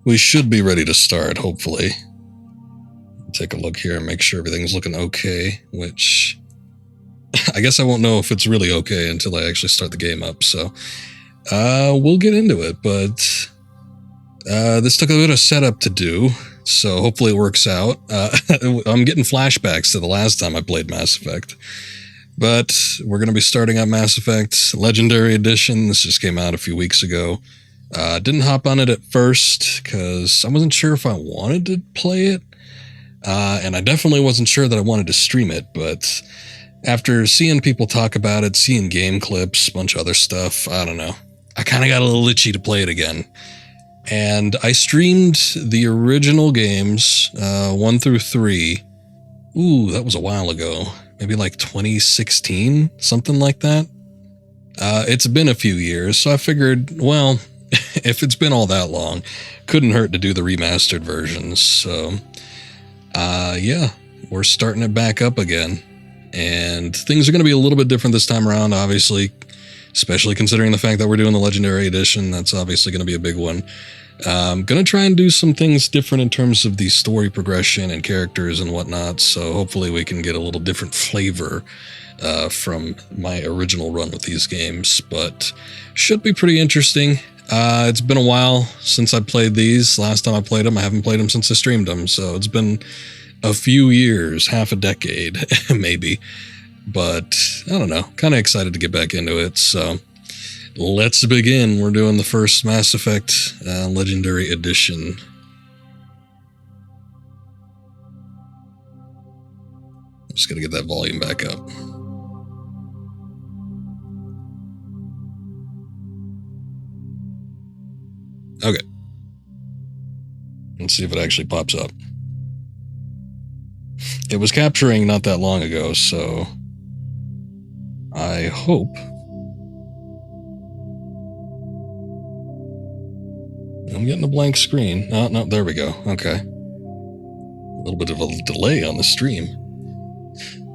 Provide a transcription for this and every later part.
We should be ready to start, hopefully. Take a look here and make sure everything's looking okay, which I guess I won't know if it's really okay until I actually start the game up, so we'll get into it, but this took a bit of setup to do, so hopefully it works out. I'm getting flashbacks to the last time I played Mass Effect, but we're going to be starting up Mass Effect Legendary Edition. This just came out a few weeks ago. Didn't hop on it at first because I wasn't sure if I wanted to play it, and I definitely wasn't sure that I wanted to stream it, but after seeing people talk about it, seeing game clips, a bunch of other stuff, I don't know. I kind of got a little itchy to play it again. And I streamed the original games, 1 through 3. Ooh, that was a while ago. Maybe like 2016, something like that. It's been a few years, so I figured, well, if it's been all that long, couldn't hurt to do the remastered versions. So, yeah, we're starting it back up again. And things are going to be a little bit different this time around, obviously, especially considering the fact that we're doing the Legendary Edition. That's obviously going to be a big one. I'm going to try and do some things different in terms of the story progression and characters and whatnot, so hopefully we can get a little different flavor from my original run with these games, but should be pretty interesting. It's been a while since I played these. Last time I played them, I haven't played them since I streamed them, so it's been a few years, half a decade, maybe. But, I don't know, kind of excited to get back into it, so let's begin. We're doing the first Mass Effect Legendary Edition. I'm just going to get that volume back up. Okay. Let's see if it actually pops up. It was capturing not that long ago, so I hope. I'm getting a blank screen. Oh, no, there we go. Okay. A little bit of a delay on the stream.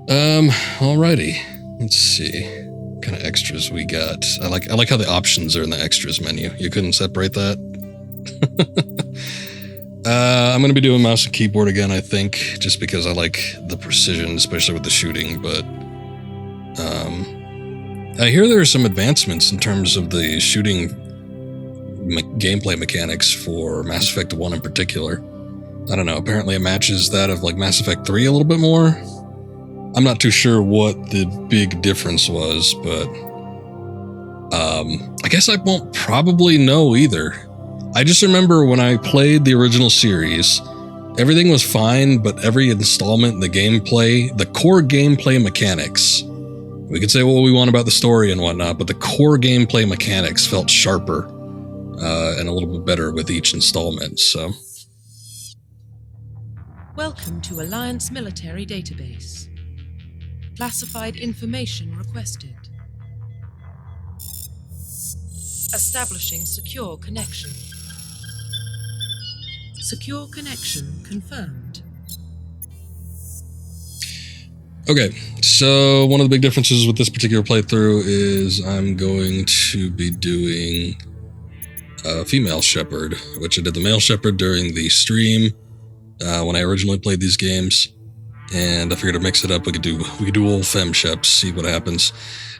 Alrighty. Let's see. What kind of extras we got. I like how the options are in the extras menu. You couldn't separate that? I'm going to be doing mouse and keyboard again, I think, just because I like the precision, especially with the shooting, but I hear there are some advancements in terms of the shooting gameplay mechanics for Mass Effect 1 in particular. I don't know, apparently it matches that of like Mass Effect 3 a little bit more. I'm not too sure what the big difference was, but I guess I won't probably know either. I just remember when I played the original series, everything was fine, but every installment in the gameplay, the core gameplay mechanics, we could say what we want about the story and whatnot, but the core gameplay mechanics felt sharper and a little bit better with each installment, so. Welcome to Alliance Military Database. Classified information requested. Establishing secure connection. Secure connection confirmed. Okay, so one of the big differences with this particular playthrough is I'm going to be doing a female Shepard, which I did the male Shepard during the stream when I originally played these games, and I figured to mix it up. We could do old femme Sheps, see what happens.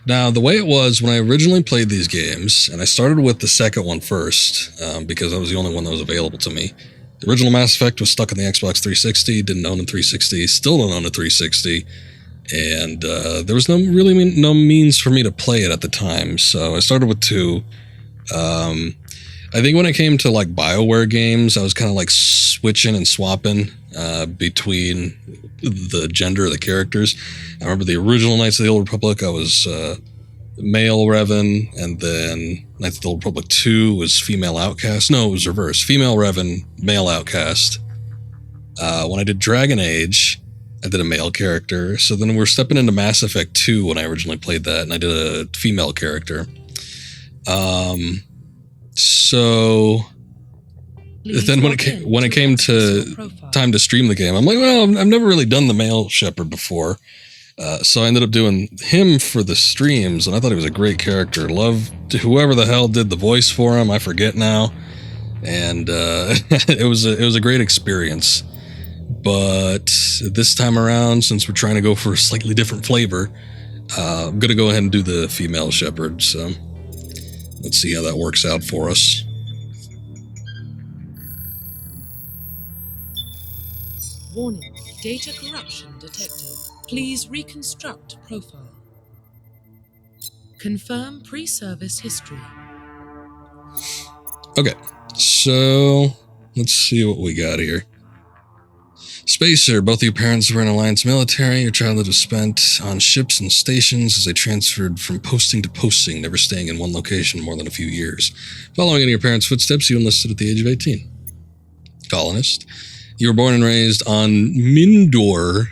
Now, the way it was when I originally played these games, and I started with the second one first because that was the only one that was available to me. The original Mass Effect was stuck on the Xbox 360, didn't own a 360, still don't own a 360, and there was no means for me to play it at the time, so I started with 2. I think when it came to like BioWare games, I was kind of like switching and swapping between the gender of the characters. I remember the original Knights of the Old Republic, I was male Revan, and then Knights of the Old Republic 2 was female Outcast. No, it was reverse. Female Revan, male Outcast. When I did Dragon Age, I did a male character. So then we're stepping into Mass Effect 2 when I originally played that, and I did a female character. So then when it came to time to stream the game, I'm like, well, I've never really done the male Shepard before. So I ended up doing him for the streams, and I thought he was a great character. Loved whoever the hell did the voice for him. I forget now. and it was a great experience. But this time around, since we're trying to go for a slightly different flavor, I'm gonna go ahead and do the female Shepard. So let's see how that works out for us. Warning, data corruption detected. Please reconstruct profile. Confirm pre-service history. Okay, so let's see what we got here. Spacer, both of your parents were in Alliance military. Your childhood was spent on ships and stations as they transferred from posting to posting, never staying in one location more than a few years. Following in your parents' footsteps, you enlisted at the age of 18. Colonist, you were born and raised on Mindoir,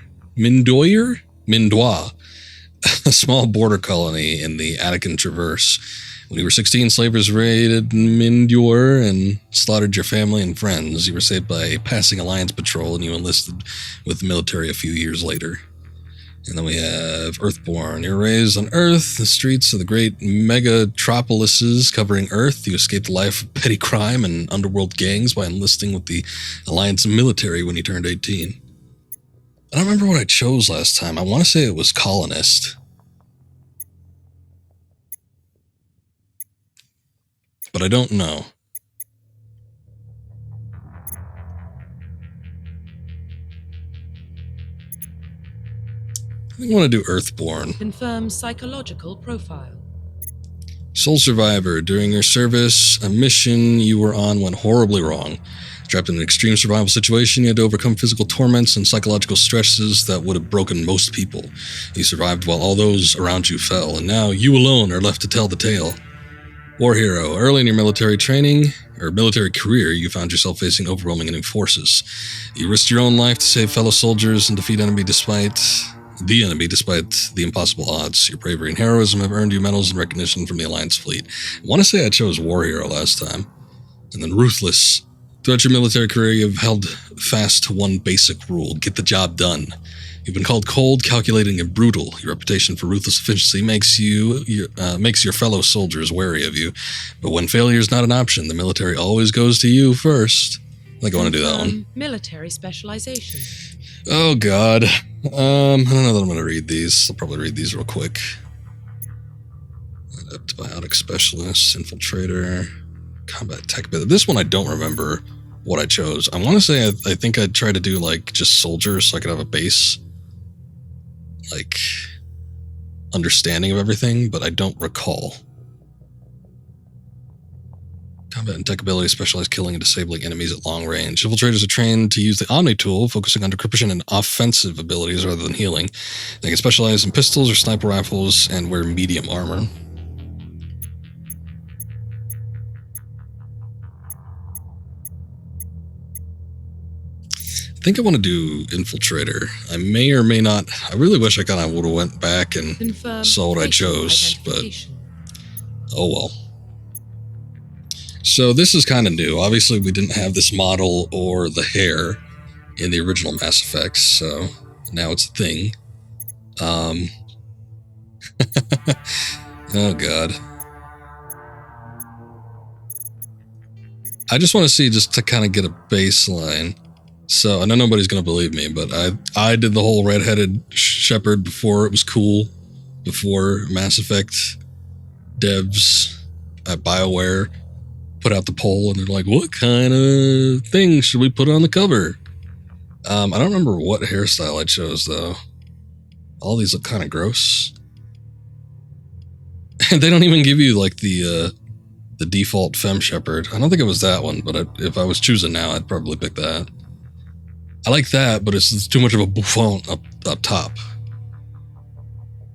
a small border colony in the Attican Traverse. When you were 16, slavers raided Mindoir and slaughtered your family and friends. You were saved by a passing Alliance patrol, and you enlisted with the military a few years later. And then we have Earthborn. You were raised on Earth, the streets of the great megatropolises covering Earth. You escaped the life of petty crime and underworld gangs by enlisting with the Alliance military when you turned 18. I don't remember what I chose last time. I want to say it was Colonist. But I don't know. I think I want to do Earthborn. Confirm psychological profile. Sole survivor. During your service, a mission you were on went horribly wrong. Trapped in an extreme survival situation, you had to overcome physical torments and psychological stresses that would have broken most people. You survived while all those around you fell, and now you alone are left to tell the tale. War hero. Early in your military training, or military career, you found yourself facing overwhelming enemy forces. You risked your own life to save fellow soldiers and defeat the enemy despite the impossible odds. Your bravery and heroism have earned you medals and recognition from the Alliance fleet. I want to say I chose war hero last time. And then ruthless. Throughout your military career, you have held fast to one basic rule: get the job done. You've been called cold, calculating, and brutal. Your reputation for ruthless efficiency makes your fellow soldiers wary of you. But when failure is not an option, the military always goes to you first. I think I want to do that one. Military specialization. Oh, God. I don't know that I'm going to read these. I'll probably read these real quick. Antibiotic specialist, infiltrator, combat tech. But this one I don't remember what I chose. I want to say I think I'd try to do like just soldiers so I could have a base, like, understanding of everything, but I don't recall. Combat and tech ability, specialized killing and disabling enemies at long range. Infiltrators are trained to use the Omni tool, focusing on decryption and offensive abilities rather than healing. They can specialize in pistols or sniper rifles and wear medium armor. I think I want to do infiltrator. I may or may not. I really wish I kind of would have went back and saw what I chose, but oh well. So this is kind of new. Obviously, we didn't have this model or the hair in the original Mass Effect, so now it's a thing. Oh God. I just want to see, just to kind of get a baseline. So I know nobody's going to believe me, but I did the whole red-headed Shepard before it was cool, before Mass Effect devs at BioWare put out the poll, and they're like, what kind of thing should we put on the cover? I don't remember what hairstyle I chose, though. All these look kind of gross. And they don't even give you, like, the default Femme Shepard. I don't think it was that one, but if I was choosing now, I'd probably pick that. I like that, but it's too much of a bouffon up top.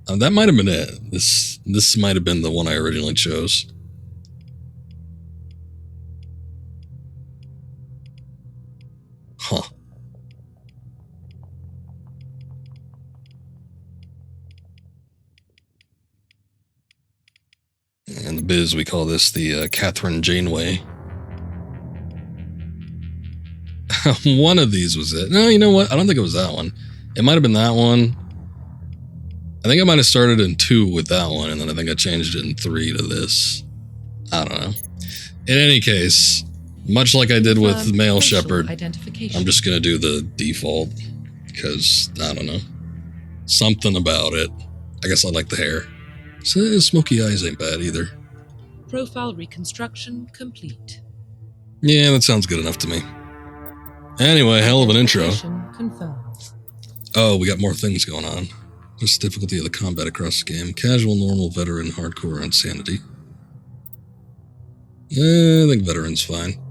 That might have been it. This might have been the one I originally chose. Huh. In the biz, we call this the Catherine Janeway. One of these was it. No, you know what? I don't think it was that one. It might have been that one. I think I might have started in 2 with that one, and then I think I changed it in 3 to this. I don't know. In any case, Much like I did with Confirm male facial Shepard, identification. I'm just going to do the default because, I don't know, something about it. I guess I like the hair. So, smoky eyes ain't bad either. Profile reconstruction complete. Yeah, that sounds good enough to me. Anyway, hell of an intro. Identification confirmed. Oh, we got more things going on. What's the difficulty of the combat across the game? Casual, normal, veteran, hardcore, insanity. I think veteran's fine.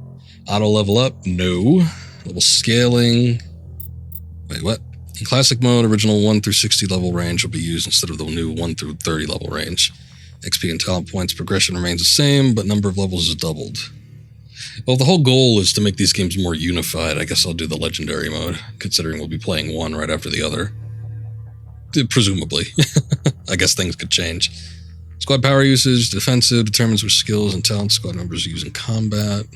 Auto level up? No. Level scaling. Wait, what? In classic mode, original 1 through 60 level range will be used instead of the new 1 through 30 level range. XP and talent points progression remains the same, but number of levels is doubled. Well, the whole goal is to make these games more unified. I guess I'll do the legendary mode, considering we'll be playing one right after the other. Presumably. I guess things could change. Squad power usage, defensive, determines which skills and talents squad members use in combat.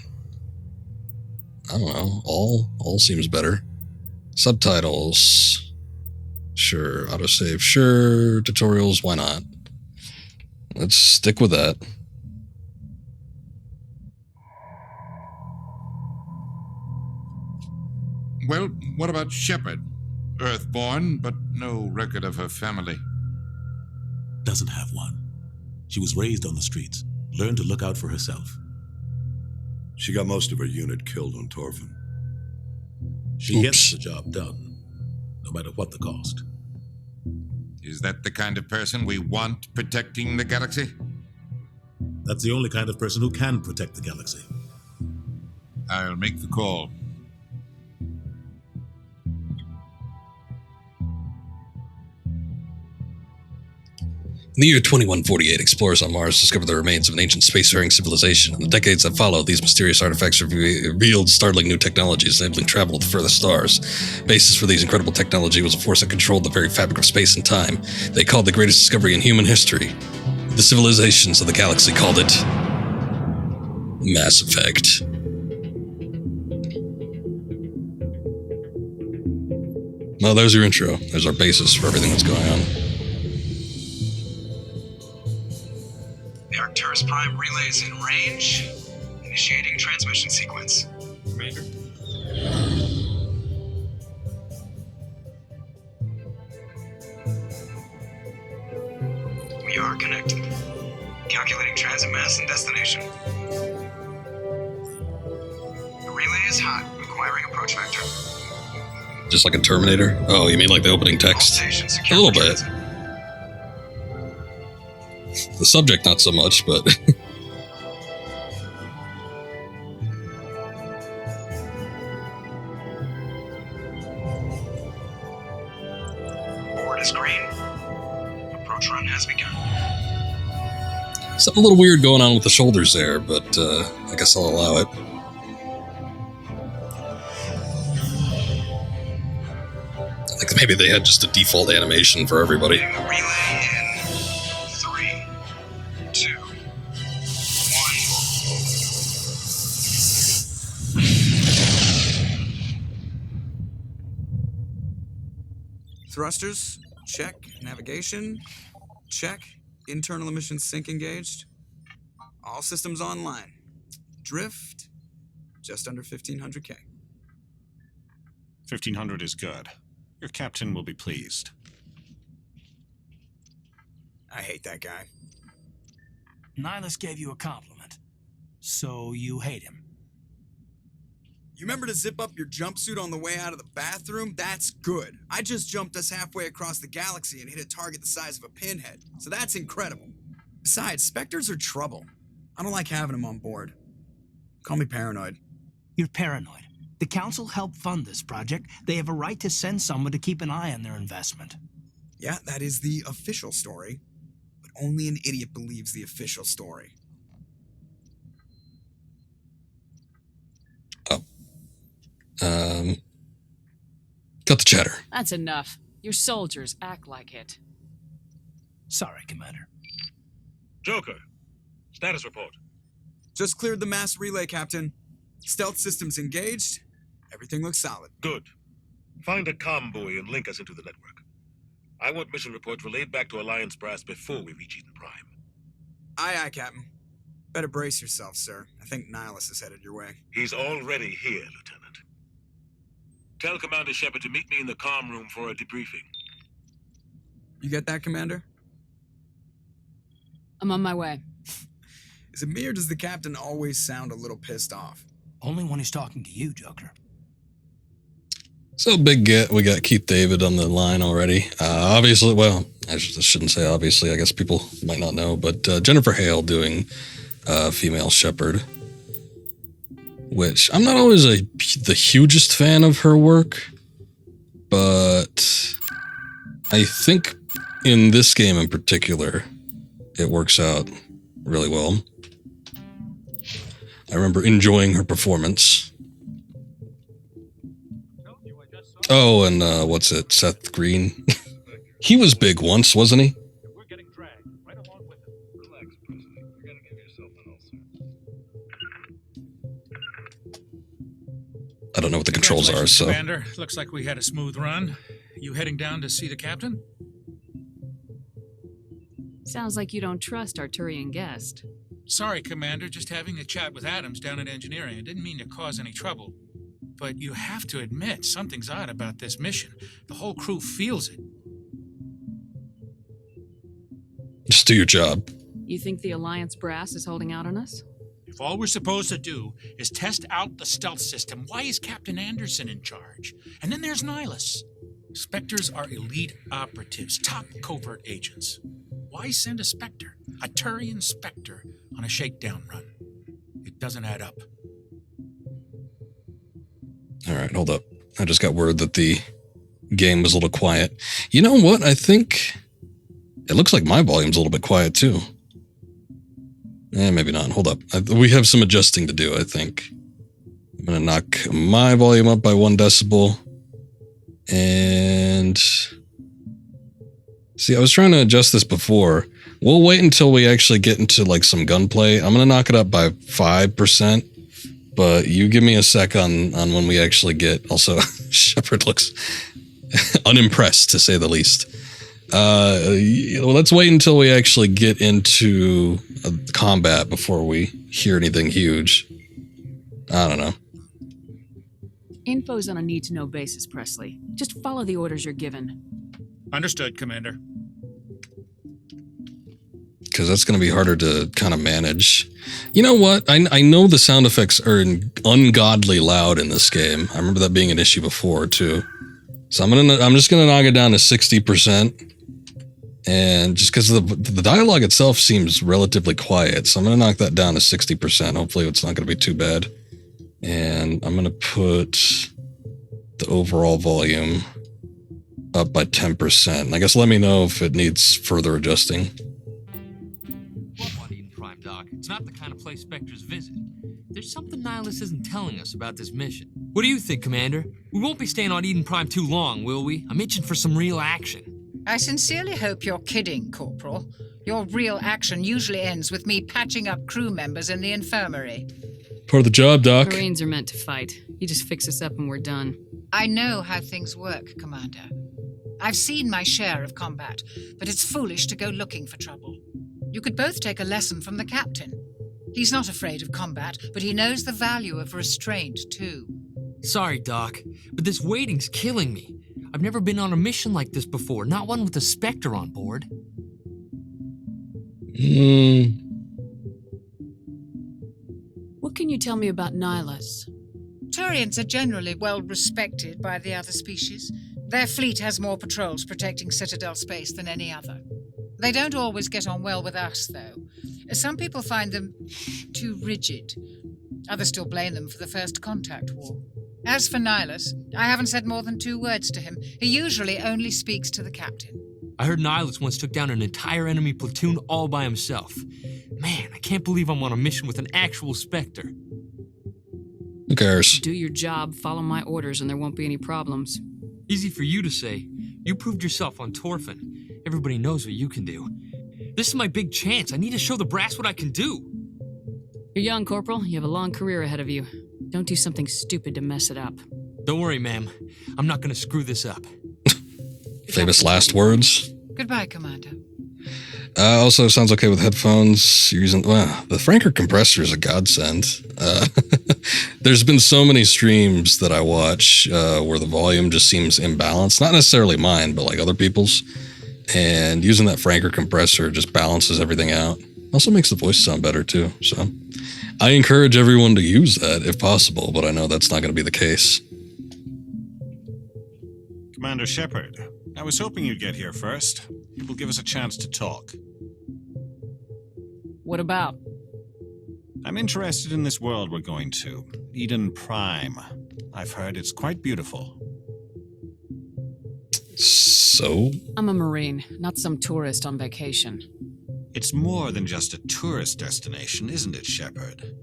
I don't know. All seems better. Subtitles. Sure. Autosave. Sure. Tutorials. Why not? Let's stick with that. Well, what about Shepard? Earthborn, but no record of her family. Doesn't have one. She was raised on the streets, learned to look out for herself. She got most of her unit killed on Torfin. She gets the job done, no matter what the cost. Is that the kind of person we want protecting the galaxy? That's the only kind of person who can protect the galaxy. I'll make the call. In the year 2148, explorers on Mars discovered the remains of an ancient spacefaring civilization. In the decades that followed, these mysterious artifacts revealed startling new technologies, enabling travel to further stars. Basis for these incredible technology was a force that controlled the very fabric of space and time. They called the greatest discovery in human history. The civilizations of the galaxy called it Mass Effect. Well, there's your intro. There's our basis for everything that's going on. The Arcturus Prime relay is in range. Initiating transmission sequence. Commander. We are connected. Calculating transit mass and destination. The relay is hot, requiring approach vector. Just like a Terminator? Oh, you mean like the opening text? A little bit. The subject, not so much, but... Board is green. Approach run has begun. Something a little weird going on with the shoulders there, but I guess I'll allow it. I think maybe they had just a default animation for everybody. Relay in 3, 2, 1. Thrusters, check. Navigation, check. Internal emissions sync engaged. All systems online. Drift, just under 1,500K. 1,500 is good. Your captain will be pleased. I hate that guy. Nihilus gave you a compliment, so you hate him. You remember to zip up your jumpsuit on the way out of the bathroom? That's good. I just jumped us halfway across the galaxy and hit a target the size of a pinhead, so that's incredible. Besides, Spectres are trouble. I don't like having them on board. Call me paranoid. You're paranoid. The Council helped fund this project. They have a right to send someone to keep an eye on their investment. Yeah, that is the official story. But only an idiot believes the official story. Cut the chatter. That's enough. Your soldiers act like it. Sorry, Commander. Joker, status report. Just cleared the mass relay, Captain. Stealth systems engaged. Everything looks solid. Good. Find a comm buoy and link us into the network. I want mission reports relayed back to Alliance Brass before we reach Eden Prime. Aye, aye, Captain. Better brace yourself, sir. I think Nihilus is headed your way. He's already here, Lieutenant. Tell Commander Shepard to meet me in the comm room for a debriefing. You get that, Commander? I'm on my way. Is it me or does the captain always sound a little pissed off? Only when he's talking to you, Joker. So big get, we got Keith David on the line already. Obviously, well, I shouldn't say obviously, I guess people might not know, but Jennifer Hale doing female Shepard, which I'm not always the hugest fan of her work, but I think in this game in particular, it works out really well. I remember enjoying her performance. Oh, and what's it? Seth Green. He was big once, wasn't he? We're getting dragged right along with him. Relax, Presley. You're gonna give yourself an ulcer. I don't know what the controls are, so. Commander, looks like we had a smooth run. You heading down to see the captain? Sounds like you don't trust Arturian guest. Sorry, Commander, just having a chat with Adams down at engineering. I didn't mean to cause any trouble. But you have to admit, something's odd about this mission. The whole crew feels it. Just do your job. You think the Alliance brass is holding out on us? If all we're supposed to do is test out the stealth system, why is Captain Anderson in charge? And then there's Nihilus. Spectres are elite operatives, top covert agents. Why send a Spectre, a Turian Spectre, on a shakedown run? It doesn't add up. All right, hold up. I just got word that the game was a little quiet. You know what? I think it looks like my volume's a little bit quiet too. Maybe not. Hold up. We have some adjusting to do, I think. I'm going to knock my volume up by 1 decibel. And see, I was trying to adjust this before. We'll wait until we actually get into like some gunplay. I'm going to knock it up by 5%. But you give me a sec on when we actually get. Also, Shepard looks unimpressed, to say the least. Let's wait until we actually get into combat before we hear anything huge. I don't know. Info's on a need-to-know basis, Presley. Just follow the orders you're given. Understood, Commander. Because that's going to be harder to kind of manage. You know what? I know the sound effects are ungodly loud in this game. I remember that being an issue before too. So I'm just gonna knock it down to 60%, and just because the dialogue itself seems relatively quiet, so I'm gonna knock that down to 60%. Hopefully, it's not gonna be too bad. And I'm gonna put the overall volume up by 10%. I guess let me know if it needs further adjusting. It's not the kind of place Spectres visit. There's something Nihilus isn't telling us about this mission. What do you think, Commander? We won't be staying on Eden Prime too long, will we? I'm itching for some real action. I sincerely hope you're kidding, Corporal. Your real action usually ends with me patching up crew members in the infirmary. Part of the job, Doc. Marines are meant to fight. You just fix us up and we're done. I know how things work, Commander. I've seen my share of combat, but it's foolish to go looking for trouble. You could both take a lesson from the captain. He's not afraid of combat, but he knows the value of restraint, too. Sorry, Doc, but this waiting's killing me. I've never been on a mission like this before, not one with a Spectre on board. What can you tell me about Nihilus? Turians are generally well respected by the other species. Their fleet has more patrols protecting Citadel space than any other. They don't always get on well with us, though. Some people find them too rigid. Others still blame them for the First Contact War. As for Nihilus, I haven't said more than 2 words to him. He usually only speaks to the captain. I heard Nihilus once took down an entire enemy platoon all by himself. Man, I can't believe I'm on a mission with an actual Spectre. Who cares? Do your job, follow my orders, and there won't be any problems. Easy for you to say. You proved yourself on Torfin. Everybody knows what you can do. This is my big chance. I need to show the brass what I can do. You're young, Corporal. You have a long career ahead of you. Don't do something stupid to mess it up. Don't worry, ma'am. I'm not going to screw this up. Famous last words. Goodbye, Commander. Also, sounds okay with headphones. You're using the Franker compressor is a godsend. There's been so many streams that I watch where the volume just seems imbalanced. Not necessarily mine, but like other people's. And using that Franker compressor just balances everything out. Also makes the voice sound better too. So I encourage everyone to use that if possible, but I know that's not going to be the case. Commander Shepard, I was hoping you'd get here first. It will give us a chance to talk. What about? I'm interested in this world we're going to, Eden Prime. I've heard it's quite beautiful. So? I'm a Marine, not some tourist on vacation. It's more than just a tourist destination, isn't it, Shepard?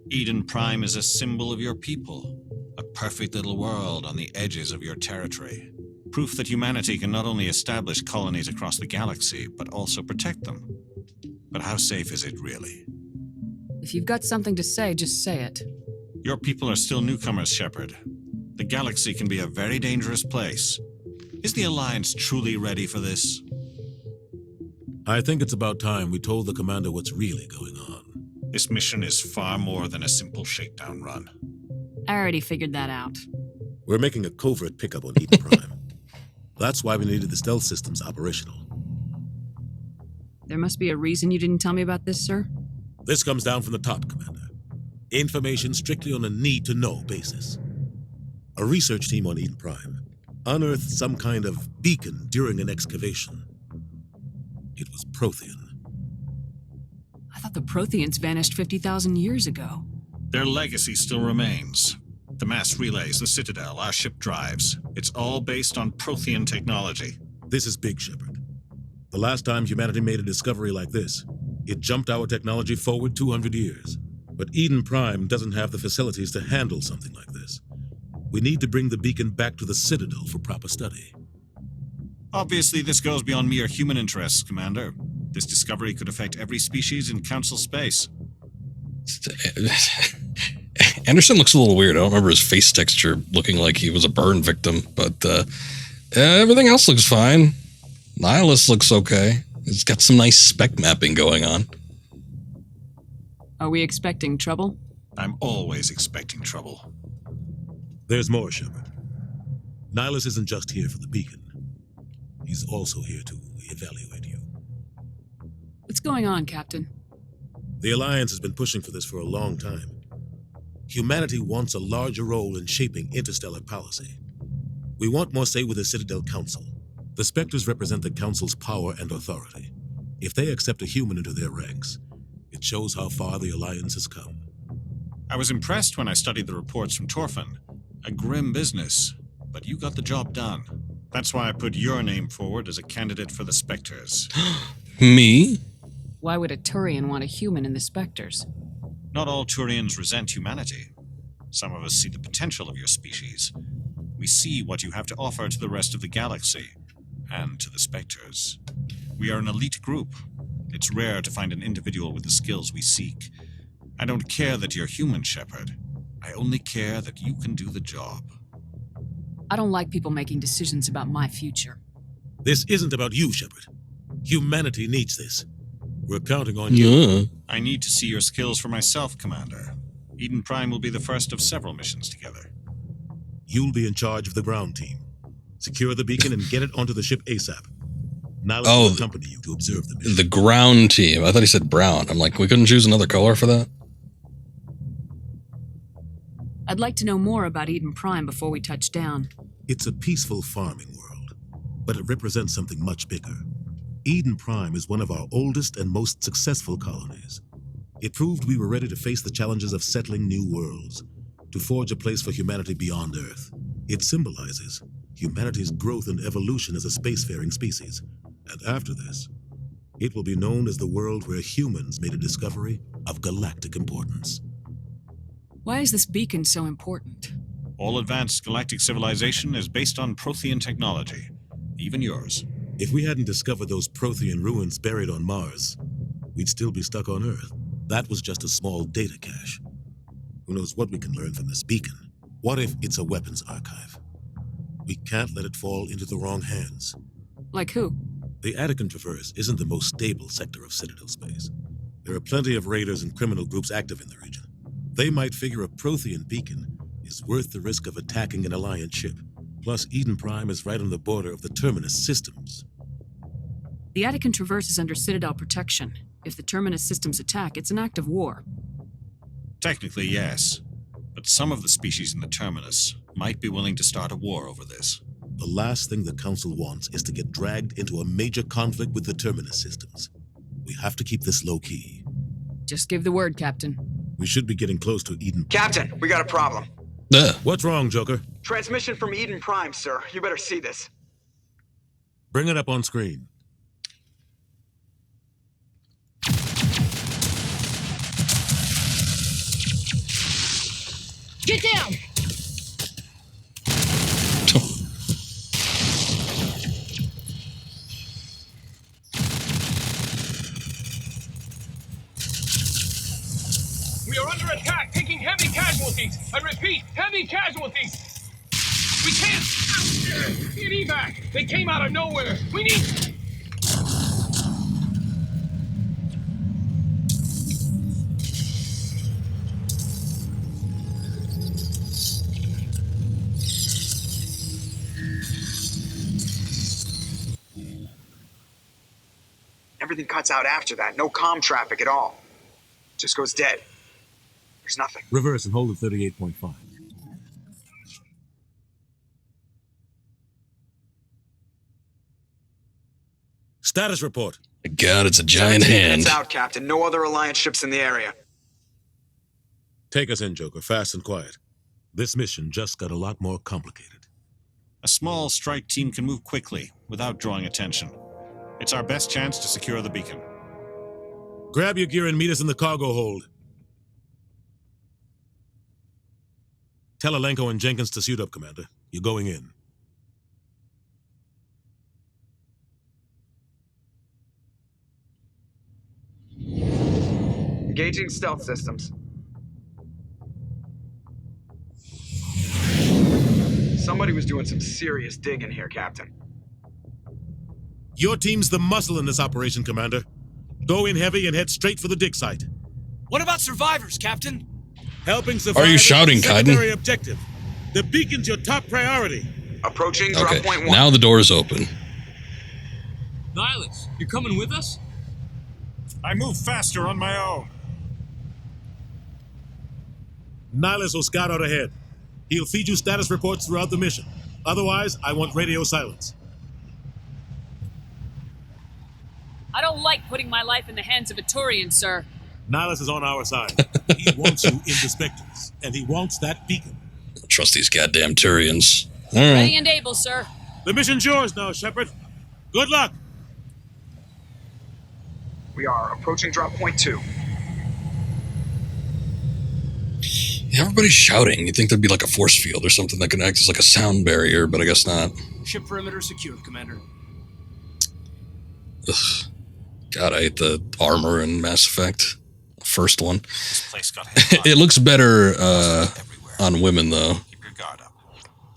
Eden Prime is a symbol of your people, a perfect little world on the edges of your territory. Proof that humanity can not only establish colonies across the galaxy, but also protect them. But how safe is it really? If you've got something to say, just say it. Your people are still newcomers, Shepard. The galaxy can be a very dangerous place. Is the Alliance truly ready for this? I think it's about time we told the commander what's really going on. This mission is far more than a simple shakedown run. I already figured that out. We're making a covert pickup on Eden Prime. That's why we needed the stealth systems operational. There must be a reason you didn't tell me about this, sir? This comes down from the top, Commander. Information strictly on a need-to-know basis. A research team on Eden Prime unearthed some kind of beacon during an excavation. It was Prothean. I thought the Protheans vanished 50,000 years ago. Their legacy still remains. The mass relays, the Citadel, our ship drives. It's all based on Prothean technology. This is big, Shepard. The last time humanity made a discovery like this, it jumped our technology forward 200 years. But Eden Prime doesn't have the facilities to handle something like this. We need to bring the beacon back to the Citadel for proper study. Obviously, this goes beyond mere human interests, Commander. This discovery could affect every species in Council space. Anderson looks a little weird. I don't remember his face texture looking like he was a burn victim, but everything else looks fine. Nihilus looks okay. It's got some nice spec mapping going on. Are we expecting trouble? I'm always expecting trouble. There's more, Shepard. Nihilus isn't just here for the beacon. He's also here to evaluate you. What's going on, Captain? The Alliance has been pushing for this for a long time. Humanity wants a larger role in shaping interstellar policy. We want more say with the Citadel Council. The Spectres represent the Council's power and authority. If they accept a human into their ranks, it shows how far the Alliance has come. I was impressed when I studied the reports from Torfin. A grim business, but you got the job done. That's why I put your name forward as a candidate for the Spectres. Me? Why would a Turian want a human in the Spectres? Not all Turians resent humanity. Some of us see the potential of your species. We see what you have to offer to the rest of the galaxy, and to the Spectres. We are an elite group. It's rare to find an individual with the skills we seek. I don't care that you're human, Shepard. I only care that you can do the job. I don't like people making decisions about my future. This isn't about you, Shepard. Humanity needs this. We're counting on you. I need to see your skills for myself, Commander. Eden Prime will be the first of several missions together. You'll be in charge of the ground team. Secure the beacon and get it onto the ship ASAP. Nihilus will accompany you to observe the mission. The ground team. I thought he said brown. I'm like, we couldn't choose another color for that? I'd like to know more about Eden Prime before we touch down. It's a peaceful farming world, but it represents something much bigger. Eden Prime is one of our oldest and most successful colonies. It proved we were ready to face the challenges of settling new worlds, to forge a place for humanity beyond Earth. It symbolizes humanity's growth and evolution as a spacefaring species. And after this, it will be known as the world where humans made a discovery of galactic importance. Why is this beacon so important? All advanced galactic civilization is based on Prothean technology, even yours. If we hadn't discovered those Prothean ruins buried on Mars, we'd still be stuck on Earth. That was just a small data cache. Who knows what we can learn from this beacon? What if it's a weapons archive? We can't let it fall into the wrong hands. Like who? The Attican Traverse isn't the most stable sector of Citadel space. There are plenty of raiders and criminal groups active in the region. They might figure a Prothean beacon is worth the risk of attacking an Alliance ship. Plus, Eden Prime is right on the border of the Terminus systems. The Attican Traverse is under Citadel protection. If the Terminus systems attack, it's an act of war. Technically, yes. But some of the species in the Terminus might be willing to start a war over this. The last thing the Council wants is to get dragged into a major conflict with the Terminus systems. We have to keep this low-key. Just give the word, Captain. We should be getting close to Eden. Captain, we got a problem. What's wrong, Joker? Transmission from Eden Prime, sir. You better see this. Bring it up on screen. Get down! We are under attack, taking heavy casualties. I repeat, heavy casualties. We can't get evac. They came out of nowhere. We need... Everything cuts out after that. No comm traffic at all. Just goes dead. There's nothing. Reverse and hold at 38.5. Status report. God, it's a giant 17 hand. minutes out, Captain. No other Alliance ships in the area. Take us in, Joker, fast and quiet. This mission just got a lot more complicated. A small strike team can move quickly without drawing attention. It's our best chance to secure the beacon. Grab your gear and meet us in the cargo hold. Tell Alenko and Jenkins to suit up, Commander. You're going in. Engaging stealth systems. Somebody was doing some serious digging here, Captain. Your team's the muscle in this operation, Commander. Go in heavy and head straight for the dig site. What about survivors, Captain? Helping survivors. Are you shouting, is the secondary Kaiden? objective. The beacon's your top priority. Approaching drop Okay, point 1. now the door is open. Nihilus, you're coming with us? I move faster on my own. Nihilus will scout out ahead. He'll feed you status reports throughout the mission. Otherwise, I want radio silence. I don't like putting my life in the hands of a Turian, sir. Nihilus is on our side. He wants you in the Spectres, and he wants that beacon. Don't trust these goddamn Turians. All Ready right. and able, sir. The mission's yours now, Shepard. Good luck. We are approaching drop point 2. Everybody's shouting. You'd think there'd be like a force field or something that can act as like a sound barrier, but I guess not. Ship perimeter secured, Commander. Ugh. God, I hate the armor in Mass Effect. First one. This place got hit. It looks better on women, though. Keep your guard up.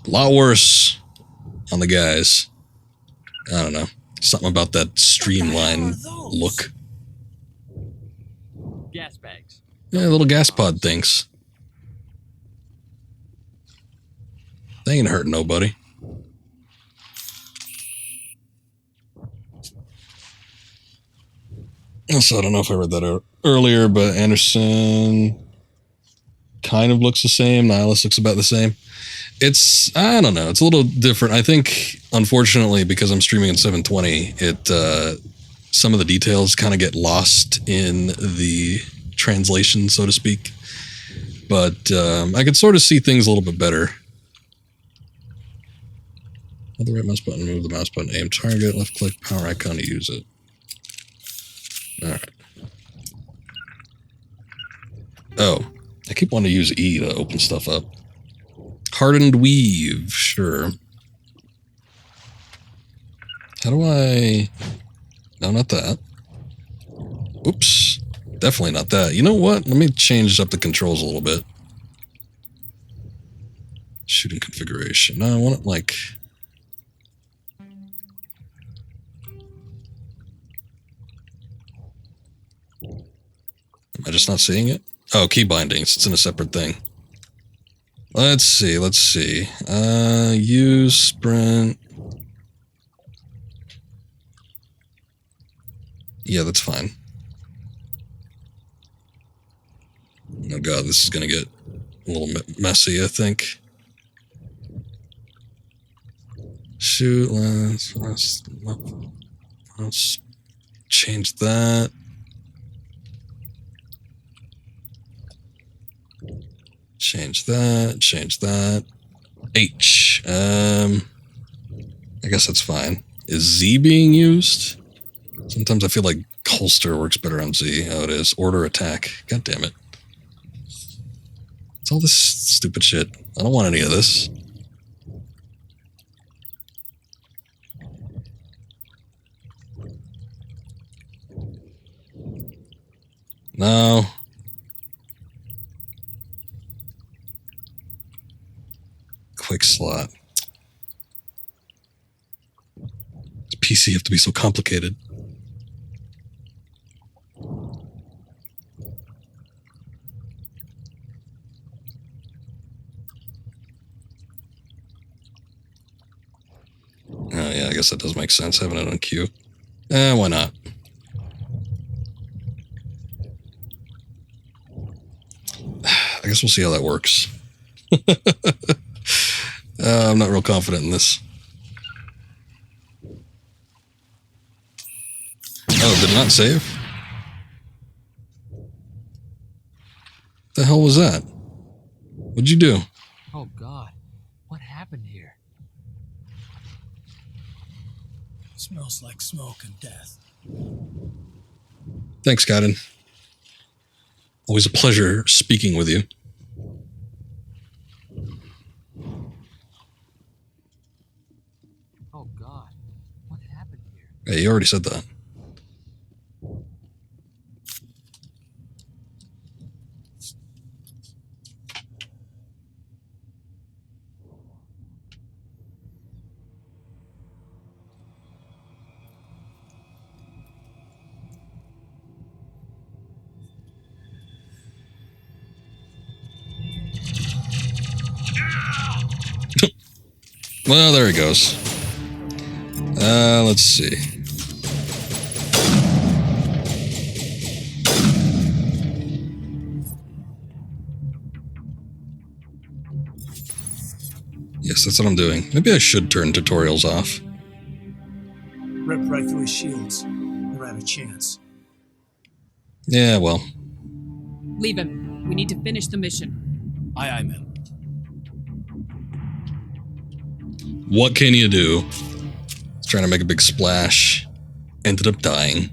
A lot worse on the guys. I don't know. Something about that streamline look. Gas bags. Yeah, little gas pod things. They ain't hurting nobody. So I don't know if I read that earlier, but Anderson kind of looks the same. Nihilus looks about the same. I don't know. It's a little different. I think, unfortunately, because I'm streaming in 720, some of the details kind of get lost in the translation, so to speak. But I could sort of see things a little bit better. Hold the right mouse button, move the mouse button, aim target, left click, power icon to use it. Alright. Oh, I keep wanting to use E to open stuff up. Hardened weave, sure. How do I... No, not that. Oops. Definitely not that. You know what? Let me change up the controls a little bit. Shooting configuration. No, I want it like... Am I just not seeing it? Oh, key bindings. It's in a separate thing. Let's see. Use sprint. Yeah, that's fine. Oh god, this is gonna get a little messy, I think. Shoot, let's change that. Change that. H. I guess that's fine. Is Z being used? Sometimes I feel like holster works better on Z. Oh, it is. Order attack. God damn it. It's all this stupid shit. I don't want any of this. No. Quick slot. Does PC have to be so complicated? Oh yeah, I guess that does make sense, having it on queue. Why not? I guess we'll see how that works. I'm not real confident in this. Oh, did it not save? The hell was that? What'd you do? Oh god, what happened here? Smells like smoke and death. Thanks, Gaiden. Always a pleasure speaking with you. Oh god, what happened here? Hey, you already said that. Well, there he goes. Let's see. Yes, that's what I'm doing. Maybe I should turn tutorials off. Ripped right through his shields. They're out of chance. Yeah, well. Leave him. We need to finish the mission. Aye, aye, ma'am. What can you do? Trying to make a big splash. Ended up dying.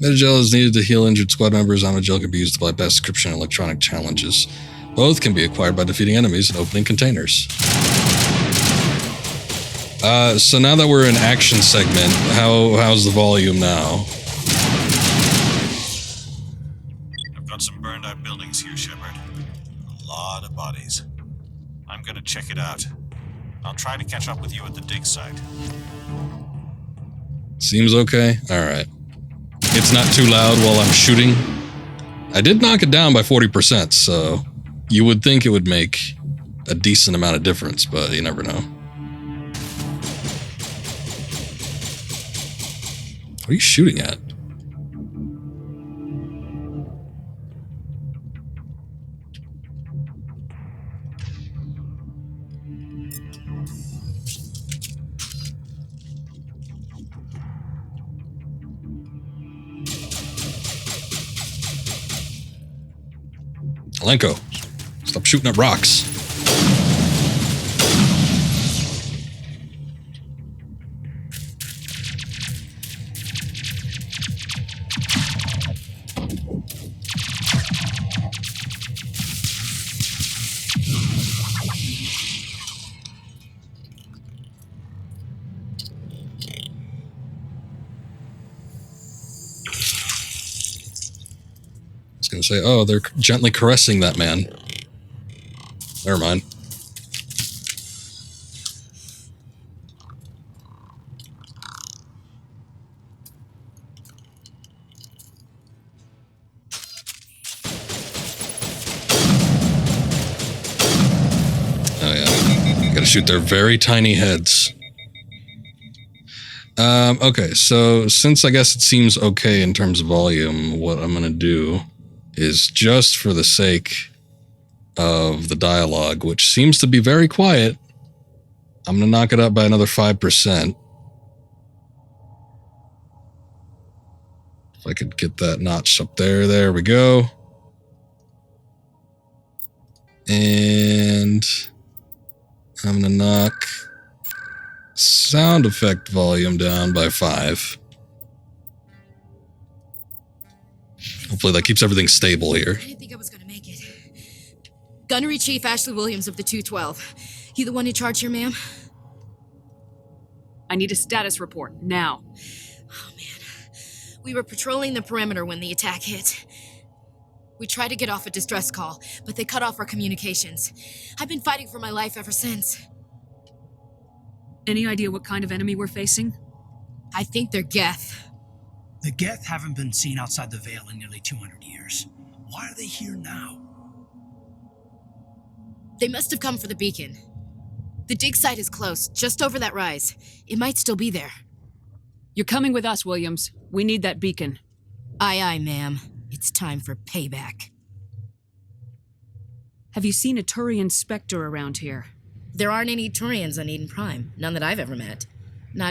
Metagel is needed to heal injured squad members. Amagel can be used to bypass description and electronic challenges. Both can be acquired by defeating enemies and opening containers. So now that we're in action segment, how's the volume now? I've got some burned out buildings here, Shepard. A lot of bodies. I'm gonna check it out. I'll try to catch up with you at the dig site. Seems okay? Alright. It's not too loud while I'm shooting. I did knock it down by 40%, so you would think it would make a decent amount of difference, but you never know. What are you shooting at? Alenko, stop shooting at rocks. Gonna say, oh, they're gently caressing that man. Never mind. shoot their very tiny heads. Okay, so since I guess it seems okay in terms of volume, what I'm going to do is, just for the sake of the dialogue, which seems to be very quiet, I'm going to knock it up by another 5%. If I could get that notch up there. There we go. And I'm going to knock sound effect volume down by 5. Hopefully that keeps everything stable here. I didn't think I was gonna make it. Gunnery Chief Ashley Williams of the 212. You the one in charge here, ma'am? I need a status report, now. Oh, man. We were patrolling the perimeter when the attack hit. We tried to get off a distress call, but they cut off our communications. I've been fighting for my life ever since. Any idea what kind of enemy we're facing? I think they're Geth. The Geth haven't been seen outside the Veil in nearly 200 years. Why are they here now? They must have come for the beacon. The dig site is close, just over that rise. It might still be there. You're coming with us, Williams. We need that beacon. Aye, aye, ma'am. It's time for payback. Have you seen a Turian Spectre around here? There aren't any Turians on Eden Prime. None that I've ever met.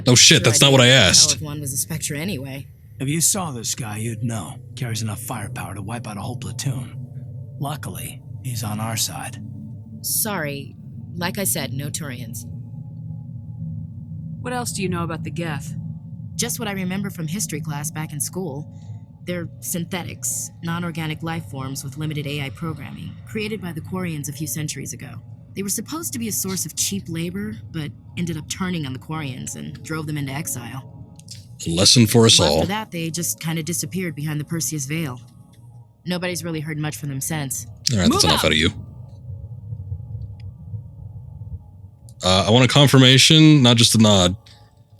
Oh shit, that's not what I asked. If one was a Spectre anyway. If you saw this guy, you'd know. Carries enough firepower to wipe out a whole platoon. Luckily, he's on our side. Sorry. Like I said, no Turians. What else do you know about the Geth? Just what I remember from history class back in school. They're synthetics, non-organic life forms with limited AI programming, created by the Quarians a few centuries ago. They were supposed to be a source of cheap labor, but ended up turning on the Quarians and drove them into exile. Lesson for us all. After that, they just kind of disappeared behind the Perseus Veil. Nobody's really heard much from them since. All right, that's enough out of you. I want a confirmation, not just a nod.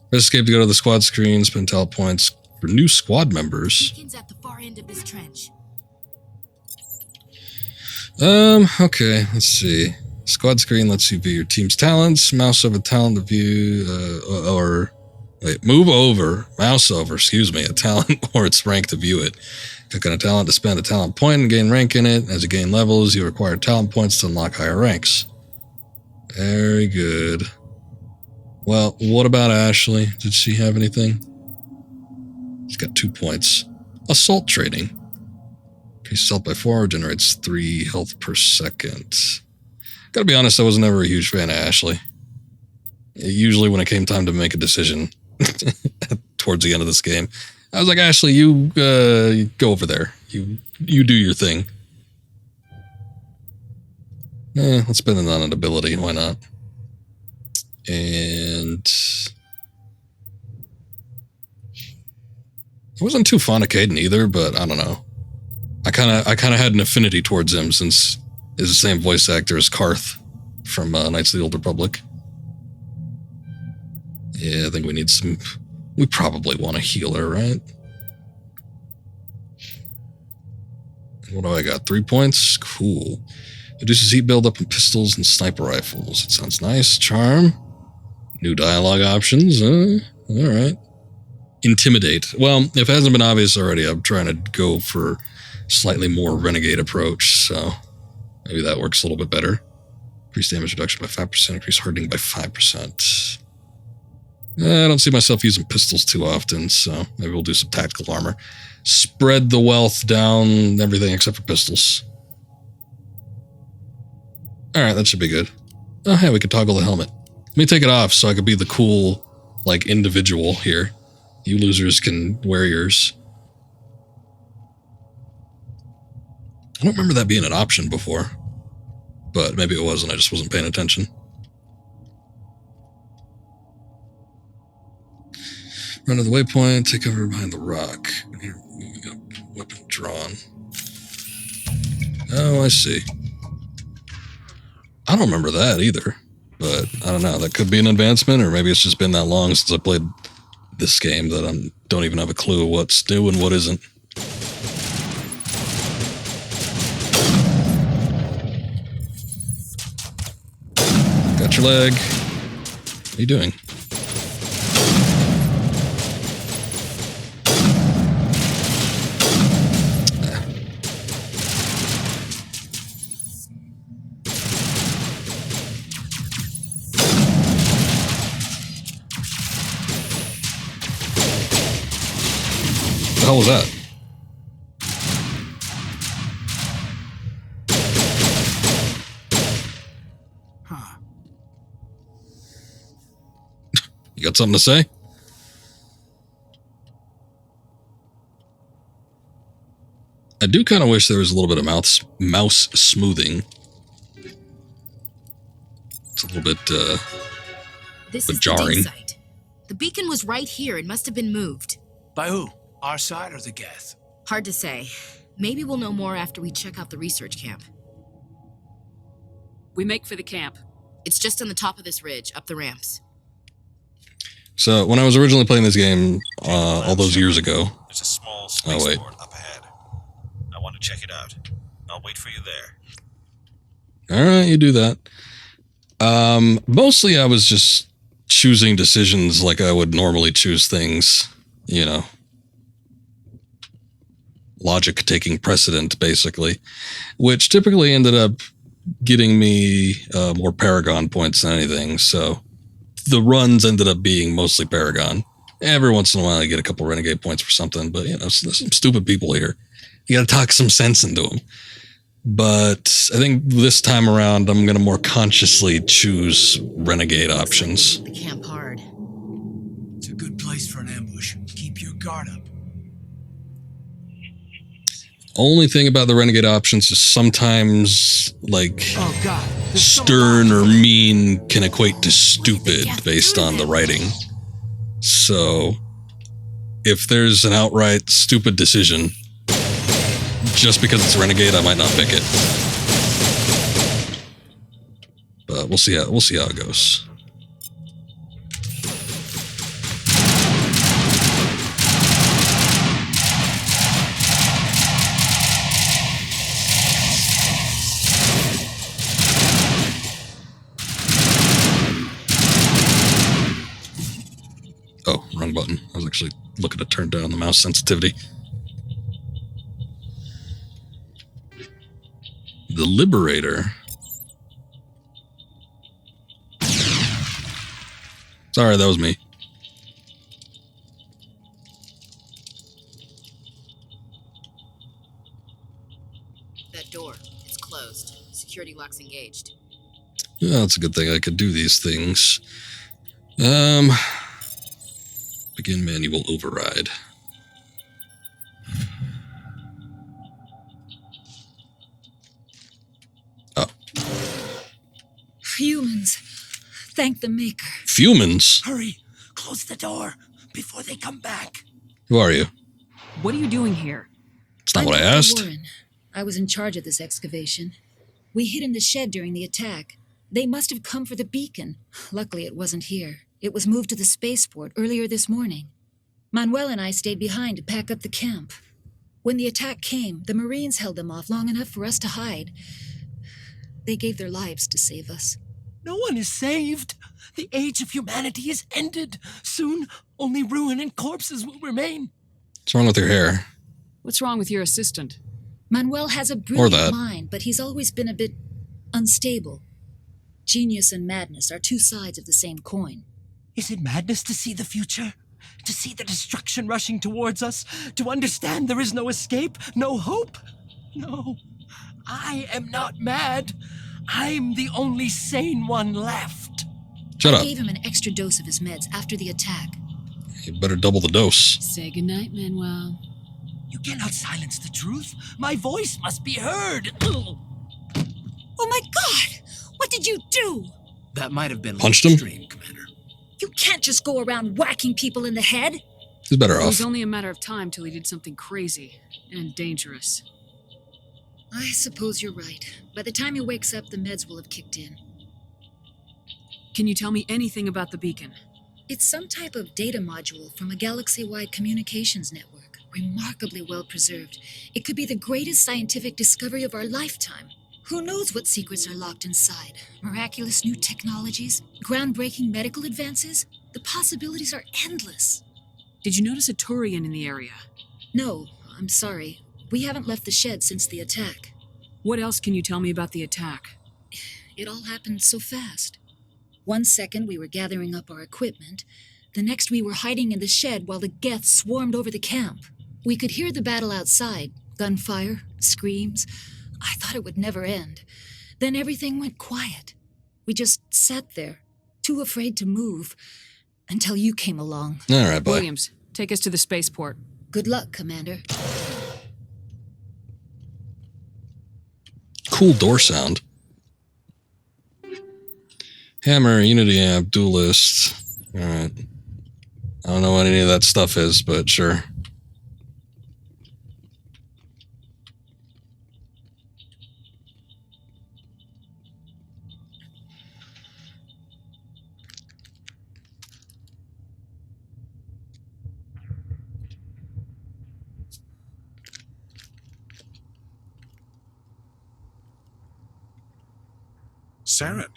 Press escape to go to the squad screen, spend talent points for new squad members. Beacon's at the far end of this trench. Okay, let's see. Squad screen lets you view your team's talents. Mouse over talent to view, move over, mouse over, a talent or its rank to view it. Click on a talent to spend a talent point and gain rank in it. As you gain levels, you require talent points to unlock higher ranks. Very good. Well, what about Ashley? Did she have anything? She's got 2 points. Assault training. Increases health by 4, generates 3 health per second. Gotta be honest, I was never a huge fan of Ashley. Usually when it came time to make a decision towards the end of this game, I was like, Ashley, you go over there. You do your thing. Let's spend it on an ability. Why not? And I wasn't too fond of Caden either, but I don't know. I kind of had an affinity towards him since he's the same voice actor as Karth from Knights of the Old Republic. Yeah, I think we need some. We probably want a healer, right? What do I got? 3 points? Cool. Reduces heat buildup in pistols and sniper rifles. It sounds nice. Charm. New dialogue options. Alright. Intimidate. Well, if it hasn't been obvious already, I'm trying to go for slightly more renegade approach, so maybe that works a little bit better. Increase damage reduction by 5%, increase hardening by 5%. I don't see myself using pistols too often, so maybe we'll do some tactical armor. Spread the wealth down everything except for pistols. Alright, that should be good. Oh, hey, we could toggle the helmet. Let me take it off so I could be the cool, individual here. You losers can wear yours. I don't remember that being an option before. But maybe it was and I just wasn't paying attention. Run to the waypoint, take cover behind the rock. Here, moving up, weapon drawn. Oh, I see. I don't remember that either. But I don't know, that could be an advancement, or maybe it's just been that long since I played this game that I don't even have a clue what's new and what isn't. Got your leg. What are you doing? What the hell was that? You got something to say? I do kind of wish there was a little bit of mouse smoothing. It's a little bit, This bit is jarring. the dig site. The beacon was right here. It must have been moved. By who? Our side or the Geth? Hard to say. Maybe we'll know more after we check out the research camp. We make for the camp. It's just on the top of this ridge, up the ramps. So, when I was originally playing this game, all those years ago... There's a small wait. spaceport up ahead. I want to check it out. I'll wait for you there. Alright, you do that. Mostly I was just choosing decisions like I would normally choose things, you know. Logic taking precedent, basically. Which typically ended up getting me more Paragon points than anything, so... The runs ended up being mostly Paragon. Every once in a while I get a couple Renegade points for something, but, you know, there's some stupid people here. You gotta talk some sense into them. But I think this time around, I'm going to more consciously choose Renegade options. The camp hard. It's a good place for an ambush. Keep your guard up. Only thing about the Renegade options is sometimes, like, Oh, God. stern or mean can equate to stupid based on the writing. So, if there's an outright stupid decision, just because it's Renegade, I might not pick it. But we'll see how it goes. Oh, wrong button. I was actually looking to turn down the mouse sensitivity. The Liberator. Sorry, that was me. That door, it's closed. Security lock's engaged. Yeah, it's a good thing I could do these things. Begin manual override. Oh. Humans. Thank the Maker. Humans? Hurry! Close the door before they come back. Who are you? What are you doing here? It's not what I Dr. asked. Warren. I was in charge of this excavation. We hid in the shed during the attack. They must have come for the beacon. Luckily, it wasn't here. It was moved to the spaceport earlier this morning. Manuel and I stayed behind to pack up the camp. When the attack came, the Marines held them off long enough for us to hide. They gave their lives to save us. No one is saved. The age of humanity is ended. Soon, only ruin and corpses will remain. What's wrong with your hair? What's wrong with your assistant? Manuel has a Or brilliant that. mind, but he's always been a bit unstable. Genius and madness are two sides of the same coin. Is it madness to see the future? To see the destruction rushing towards us? To understand there is no escape? No hope? No. I am not mad. I'm the only sane one left. Shut I up. gave him an extra dose of his meds after the attack. You better double the dose. Say goodnight, Manuel. You cannot silence the truth. My voice must be heard. Oh my God! What did you do? That might have been Punched him? Livestream, Commander. You can't just go around whacking people in the head. He's better It off. was only a matter of time till he did something crazy and dangerous. I suppose you're right. By the time he wakes up, the meds will have kicked in. Can you tell me anything about the beacon? It's some type of data module from a galaxy-wide communications network. Remarkably well preserved. It could be the greatest scientific discovery of our lifetime. Who knows what secrets are locked inside? Miraculous new technologies? Groundbreaking medical advances? The possibilities are endless. Did you notice a Turian in the area? No, I'm sorry. We haven't left the shed since the attack. What else can you tell me about the attack? It all happened so fast. 1 second we were gathering up our equipment. The next we were hiding in the shed while the Geth swarmed over the camp. We could hear the battle outside. Gunfire, screams. I thought it would never end. Then everything went quiet. We just sat there, too afraid to move, until you came along. All right, bye. Williams, take us to the spaceport. Good luck, Commander. Cool door sound. Hammer, Unity amp, Duelist. Alright. I don't know what any of that stuff is, but sure. Saren.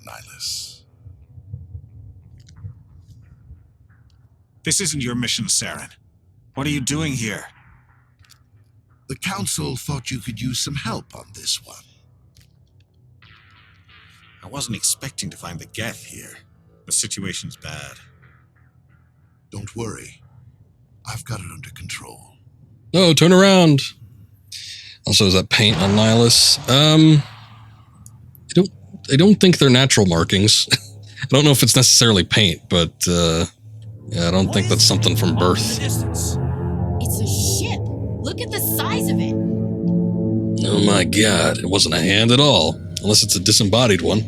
Nihilus. This isn't your mission, Saren. What are you doing here? The Council thought you could use some help on this one. I wasn't expecting to find the Geth here. The situation's bad. Don't worry. I've got it under control. No, turn around. Also, is that paint on Nihilus? I don't think they're natural markings. I don't know if it's necessarily paint, but yeah, I don't think that's something from birth. It's a ship. Look at the size of it. Oh my god, it wasn't a hand at all. Unless it's a disembodied one.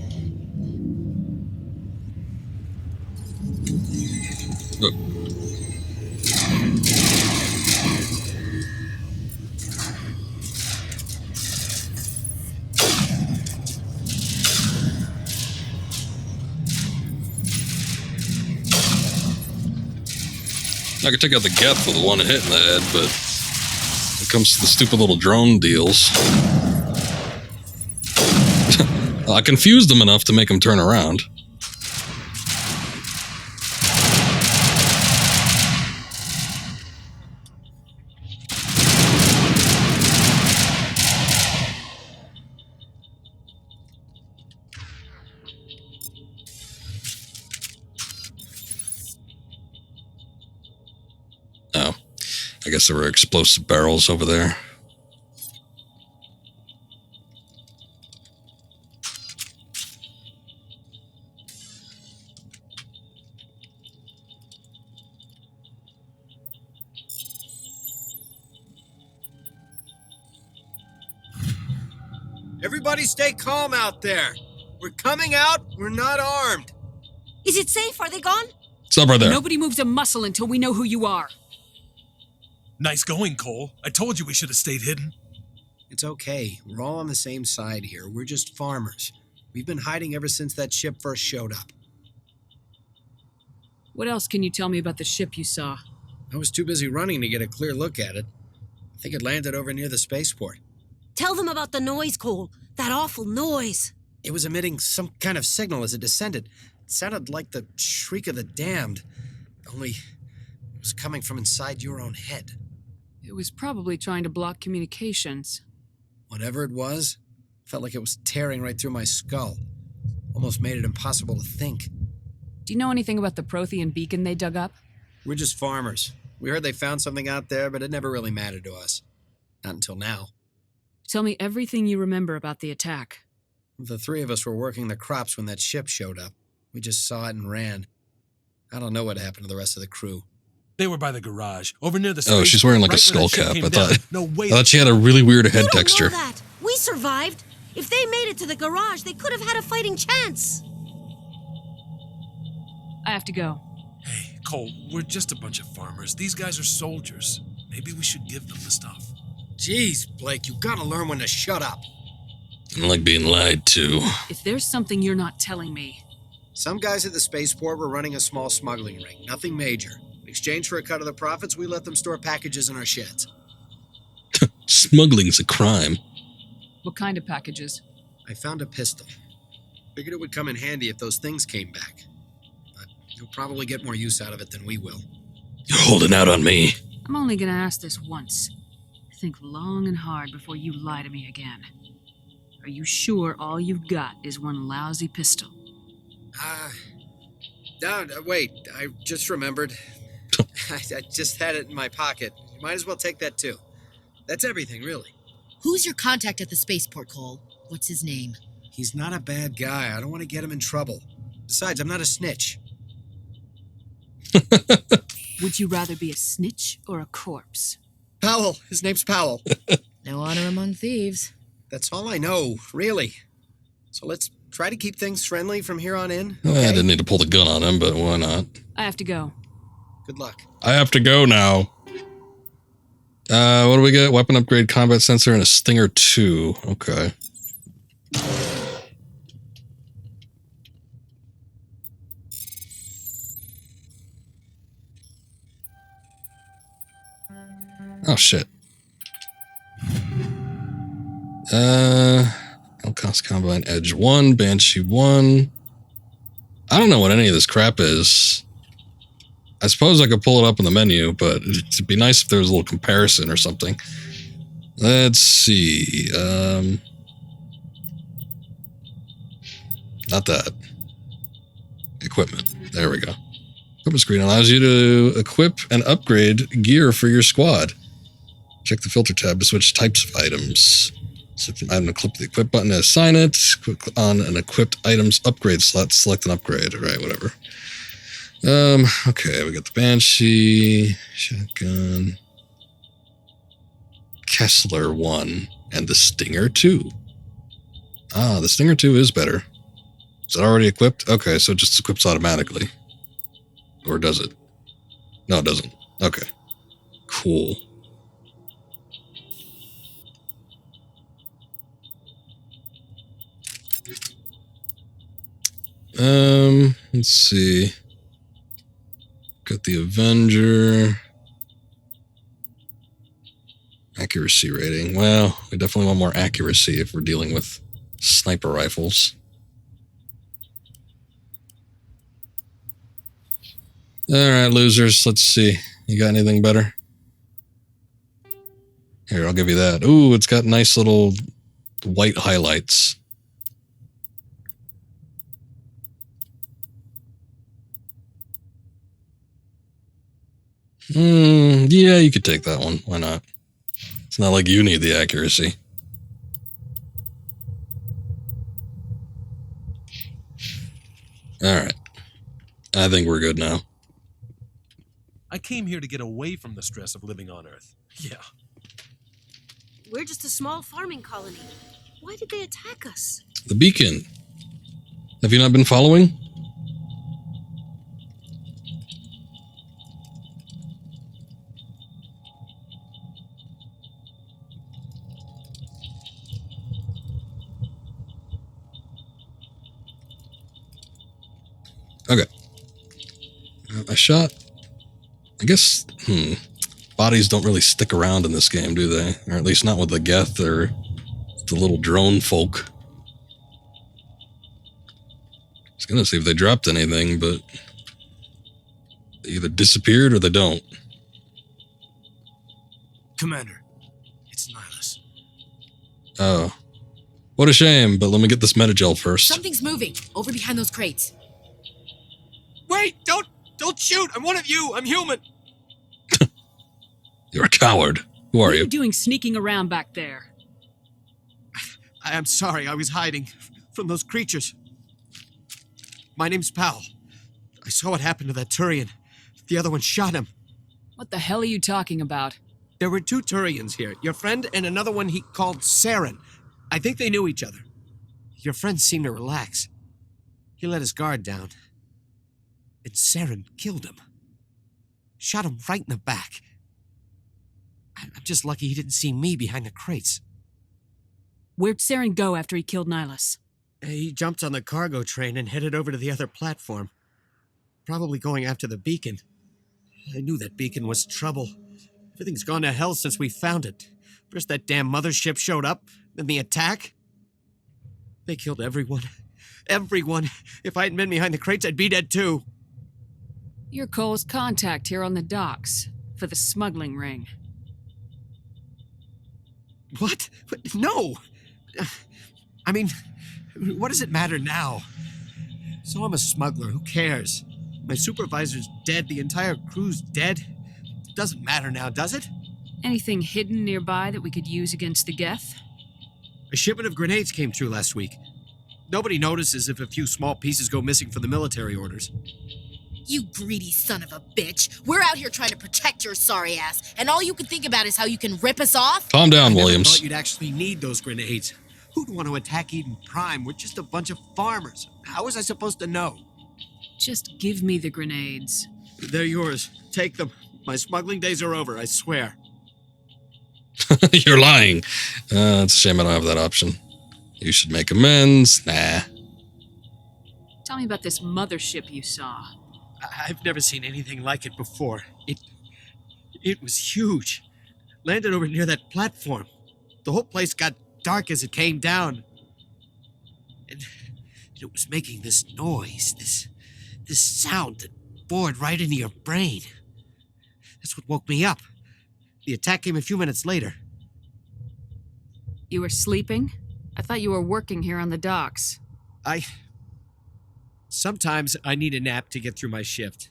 I could take out the Geth with one hit in the head, but when it comes to the stupid little drone deals, I confused them enough to make them turn around. I guess there were explosive barrels over there. Everybody stay calm out there. We're coming out. We're not armed. Is it safe? Are they gone? Stop right there. Nobody moves a muscle until we know who you are. Nice going, Cole. I told you we should have stayed hidden. It's okay. We're all on the same side here. We're just farmers. We've been hiding ever since that ship first showed up. What else can you tell me about the ship you saw? I was too busy running to get a clear look at it. I think it landed over near the spaceport. Tell them about the noise, Cole. That awful noise. It was emitting some kind of signal as it descended. It sounded like the shriek of the damned. Only it was coming from inside your own head. It was probably trying to block communications. Whatever it was, felt like it was tearing right through my skull. Almost made it impossible to think. Do you know anything about the Prothean beacon they dug up? We're just farmers. We heard they found something out there, but it never really mattered to us. Not until now. Tell me everything you remember about the attack. The three of us were working the crops when that ship showed up. We just saw it and ran. I don't know what happened to the rest of the crew. They were by the garage, over near the Oh, she's wearing like a skull cap. I thought she had a really weird head texture. Know that. We survived. If they made it to the garage, they could have had a fighting chance. I have to go. Hey, Cole, we're just a bunch of farmers. These guys are soldiers. Maybe we should give them the stuff. Jeez, Blake, you gotta learn when to shut up. I like being lied to. If there's something you're not telling me. Some guys at the spaceport were running a small smuggling ring. Nothing major. We exchange for a cut of the profits, we let them store packages in our sheds. Smuggling's a crime. What kind of packages? I found a pistol. Figured it would come in handy if those things came back. But you'll probably get more use out of it than we will. You're holding out on me. I'm only gonna ask this once. Think long and hard before you lie to me again. Are you sure all you've got is one lousy pistol? No, wait. I just remembered. I just had it in my pocket. You might as well take that too. That's everything, really. Who's your contact at the spaceport, Cole? What's his name? He's not a bad guy. I don't want to get him in trouble. Besides, I'm not a snitch. Would you rather be a snitch or a corpse? Powell. His name's Powell. No honor among thieves. That's all I know, really. So let's try to keep things friendly from here on in. I didn't need to pull the gun on him, but why not? I have to go. Good luck. I have to go now. What do we get? Weapon upgrade, combat sensor, and a Stinger 2. Okay. Oh, shit. Outcast Combine Edge 1, Banshee 1. I don't know what any of this crap is. I suppose I could pull it up in the menu, but it'd be nice if there was a little comparison or something. Let's see. Not that. Equipment. There we go. Equipment screen allows you to equip and upgrade gear for your squad. Check the filter tab to switch types of items. Select an item to click the equip button to assign it. Click on an equipped items upgrade slot. Select an upgrade. All right, whatever. Okay, we got the Banshee, shotgun, Kessler 1, and the Stinger 2. Ah, the Stinger 2 is better. Is that already equipped? Okay, so it just equips automatically. Or does it? No, it doesn't. Okay. Cool. Let's see. Got the Avenger. Accuracy rating. Well, we definitely want more accuracy if we're dealing with sniper rifles. Alright, losers. Let's see. You got anything better? Here, I'll give you that. Ooh, it's got nice little white highlights. Yeah, you could take that one. Why not? It's not like you need the accuracy. Alright. I think we're good now. I came here to get away from the stress of living on Earth. Yeah. We're just a small farming colony. Why did they attack us? The beacon. Have you not been following? Okay. I shot. I guess, bodies don't really stick around in this game, do they? Or at least not with the Geth or the little drone folk. I was gonna see if they dropped anything, but they either disappeared or they don't. Commander, it's Nihilus. Oh. What a shame, but let me get this metagel first. Something's moving over behind those crates. Wait! Don't shoot! I'm one of you! I'm human! You're a coward. Who are What are you? you doing sneaking around back there? I'm sorry, I was hiding from those creatures. My name's Powell. I saw what happened to that Turian. The other one shot him. What the hell are you talking about? There were 2 Turians here. Your friend and another one he called Saren. I think they knew each other. Your friend seemed to relax. He let his guard down. And Saren killed him. Shot him right in the back. I'm just lucky he didn't see me behind the crates. Where'd Saren go after he killed Nihilus? He jumped on the cargo train and headed over to the other platform. Probably going after the beacon. I knew that beacon was trouble. Everything's gone to hell since we found it. First that damn mothership showed up, then the attack. They killed everyone. Everyone. If I hadn't been behind the crates, I'd be dead too. You're Cole's contact here on the docks for the smuggling ring. What? No! I mean, what does it matter now? So I'm a smuggler, who cares? My supervisor's dead, the entire crew's dead. It doesn't matter now, does it? Anything hidden nearby that we could use against the Geth? A shipment of grenades came through last week. Nobody notices if a few small pieces go missing from the military orders. You greedy son of a bitch. We're out here trying to protect your sorry ass, and all you can think about is how you can rip us off? Calm down, I Williams. never thought you'd actually need those grenades. Who'd want to attack Eden Prime? We're just a bunch of farmers. How was I supposed to know? Just give me the grenades. They're yours. Take them. My smuggling days are over, I swear. You're lying. It's a shame I don't have that option. You should make amends. Nah. Tell me about this mothership you saw. I've never seen anything like it before. It was huge. Landed over near that platform. The whole place got dark as it came down. And it was making this noise, this sound that bored right into your brain. That's what woke me up. The attack came a few minutes later. You were sleeping? I thought you were working here on the docks. Sometimes I need a nap to get through my shift.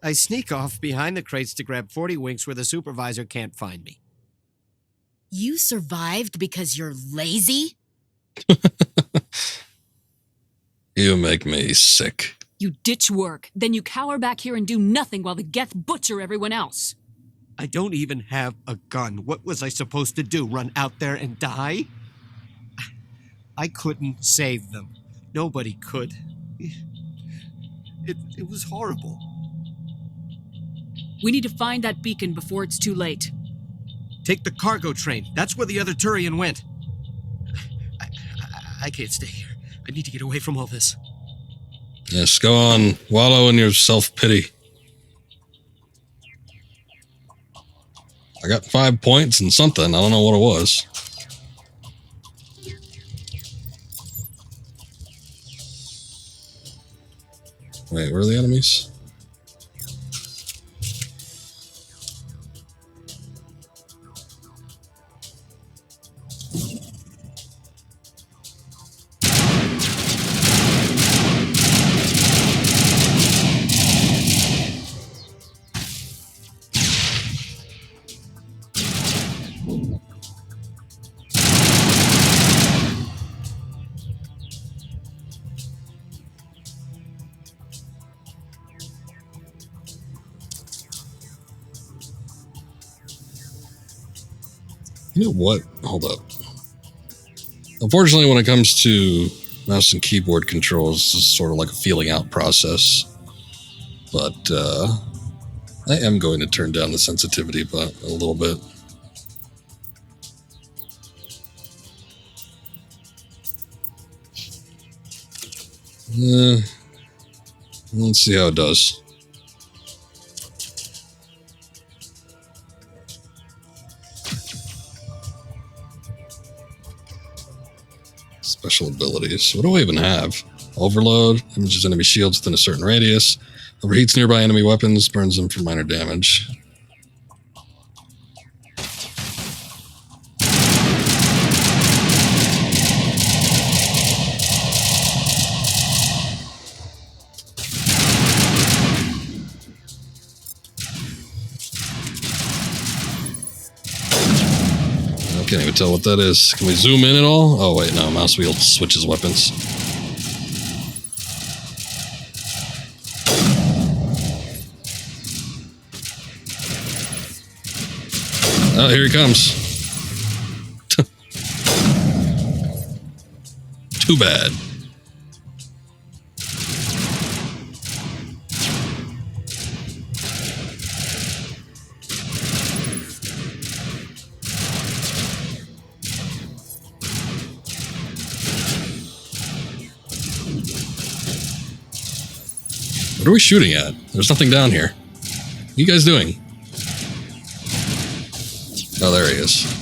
I sneak off behind the crates to grab 40 winks where the supervisor can't find me. You survived because you're lazy? You make me sick. You ditch work, then you cower back here and do nothing while the Geth butcher everyone else. I don't even have a gun. What was I supposed to do? Run out there and die? I couldn't save them. Nobody could. It was horrible. We need to find that beacon before it's too late. Take the cargo train. That's where the other Turian went. I can't stay here. I need to get away from all this. Yes, go on. Wallow in your self-pity. I got 5 points and something. I don't know what it was. Wait, where are the enemies? You know what? Hold up. Unfortunately, when it comes to mouse and keyboard controls, it's sort of like a feeling out process. But I am going to turn down the sensitivity but a little bit. Let's see how it does. Special abilities. What do I even have? Overload. Images enemy shields within a certain radius. Overheats nearby enemy weapons. Burns them for minor damage. Can't even tell what that is. Can we zoom in at all? Oh wait, no, mouse wheel switches weapons. Oh, here he comes. Too bad. What are we shooting at? There's nothing down here. you guys doing? Oh, there he is.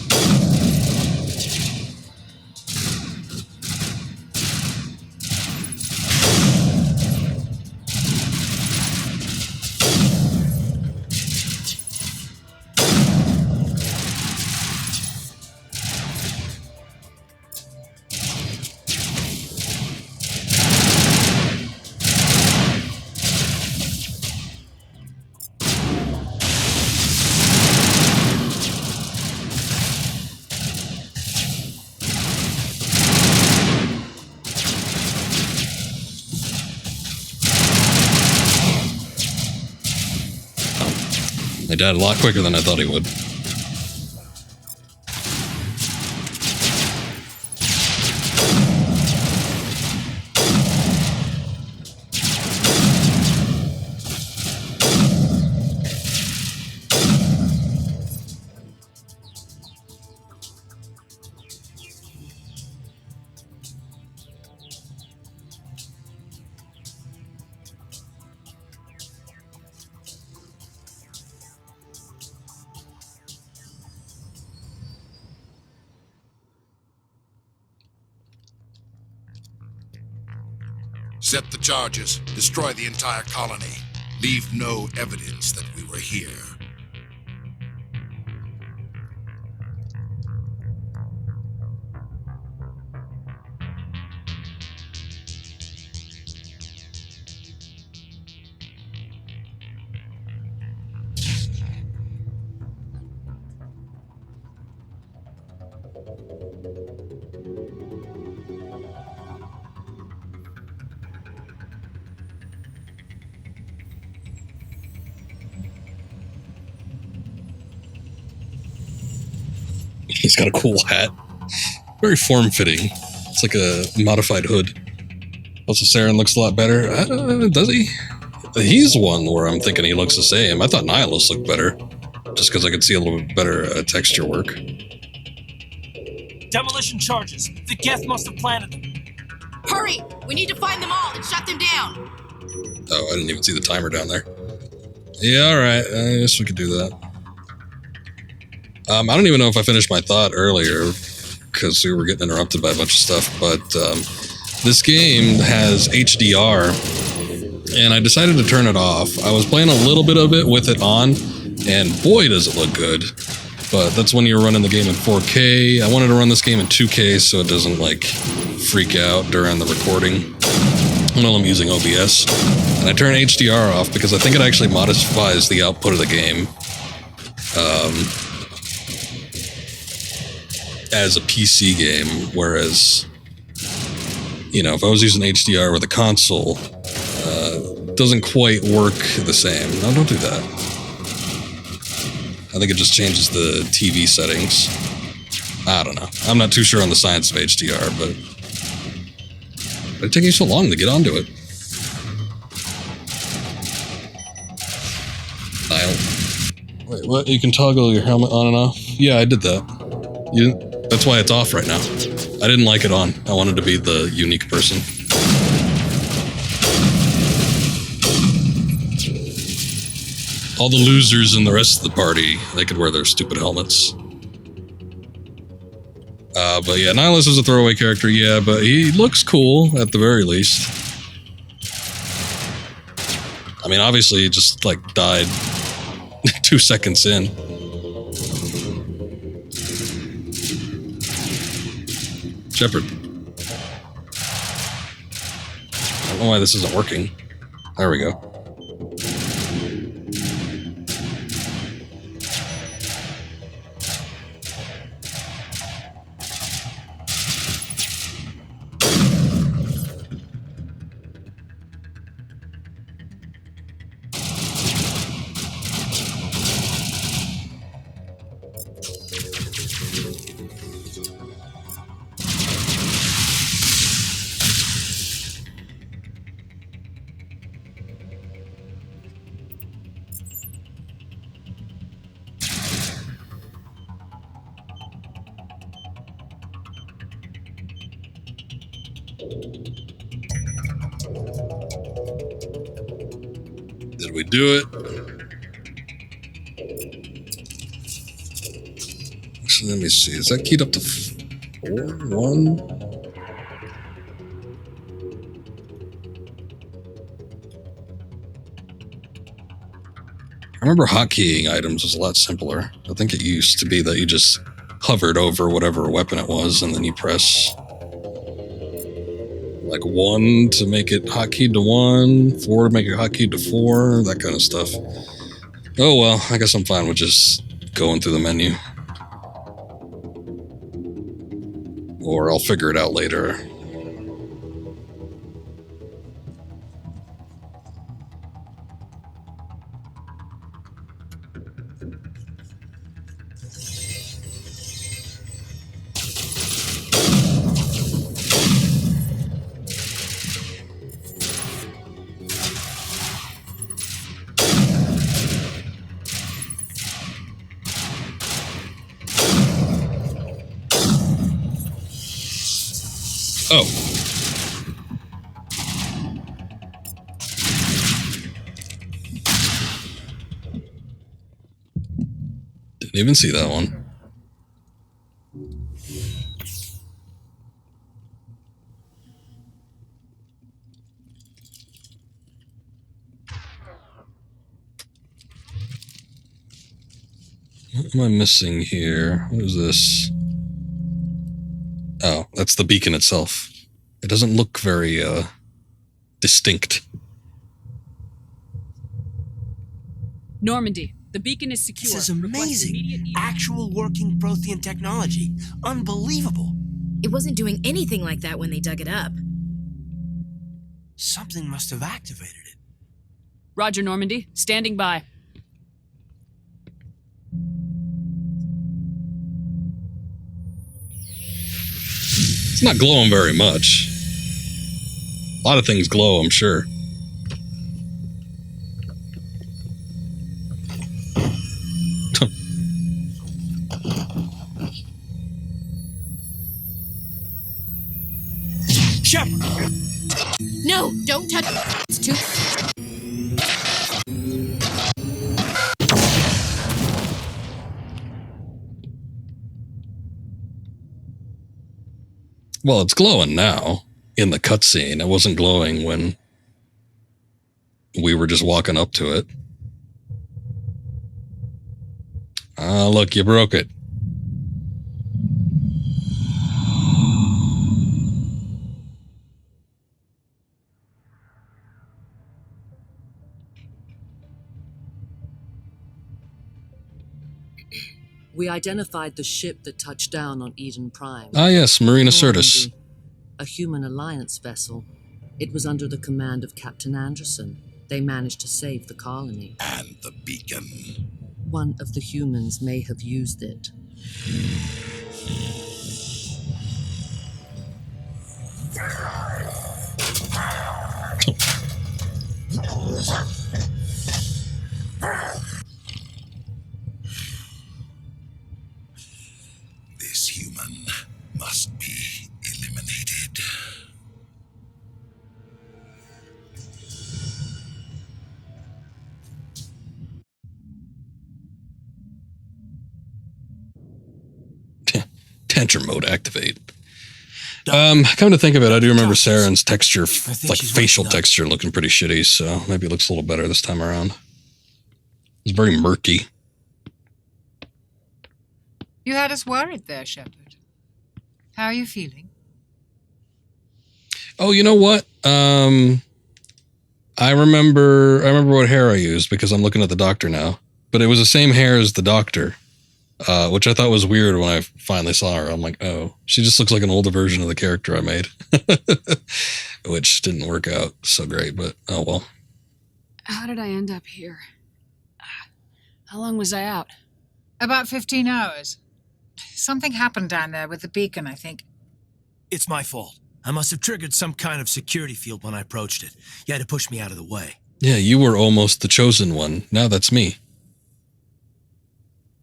He died a lot quicker than I thought he would. Set the charges. Destroy the entire colony. Leave no evidence that we were here. He's got a cool hat. Very form-fitting. It's like a modified hood. Also, Saren looks a lot better. Does he? He's one where I'm thinking he looks the same. I thought Nihilus looked better. Just because I could see a little bit better texture work. Demolition charges. The Geth must have planted them. Hurry! We need to find them all and shut them down. Oh, I didn't even see the timer down there. Yeah, alright. I guess we could do that. I don't even know if I finished my thought earlier, because we were getting interrupted by a bunch of stuff, but this game has HDR, and I decided to turn it off. I was playing a little bit of it with it on, and boy does it look good. But that's when you're running the game in 4K. I wanted to run this game in 2K so it doesn't, like, freak out during the recording while I'm using OBS. And I turn HDR off because I think it actually modifies the output of the game. As a PC game, whereas, you know, if I was using HDR with a console, it doesn't quite work the same. No, don't do that. I think it just changes the TV settings. I don't know. I'm not too sure on the science of HDR, but it's taking you so long to get onto it. Wait, what? You can toggle your helmet on and off? Yeah, I did that. That's why it's off right now. I didn't like it on. I wanted to be the unique person. All the losers and the rest of the party, they could wear their stupid helmets. But yeah, Nihilus is a throwaway character, yeah, but he looks cool at the very least. I mean, obviously he just, like, died 2 seconds in. Shepard. I don't know why this isn't working. There we go. Did we do it? Let me see. Is that keyed up to 4? 1? I remember hotkeying items was a lot simpler. I think it used to be that you just hovered over whatever weapon it was, and then you press like 1 to make it hotkeyed to 1, 4 to make it hotkeyed to 4, that kind of stuff. Oh well, I guess I'm fine with just going through the menu. Or I'll figure it out later. Oh. Didn't even see that one. What am I missing here? What is this? Oh, that's the beacon itself. It doesn't look very, distinct. Normandy, the beacon is secure. This is amazing. Actual working Prothean technology. Unbelievable. It wasn't doing anything like that when they dug it up. Something must have activated it. Roger, Normandy. Standing by. It's not glowing very much. A lot of things glow, I'm sure. Shepard! No, don't touch it. It's too... Well, it's glowing now in the cutscene. It wasn't glowing when we were just walking up to it. Ah, look, you broke it. We identified the ship that touched down on Eden Prime. Ah, yes, Marina Sirtis. A human alliance vessel. It was under the command of Captain Anderson. They managed to save the colony. And the beacon. One of the humans may have used it. This human must be eliminated. Tantrum mode activate. Come to think of it, I do remember Saren's texture, like facial texture, looking pretty shitty, so maybe it looks a little better this time around. It's very murky. You had us worried there, Shepard. How are you feeling? Oh, you know what? I remember what hair I used because I'm looking at the doctor now. But it was the same hair as the doctor, which I thought was weird when I finally saw her. I'm like, oh, she just looks like an older version of the character I made, which didn't work out so great, but oh well. How did I end up here? How long was I out? About 15 hours. Something happened down there with the beacon, I think. It's my fault. I must have triggered some kind of security field when I approached it. You had to push me out of the way. Yeah, you were almost the chosen one. Now that's me.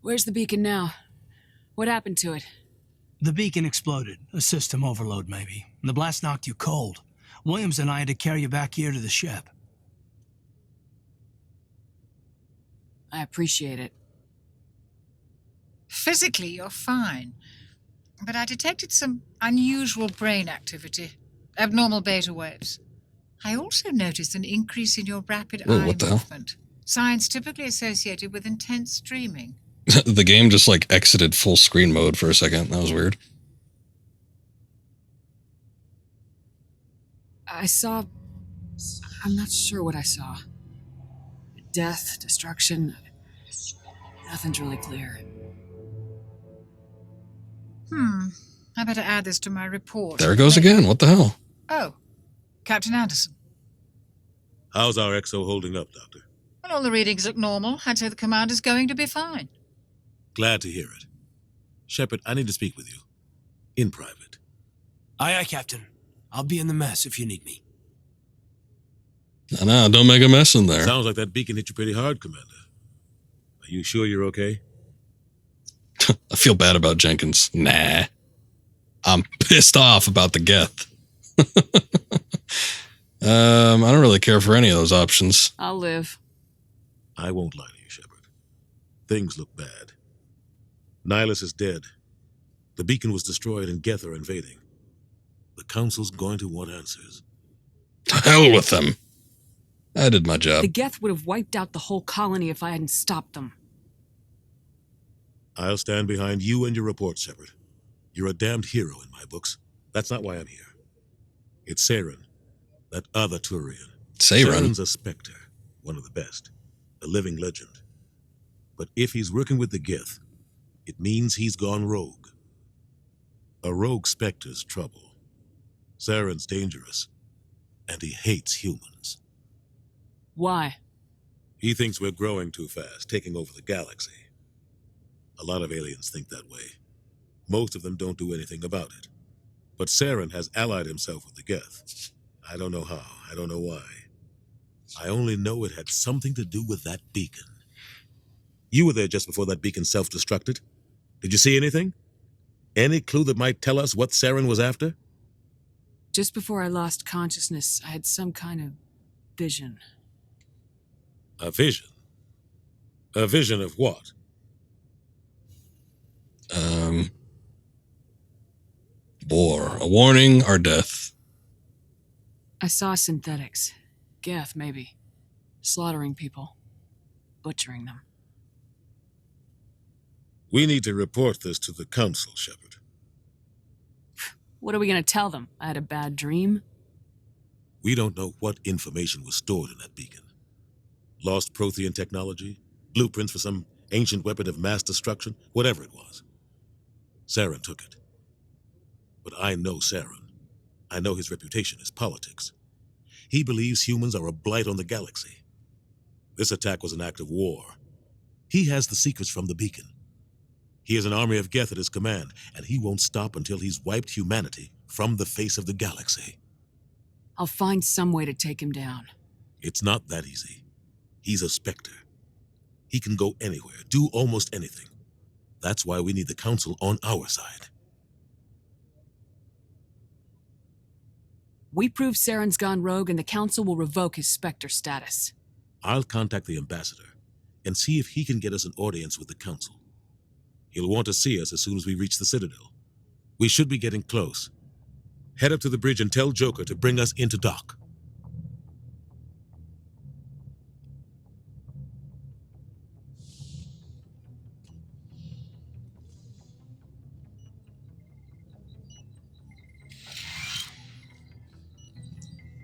Where's the beacon now? What happened to it? The beacon exploded. A system overload, maybe. The blast knocked you cold. Williams and I had to carry you back here to the ship. I appreciate it. Physically, you're fine. But I detected some unusual brain activity, abnormal beta waves. I also noticed an increase in your rapid Whoa, eye what the hell? movement, signs typically associated with intense dreaming. The game just like exited full screen mode for a second. That was weird. I saw. I'm not sure what I saw. Death, destruction. Nothing's really clear. I better add this to my report. There it goes again. What the hell? Oh, Captain Anderson. How's our XO holding up, Doctor? Well, all the readings look normal. I'd say the commander's going to be fine. Glad to hear it. Shepard, I need to speak with you. In private. Aye, Captain. I'll be in the mess if you need me. No, don't make a mess in there. Sounds like that beacon hit you pretty hard, Commander. Are you sure you're okay? I feel bad about Jenkins. Nah. I'm pissed off about the Geth. I don't really care for any of those options. I'll live. I won't lie to you, Shepard. Things look bad. Nihilus is dead. The beacon was destroyed and Geth are invading. The Council's going to want answers. To hell with them. I did my job. The Geth would have wiped out the whole colony if I hadn't stopped them. I'll stand behind you and your report, Shepard. You're a damned hero in my books. That's not why I'm here. It's Saren, that other Turian. Saren's a Spectre, one of the best, a living legend. But if he's working with the Geth, it means he's gone rogue. A rogue Spectre's trouble. Saren's dangerous, and he hates humans. Why? He thinks we're growing too fast, taking over the galaxy. A lot of aliens think that way. Most of them don't do anything about it. But Saren has allied himself with the Geth. I don't know how, I don't know why. I only know it had something to do with that beacon. You were there just before that beacon self-destructed. Did you see anything? Any clue that might tell us what Saren was after? Just before I lost consciousness, I had some kind of vision. A vision? A vision of what? War. A warning or death. I saw synthetics. Geth, maybe. Slaughtering people. Butchering them. We need to report this to the Council, Shepard. What are we going to tell them? I had a bad dream? We don't know what information was stored in that beacon. Lost Prothean technology? Blueprints for some ancient weapon of mass destruction? Whatever it was. Saren took it. But I know Saren. I know his reputation is politics. He believes humans are a blight on the galaxy. This attack was an act of war. He has the secrets from the beacon. He has an army of Geth at his command, and he won't stop until he's wiped humanity from the face of the galaxy. I'll find some way to take him down. It's not that easy. He's a Spectre. He can go anywhere, do almost anything. That's why we need the Council on our side. We prove Saren's gone rogue and the Council will revoke his Spectre status. I'll contact the ambassador and see if he can get us an audience with the Council. He'll want to see us as soon as we reach the Citadel. We should be getting close. Head up to the bridge and tell Joker to bring us into dock.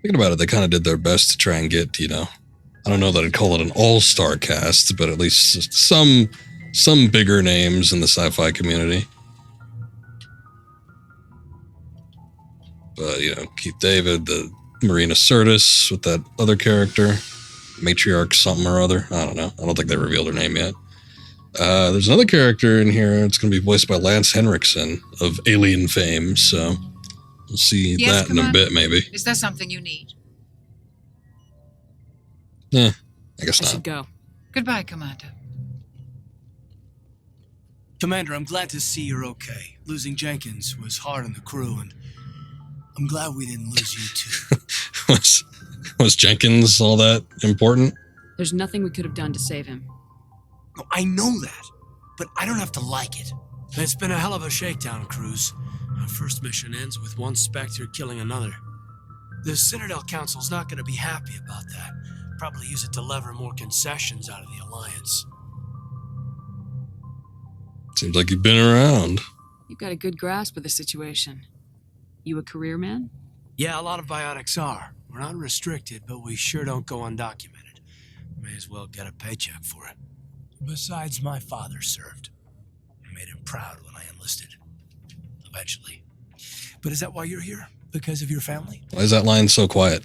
Thinking about it, they kind of did their best to try and get, I don't know that I'd call it an all-star cast, but at least some bigger names in the sci-fi community. But, Keith David, the Marina Sirtis with that other character, Matriarch something or other. I don't know. I don't think they revealed her name yet. There's another character in here. It's going to be voiced by Lance Henriksen of Alien fame, so we'll see that in a bit, maybe. Is there something you need? I guess not. I should go. Goodbye, Commander. Commander, I'm glad to see you're okay. Losing Jenkins was hard on the crew, and I'm glad we didn't lose you too. Was Jenkins all that important? There's nothing we could have done to save him. No, I know that. but I don't have to like it. It's been a hell of a shakedown, Cruz. Our first mission ends with one Spectre killing another. The Citadel Council's not going to be happy about that. Probably use it to lever more concessions out of the Alliance. Seems like you've been around. You've got a good grasp of the situation. You a career man? Yeah, a lot of biotics are. We're not restricted, but we sure don't go undocumented. May as well get a paycheck for it. Besides, my father served. I made him proud when I enlisted. Eventually. But is that why you're here? Because of your family? Why is that line so quiet?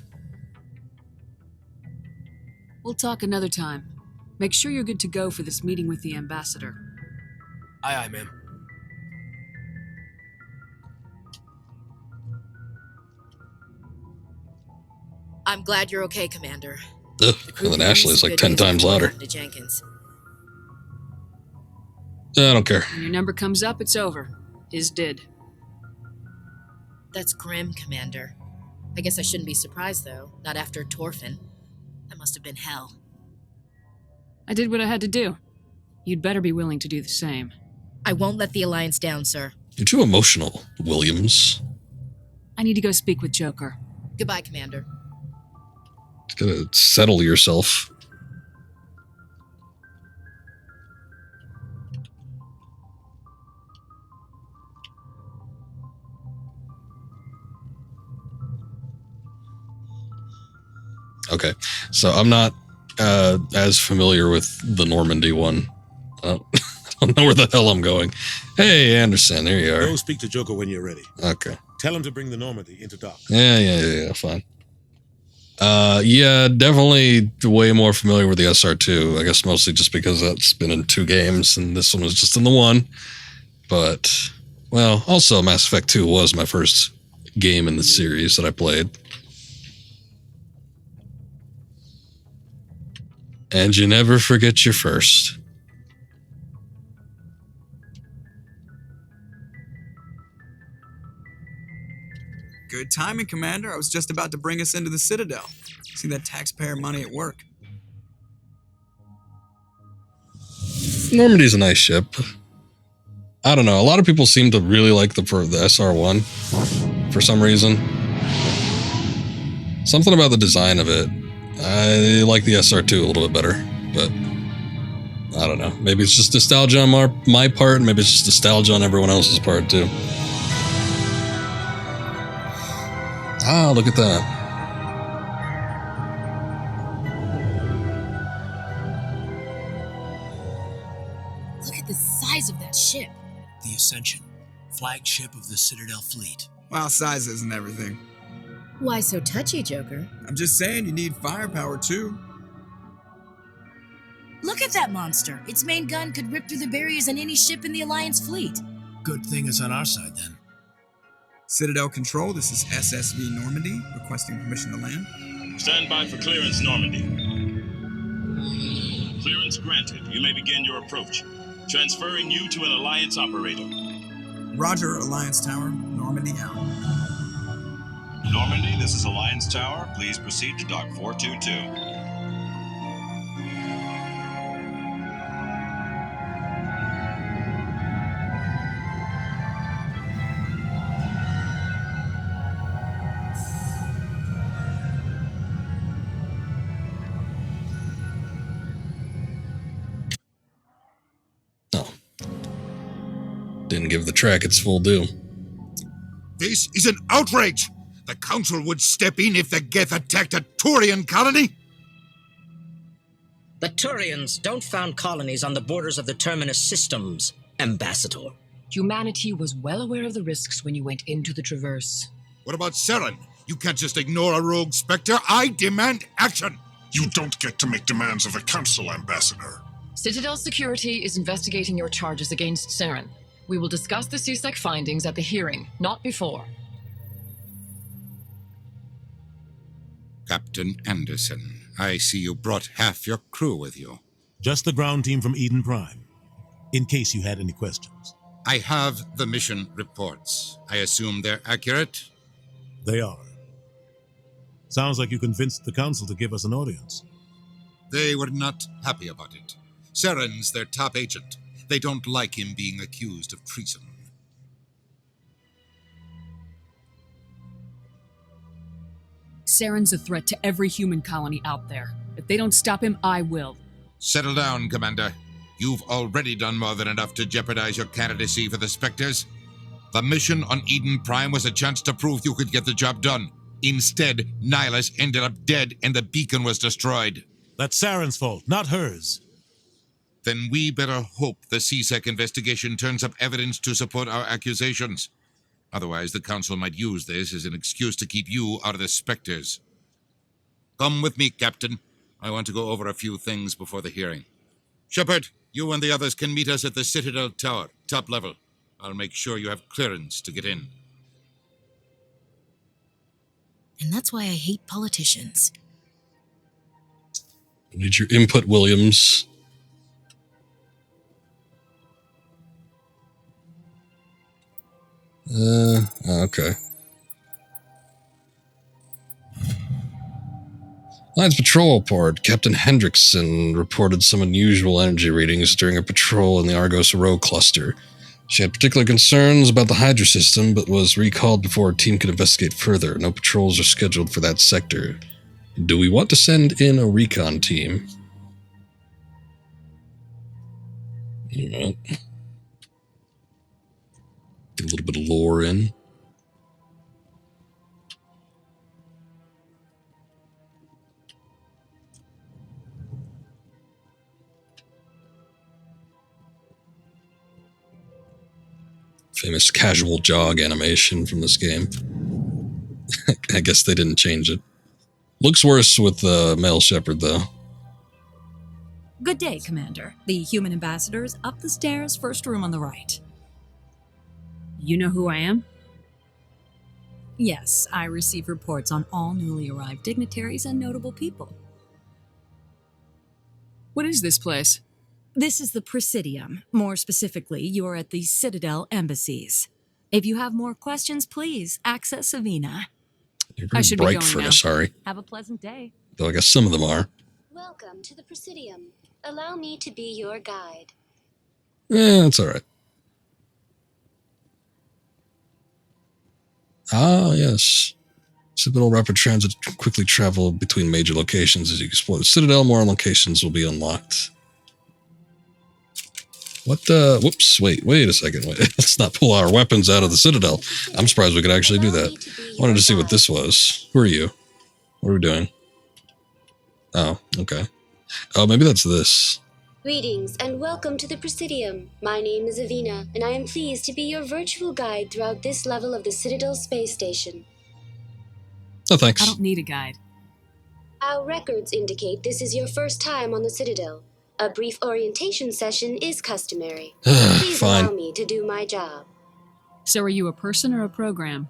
We'll talk another time. Make sure you're good to go for this meeting with the ambassador. Aye, aye, ma'am. I'm glad you're okay, Commander. Ugh, and then Ashley's like 10 times louder. To Jenkins. I don't care. When your number comes up, it's over. His did. That's grim, Commander. I guess I shouldn't be surprised, though. Not after Torfin. That must have been hell. I did what I had to do. You'd better be willing to do the same. I won't let the Alliance down, sir. You're too emotional, Williams. I need to go speak with Joker. Goodbye, Commander. Just gotta settle yourself. Okay, so I'm not as familiar with the Normandy one. I don't know where the hell I'm going. Hey, Anderson, there you are. Go speak to Joker when you're ready. Okay. Tell him to bring the Normandy into dock. Yeah, fine. Yeah, definitely way more familiar with the SR2. I guess mostly just because that's been in 2 games, and this one was just in the 1. But, well, also Mass Effect 2 was my first game in the series that I played. And you never forget your first. Good timing, Commander. I was just about to bring us into the Citadel. See that taxpayer money at work. Normandy's a nice ship. I don't know. A lot of people seem to really like the SR1 for some reason. Something about the design of it. I like the SR2 a little bit better, but I don't know. Maybe it's just nostalgia on my part, and maybe it's just nostalgia on everyone else's part too. Ah, look at that. Look at the size of that ship. The Ascension, flagship of the Citadel fleet. Well, size isn't everything. Why so touchy, Joker? I'm just saying you need firepower too. Look at that monster. Its main gun could rip through the barriers in any ship in the Alliance fleet. Good thing it's on our side then. Citadel Control, this is SSV Normandy, requesting permission to land. Stand by for clearance, Normandy. Clearance granted. You may begin your approach. Transferring you to an Alliance operator. Roger, Alliance Tower, Normandy out. Normandy, this is Alliance Tower. Please proceed to Dock 422. Didn't give the track its full due. This is an outrage! The Council would step in if the Geth attacked a Turian colony? The Turians don't found colonies on the borders of the Terminus systems, Ambassador. Humanity was well aware of the risks when you went into the Traverse. What about Saren? You can't just ignore a rogue Spectre. I demand action! You don't get to make demands of a Council, Ambassador. Citadel Security is investigating your charges against Saren. We will discuss the CSEC findings at the hearing, not before. Captain Anderson, I see you brought half your crew with you. Just the ground team from Eden Prime, in case you had any questions. I have the mission reports. I assume they're accurate? They are. Sounds like you convinced the Council to give us an audience. They were not happy about it. Saren's their top agent. They don't like him being accused of treason. Saren's a threat to every human colony out there. If they don't stop him, I will. Settle down, Commander. You've already done more than enough to jeopardize your candidacy for the Spectres. The mission on Eden Prime was a chance to prove you could get the job done. Instead, Nihilus ended up dead and the beacon was destroyed. That's Saren's fault, not hers. Then we better hope the CSEC investigation turns up evidence to support our accusations. Otherwise, the Council might use this as an excuse to keep you out of the Spectres. Come with me, Captain. I want to go over a few things before the hearing. Shepard, you and the others can meet us at the Citadel Tower, top level. I'll make sure you have clearance to get in. And that's why I hate politicians. Need your input, Williams. Okay. Alliance Patrol Report. Captain Hendrickson reported some unusual energy readings during a patrol in the Argos Row cluster. She had particular concerns about the Hydra system, but was recalled before her team could investigate further. No patrols are scheduled for that sector. Do we want to send in a recon team? Yeah. Get a little bit of lore in. Famous casual jog animation from this game. I guess they didn't change it. Looks worse with the male Shepard, though. Good day, Commander. The human ambassador is up the stairs, first room on the right. You know who I am? Yes, I receive reports on all newly arrived dignitaries and notable people. What is this place? This is the Presidium. More specifically, you're at the Citadel embassies. If you have more questions, please access Avina. You're very bright for us, sorry. Have a pleasant day. Though I guess some of them are. Welcome to the Presidium. Allow me to be your guide. That's alright. Ah, yes. Citadel rapid transit quickly travel between major locations as you explore the Citadel. More locations will be unlocked. What the? Whoops, wait a second. Wait, let's not pull our weapons out of the Citadel. I'm surprised we could actually do that. I wanted to see what this was. Who are you? What are we doing? Oh, okay. Oh, maybe that's this. Greetings and welcome to the Presidium. My name is Avina, and I am pleased to be your virtual guide throughout this level of the Citadel space station. Oh, thanks. I don't need a guide. Our records indicate this is your first time on the Citadel. A brief orientation session is customary. Please allow me to do my job. So are you a person or a program?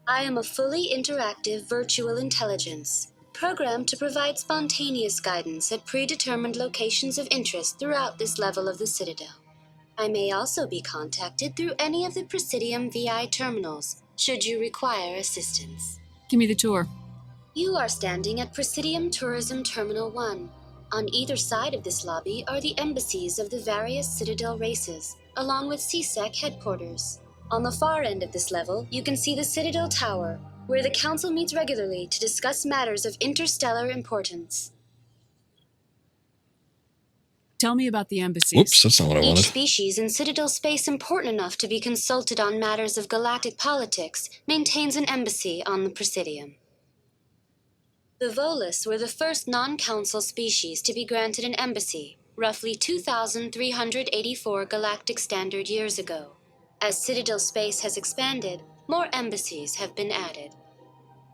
I am a fully interactive virtual intelligence, programmed to provide spontaneous guidance at predetermined locations of interest throughout this level of the Citadel. I may also be contacted through any of the Presidium VI terminals, should you require assistance. Give me the tour. You are standing at Presidium Tourism Terminal 1. On either side of this lobby are the embassies of the various Citadel races, along with CSEC headquarters. On the far end of this level, you can see the Citadel Tower, where the Council meets regularly to discuss matters of interstellar importance. Tell me about the embassies. Whoops, that's not what I wanted. Each species in Citadel space important enough to be consulted on matters of galactic politics maintains an embassy on the Presidium. The Volus were the first non-council species to be granted an embassy, roughly 2,384 galactic standard years ago. As Citadel space has expanded, more embassies have been added.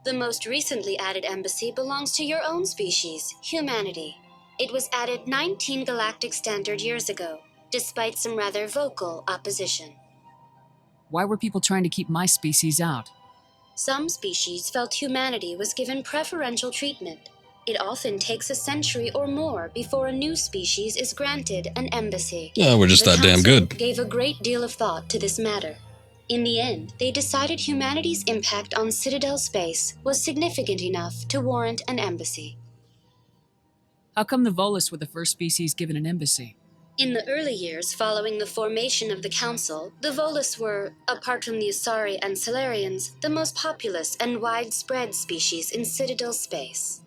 The most recently added embassy belongs to your own species, humanity. It was added 19 galactic standard years ago, despite some rather vocal opposition. Why were people trying to keep my species out? Some species felt humanity was given preferential treatment. It often takes a century or more before a new species is granted an embassy. Yeah, we're just that damn good. The Council gave a great deal of thought to this matter. In the end, they decided humanity's impact on Citadel space was significant enough to warrant an embassy. How come the Volus were the first species given an embassy? In the early years following the formation of the Council, the Volus were, apart from the Asari and Solarians, the most populous and widespread species in Citadel space.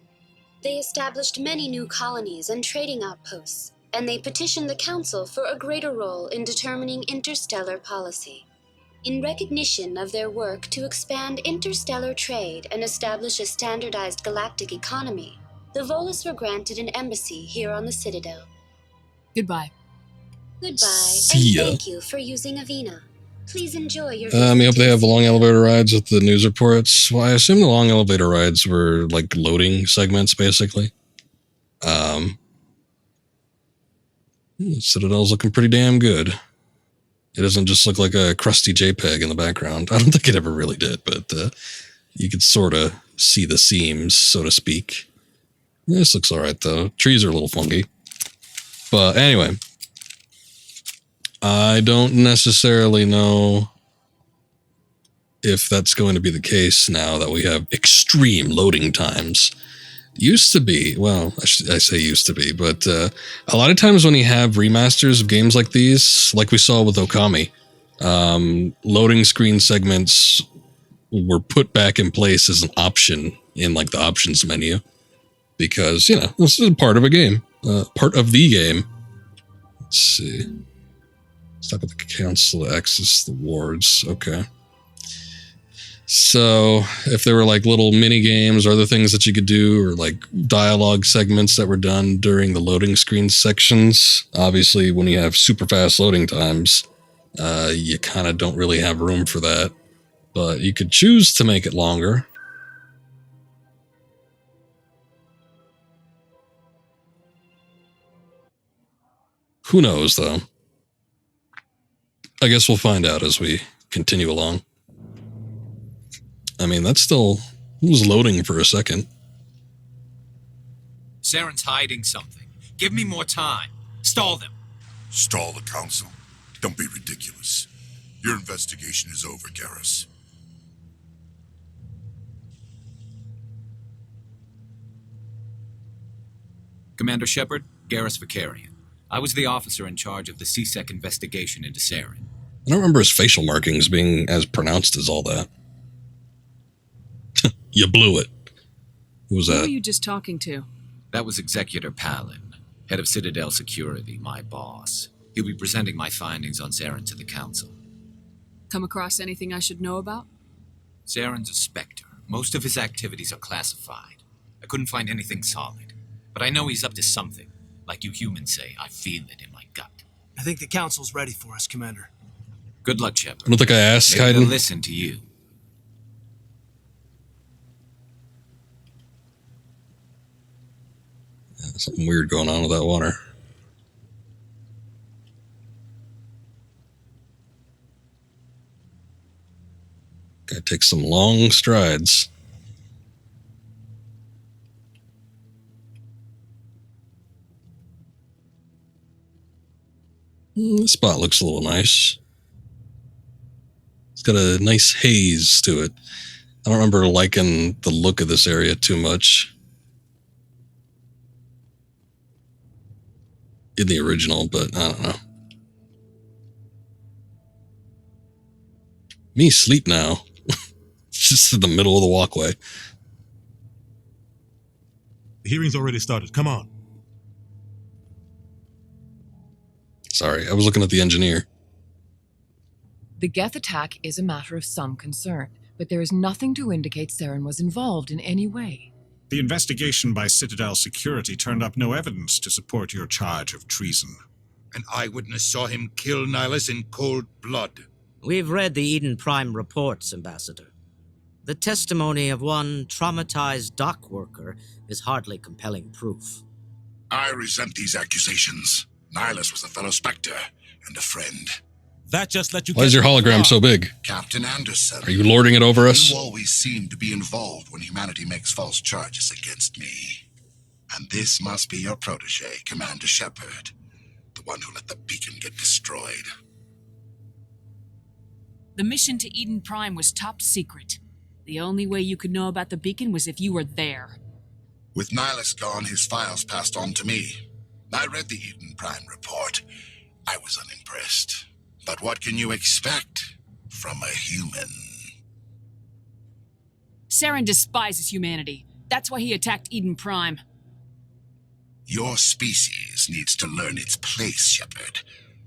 They established many new colonies and trading outposts, and they petitioned the Council for a greater role in determining interstellar policy. In recognition of their work to expand interstellar trade and establish a standardized galactic economy, the Volus were granted an embassy here on the Citadel. Goodbye. Goodbye, See ya. and thank you for using Avina. Please enjoy your I hope they have long elevator rides with the news reports. Well, I assume the long elevator rides were like loading segments, basically. Citadel's looking pretty damn good. It doesn't just look like a crusty JPEG in the background. I don't think it ever really did, but you could sort of see the seams, so to speak. This looks all right, though. Trees are a little funky. But anyway, I don't necessarily know if that's going to be the case now that we have extreme loading times. Used to be, well, I say used to be, but a lot of times when you have remasters of games like these, like we saw with Okami, loading screen segments were put back in place as an option in like the options menu because, you know, this is part of a game, part of the game. Let's see. Stop at the council to access the wards. Okay. So if there were like little mini games or other things that you could do or like dialogue segments that were done during the loading screen sections, obviously when you have super fast loading times, you kind of don't really have room for that, but you could choose to make it longer. Who knows though? I guess we'll find out as we continue along. I mean, that's still was loading for a second. Saren's hiding something. Give me more time. Stall them. Stall the council? Don't be ridiculous. Your investigation is over, Garrus. Commander Shepard, Garrus Vicarian. I was the officer in charge of the CSEC investigation into Saren. I don't remember his facial markings being as pronounced as all that. You blew it. Who was Who that? were you just talking to? That was Executor Palin, head of Citadel Security, my boss. He'll be presenting my findings on Saren to the Council. Come across anything I should know about? Saren's a Spectre. Most of his activities are classified. I couldn't find anything solid. But I know he's up to something. Like you humans say, I feel it in my gut. I think the council's ready for us, Commander. Good luck, Shepard. I don't think I asked, Maybe they'll Hayden. listen to you. Something weird going on with that water. Gotta take some long strides. This spot looks a little nice. It's got a nice haze to it. I don't remember liking the look of this area too much in the original, but I don't know. Me sleep now. It's just in the middle of the walkway. The hearing's already started. Come on. Sorry, I was looking at the engineer. The Geth attack is a matter of some concern, but there is nothing to indicate Saren was involved in any way. The investigation by Citadel Security turned up no evidence to support your charge of treason. An eyewitness saw him kill Nihilus in cold blood. We've read the Eden Prime reports, Ambassador. The testimony of one traumatized dock worker is hardly compelling proof. I resent these accusations. Nihilus was a fellow Spectre and a friend. That just let you. Why is your hologram so big? Captain Anderson. Are you lording it over us? You always seem to be involved when humanity makes false charges against me. And this must be your protege, Commander Shepard. The one who let the beacon get destroyed. The mission to Eden Prime was top secret. The only way you could know about the beacon was if you were there. With Nihilus gone, his files passed on to me. I read the Eden Prime report. I was unimpressed. But what can you expect from a human? Saren despises humanity. That's why he attacked Eden Prime. Your species needs to learn its place, Shepard.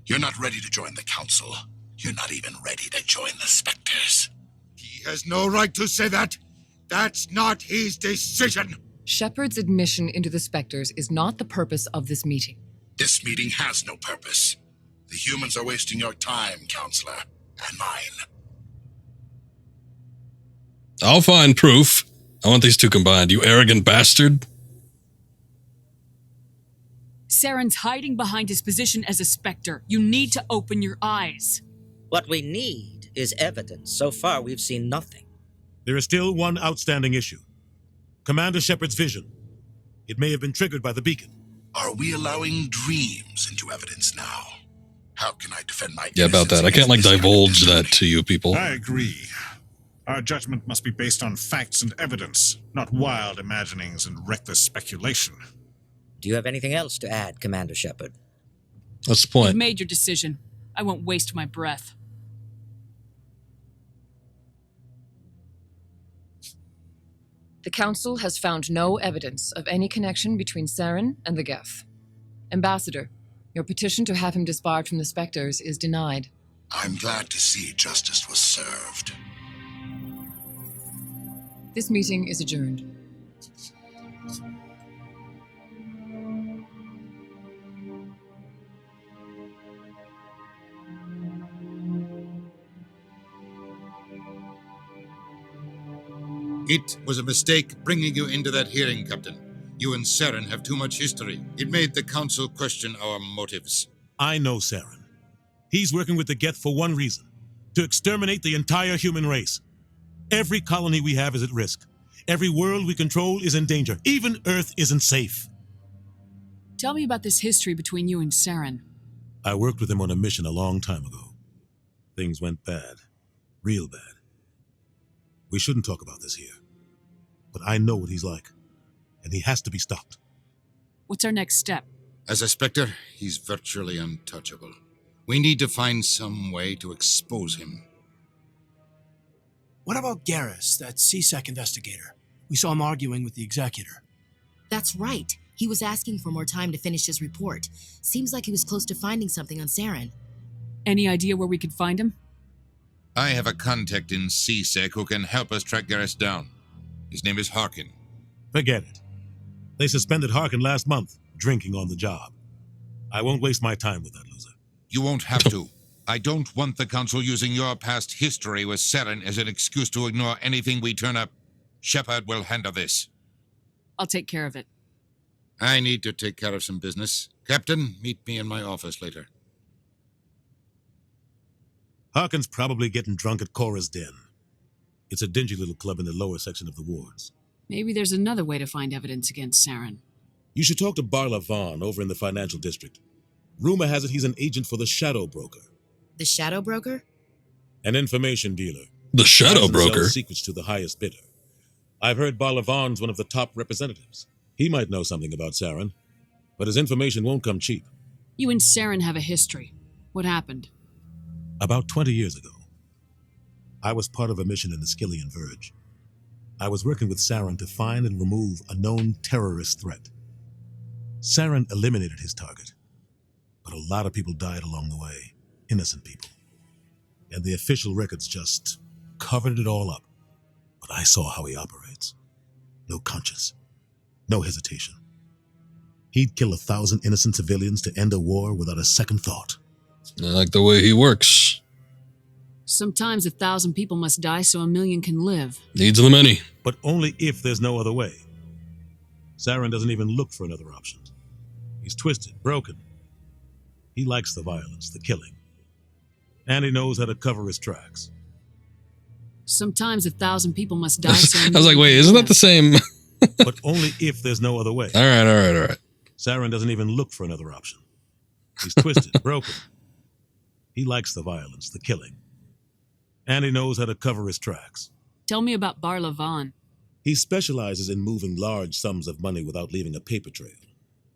You're not ready to join the Council. You're not even ready to join the Spectres. He has no right to say that. That's not his decision. Shepard's admission into the Spectres is not the purpose of this meeting. This meeting has no purpose. The humans are wasting your time, Counselor, and mine. I'll find proof. I want these two combined, you arrogant bastard. Saren's hiding behind his position as a Spectre. You need to open your eyes. What we need is evidence. So far, we've seen nothing. There is still one outstanding issue. Commander Shepard's vision. It may have been triggered by the beacon. Are we allowing dreams into evidence now? How can I defend my Yeah, about that. I can't, divulge that to you people. I agree. Our judgment must be based on facts and evidence, not wild imaginings and reckless speculation. Do you have anything else to add, Commander Shepard? That's the point. You've made your decision. I won't waste my breath. The Council has found no evidence of any connection between Saren and the Geth. Ambassador, your petition to have him disbarred from the Spectres is denied. I'm glad to see justice was served. This meeting is adjourned. It was a mistake bringing you into that hearing, Captain. You and Saren have too much history. It made the Council question our motives. I know Saren. He's working with the Geth for one reason: to exterminate the entire human race. Every colony we have is at risk. Every world we control is in danger. Even Earth isn't safe. Tell me about this history between you and Saren. I worked with him on a mission a long time ago. Things went bad. Real bad. We shouldn't talk about this here. But I know what he's like, and he has to be stopped. What's our next step? As a Spectre, he's virtually untouchable. We need to find some way to expose him. What about Garrus, that CSEC investigator? We saw him arguing with the Executor. That's right. He was asking for more time to finish his report. Seems like he was close to finding something on Saren. Any idea where we could find him? I have a contact in CSEC who can help us track Garrus down. His name is Harkin. Forget it. They suspended Harkin last month, drinking on the job. I won't waste my time with that loser. You won't have to. I don't want the Council using your past history with Saren as an excuse to ignore anything we turn up. Shepard will handle this. I'll take care of it. I need to take care of some business. Captain, meet me in my office later. Harkin's probably getting drunk at Cora's Den. It's a dingy little club in the lower section of the wards. Maybe there's another way to find evidence against Saren. You should talk to Barla Vaughn over in the financial district. Rumor has it he's an agent for the Shadow Broker. The Shadow Broker? An information dealer. The Shadow Doesn't Broker? sell secrets to the highest bidder. I've heard Barla Vaughn's one of the top representatives. He might know something about Saren, but his information won't come cheap. You and Saren have a history. What happened? About 20 years ago, I was part of a mission in the Skillian Verge. I was working with Saren to find and remove a known terrorist threat. Saren eliminated his target, but a lot of people died along the way, innocent people. And the official records just covered it all up. But I saw how he operates. No conscience, no hesitation. He'd kill 1,000 innocent civilians to end a war without a second thought. I like the way he works. Sometimes 1,000 people must die so 1,000,000 can live. Needs of the many. But only if there's no other way. Saren doesn't even look for another option. He's twisted, broken. He likes the violence, the killing. And he knows how to cover his tracks. Sometimes 1,000 people must die so I was like, wait, isn't that the same? But only if there's no other way. All right. Saren doesn't even look for another option. He's twisted, broken. He likes the violence, the killing. And he knows how to cover his tracks. Tell me about Barla Vaughn. He specializes in moving large sums of money without leaving a paper trail.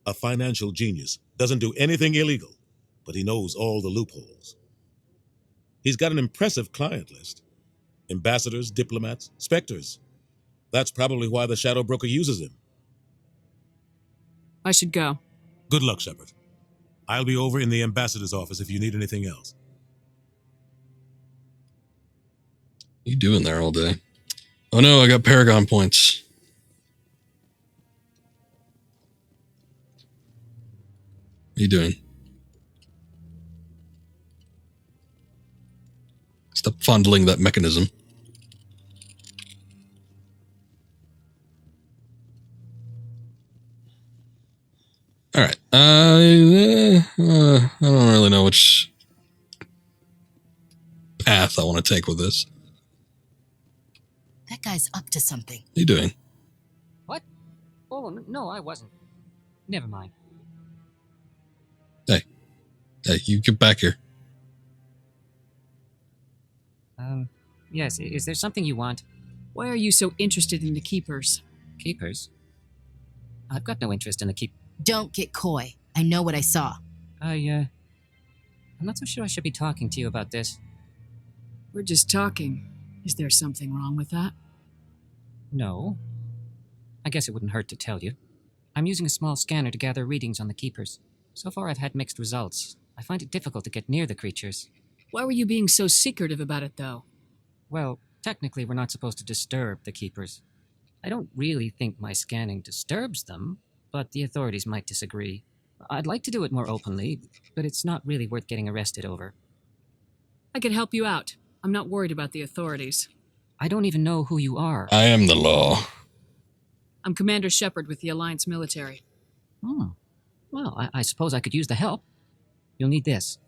A financial genius, doesn't do anything illegal, but he knows all the loopholes. He's got an impressive client list. Ambassadors, diplomats, Spectres. That's probably why the Shadow Broker uses him. I should go. Good luck, Shepard. I'll be over in the ambassador's office if you need anything else. What are you doing there all day? Oh no, I got Paragon points. What are you doing? Stop fondling that mechanism. All right. I don't really know which path I want to take with this. That guy's up to something. What are you doing? What? Oh, no, I wasn't. Never mind. Hey, you get back here. Yes, is there something you want? Why are you so interested in the Keepers? Keepers? I've got no interest in the keep... Don't get coy. I know what I saw. I'm not so sure I should be talking to you about this. We're just talking. Is there something wrong with that? No. I guess it wouldn't hurt to tell you. I'm using a small scanner to gather readings on the Keepers. So far I've had mixed results. I find it difficult to get near the creatures. Why were you being so secretive about it, though? Well, technically we're not supposed to disturb the Keepers. I don't really think my scanning disturbs them, but the authorities might disagree. I'd like to do it more openly, but it's not really worth getting arrested over. I could help you out. I'm not worried about the authorities. I don't even know who you are. I am the law. I'm Commander Shepard with the Alliance military. Well, I suppose I could use the help. You'll need this.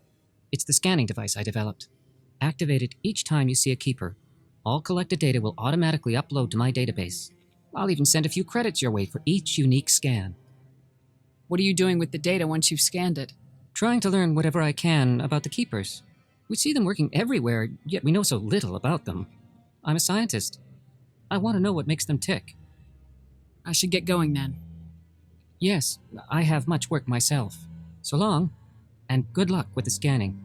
It's the scanning device I developed. Activate it each time you see a Keeper. All collected data will automatically upload to my database. I'll even send a few credits your way for each unique scan. What are you doing with the data once you've scanned it? Trying to learn whatever I can about the Keepers. We see them working everywhere, yet we know so little about them. I'm a scientist. I want to know what makes them tick. I should get going then. Yes, I have much work myself. So long, and good luck with the scanning.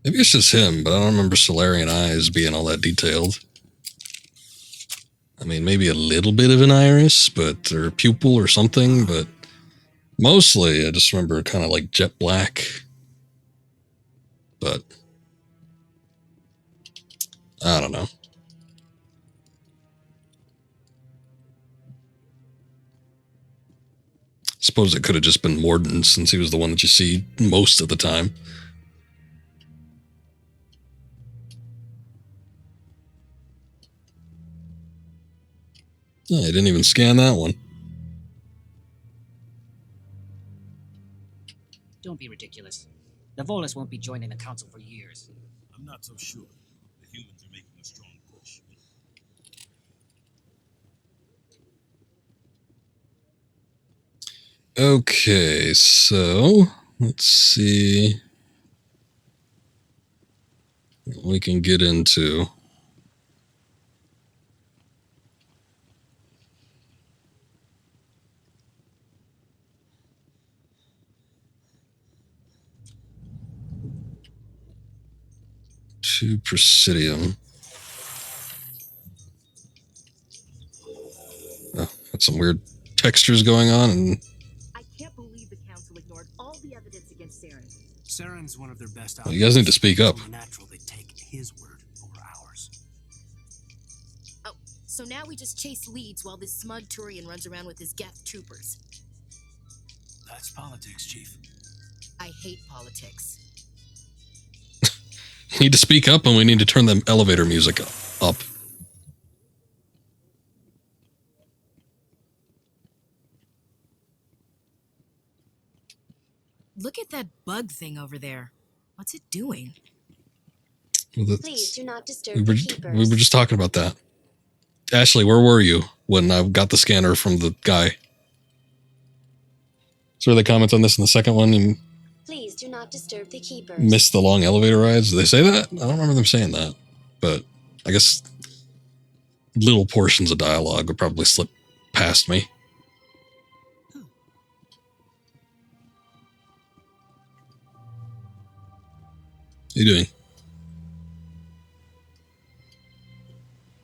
Maybe it's just him, but I don't remember Solarian eyes being all that detailed. I mean, maybe a little bit of an iris, or a pupil or something, but mostly I just remember kind of like jet black. But I don't know. Suppose it could have just been Morden, since he was the one that you see most of the time. Oh, I didn't even scan that one. Don't be ridiculous. The Volus won't be joining the Council for years. I'm not so sure. The humans are making a strong push. Okay, so let's see what we can get into. To Presidium. Oh, got some weird textures going on, and I can't believe the council ignored all the evidence against Saren. Saren's one of their best well, you guys need to speak up. Natural they take his word over ours. Oh, so now we just chase leads while this smug Turian runs around with his Geth troopers. That's politics, Chief. I hate politics. You need to speak up, and we need to turn the elevator music up. Look at that bug thing over there. What's it doing? Well, Please do not disturb we the were Keepers. just talking about that. Ashley, where were you when I got the scanner from the guy? So they comment on this in the second one and Please do not disturb the Keepers. missed the long elevator rides. Did they say that? I don't remember them saying that. But I guess little portions of dialogue would probably slip past me. you doing?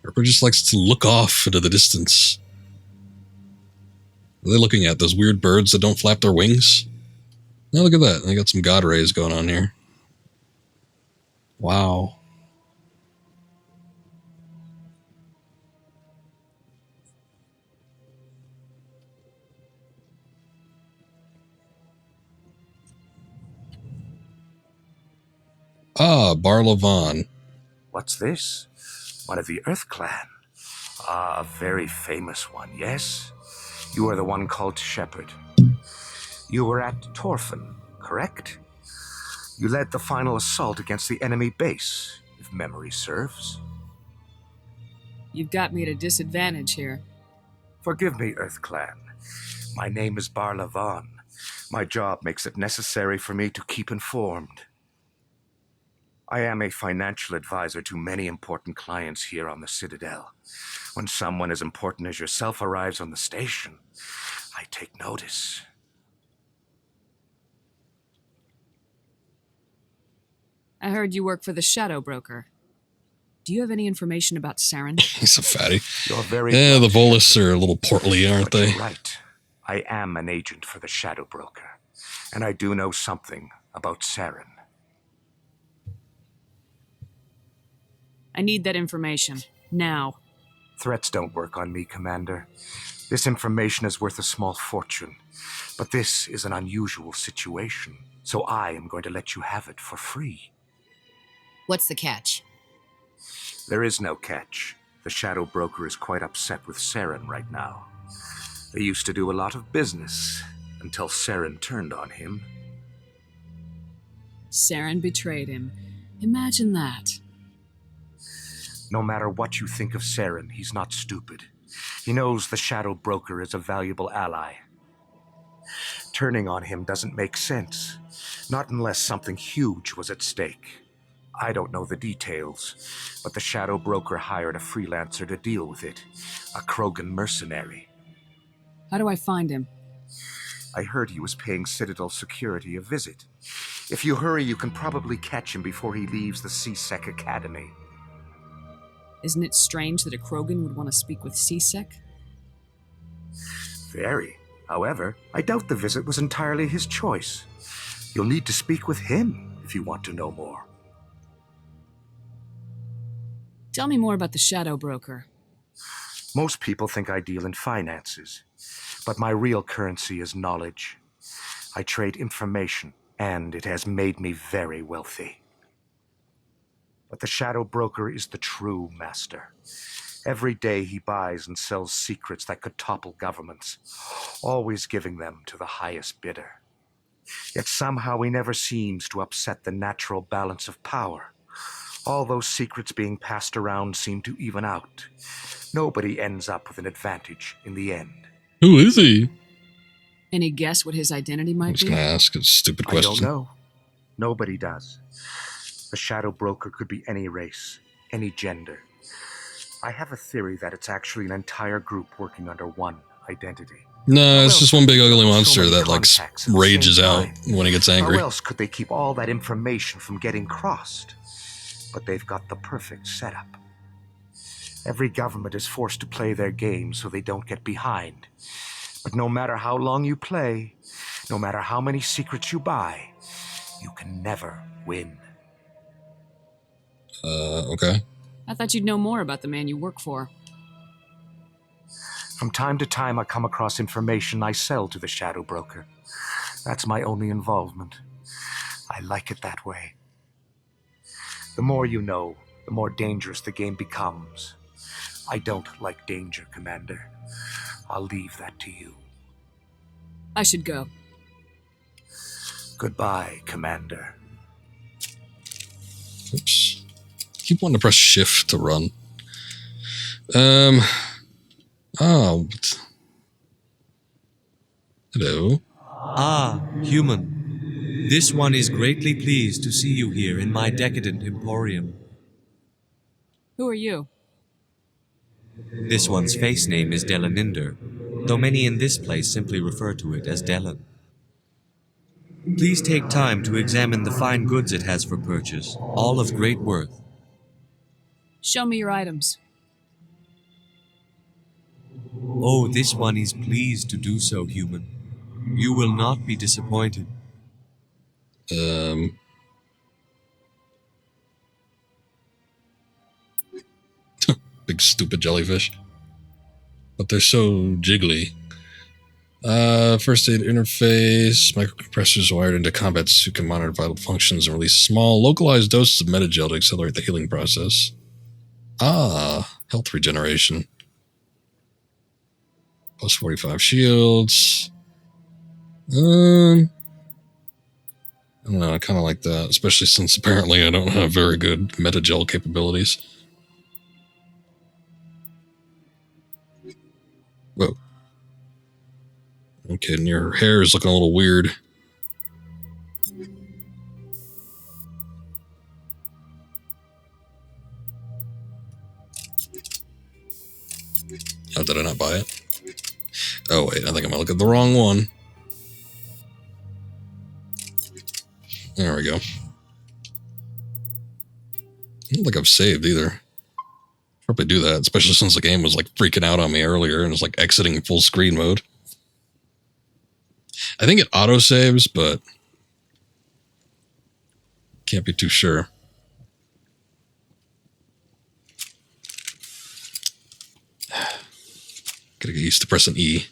Harper just likes to look off into the distance. What are they looking at? Those weird birds that don't flap their wings? Oh, look at that. They got some god rays going on here. Wow. Ah, Barlavan. What's this? One of the Earth Clan. Ah, a very famous one, yes? You are the one called Shepard. You were at Torfin, correct? You led the final assault against the enemy base, if memory serves. You've got me at a disadvantage here. Forgive me, Earth Clan. My name is Barlavan. My job makes it necessary for me to keep informed. I am a financial advisor to many important clients here on the Citadel. When someone as important as yourself arrives on the station, I take notice. I heard you work for the Shadow Broker. Do you have any information about Saren? He's a fatty. You're very yeah, the Volus are a little portly, aren't they? You're right. I am an agent for the Shadow Broker, and I do know something about Saren. I need that information. Now. Threats don't work on me, Commander. This information is worth a small fortune. But this is an unusual situation, so I am going to let you have it for free. What's the catch? There is no catch. The Shadow Broker is quite upset with Saren right now. They used to do a lot of business until Saren turned on him. Saren betrayed him. Imagine that. No matter what you think of Saren, he's not stupid. He knows the Shadow Broker is a valuable ally. Turning on him doesn't make sense, not unless something huge was at stake. I don't know the details, but the Shadow Broker hired a freelancer to deal with it, a Krogan mercenary. How do I find him? I heard he was paying Citadel security a visit. If you hurry, you can probably catch him before he leaves the C-Sec Academy. Isn't it strange that a Krogan would want to speak with C-Sec? Very. However, I doubt the visit was entirely his choice. You'll need to speak with him if you want to know more. Tell me more about the Shadow Broker. Most people think I deal in finances, but my real currency is knowledge. I trade information, and it has made me very wealthy. But the Shadow Broker is the true master. Every day he buys and sells secrets that could topple governments, always giving them to the highest bidder. Yet somehow he never seems to upset the natural balance of power. All those secrets being passed around seem to even out. Nobody ends up with an advantage in the end. Who is he? Any guess what his identity might I'm just be? going to ask a stupid I question. don't know. Nobody does. The Shadow Broker could be any race, any gender. I have a theory that it's actually an entire group working under one identity. No, it's just one big ugly monster that like rages out when he gets angry. How else could they keep all that information from getting crossed? But they've got the perfect setup. Every government is forced to play their game so they don't get behind. But no matter how long you play, no matter how many secrets you buy, you can never win. Okay. I thought you'd know more about the man you work for. From time to time, I come across information I sell to the Shadow Broker. That's my only involvement. I like it that way. The more you know, the more dangerous the game becomes. I don't like danger, Commander. I'll leave that to you. I should go. Goodbye, Commander. Oops. Keep wanting to press shift to run. Oh. Hello. Ah, human. This one is greatly pleased to see you here in my decadent emporium. Who are you? This one's face name is Delaninder, though many in this place simply refer to it as Delan. Please take time to examine the fine goods it has for purchase, all of great worth. Show me your items. Oh, this one is pleased to do so, human. You will not be disappointed. Big stupid jellyfish. But they're so jiggly. First aid interface. Microcompressors wired into combat suit can monitor vital functions and release small, localized doses of metagel to accelerate the healing process. Health regeneration. Plus 45 shields. I don't know, I kind of like that, especially since apparently I don't have very good metagel capabilities. Whoa. Okay, and your hair is looking a little weird. Oh, did I not buy it? Oh, wait, I think I might look at the wrong one. There we go. I don't think I've saved either. Probably do that, especially since the game was like freaking out on me earlier and was like exiting full screen mode. I think it auto saves, but can't be too sure. Gotta get used to pressing E.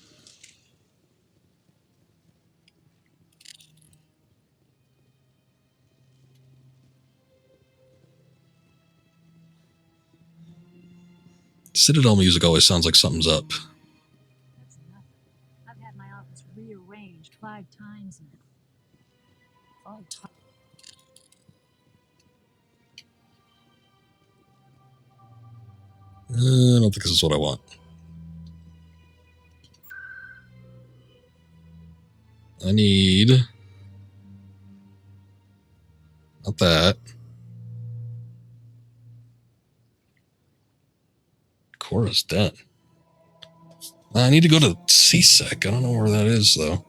Citadel music always sounds like something's up. That's nothing. I've had my office rearranged 5 times now. 5 times. I don't think this is what I want. I need... not that. Cora's dead. I need to go to CSEC. I don't know where that is, though.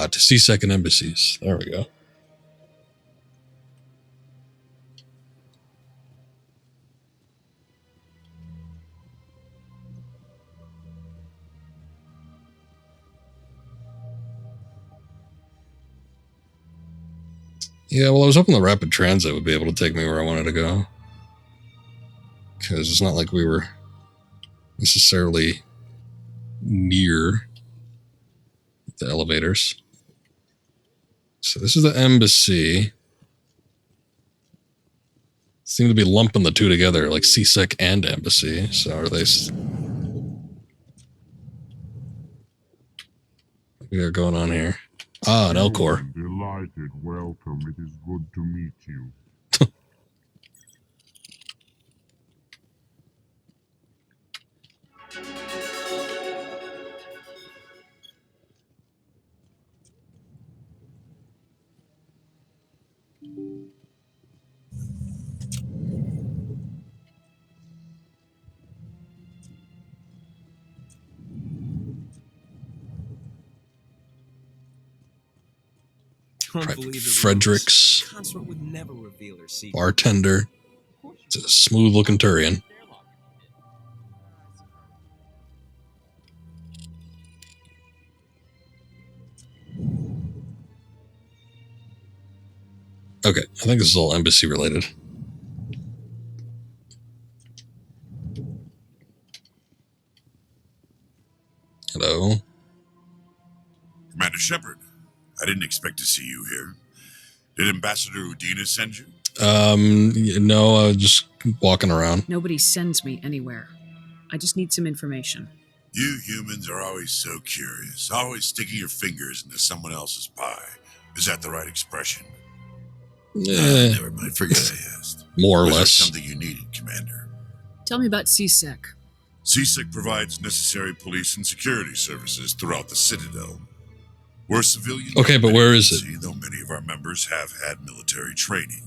To CSEC and embassies. There we go. Yeah, well, I was hoping the rapid transit would be able to take me where I wanted to go. Because it's not like we were necessarily near the elevators. So this is the embassy. Seem to be lumping the two together, like CSEC and embassy. So are they... what we got going on here? An Elcor. Delighted welcome. It is good to meet you. Frederick's bartender. It's a smooth looking Turian. Okay, I think this is all embassy related. Hello. Commander Shepard, I didn't expect to see you here. Did Ambassador Udina send you? No, I was just walking around. Nobody sends me anywhere. I just need some information. You humans are always so curious, always sticking your fingers into someone else's pie. Is that the right expression? Never mind, forget I asked. More or Was there less. something you needed, Commander? Tell me about CSEC. CSEC provides necessary police and security services throughout the Citadel. We're a civilian. Okay, but where is it? agency, though many of our members have had military training.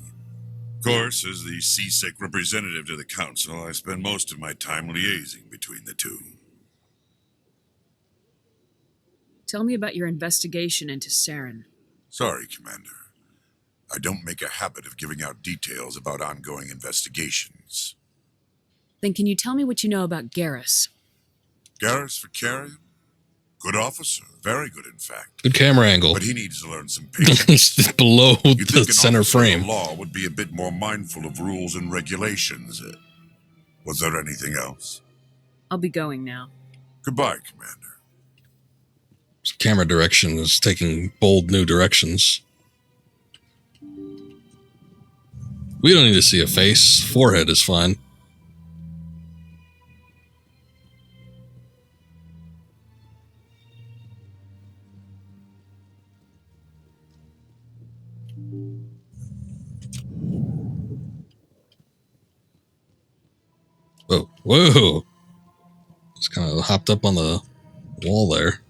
Of course, as the CSEC representative to the Council, I spend most of my time liaising between the two. Tell me about your investigation into Saren. Sorry, Commander. I don't make a habit of giving out details about ongoing investigations. Then can you tell me what you know about Garrus? Garrus Vicarian? Good officer. Very good, in fact. Good camera angle. But he needs to learn some patience. Below You'd the think an center officer of frame. law would be a bit more mindful of rules and regulations. Was there anything else? I'll be going now. Goodbye, Commander. Camera direction is taking bold new directions. We don't need to see a face. Forehead is fine. Whoa, whoa. Just kind of hopped up on the wall there.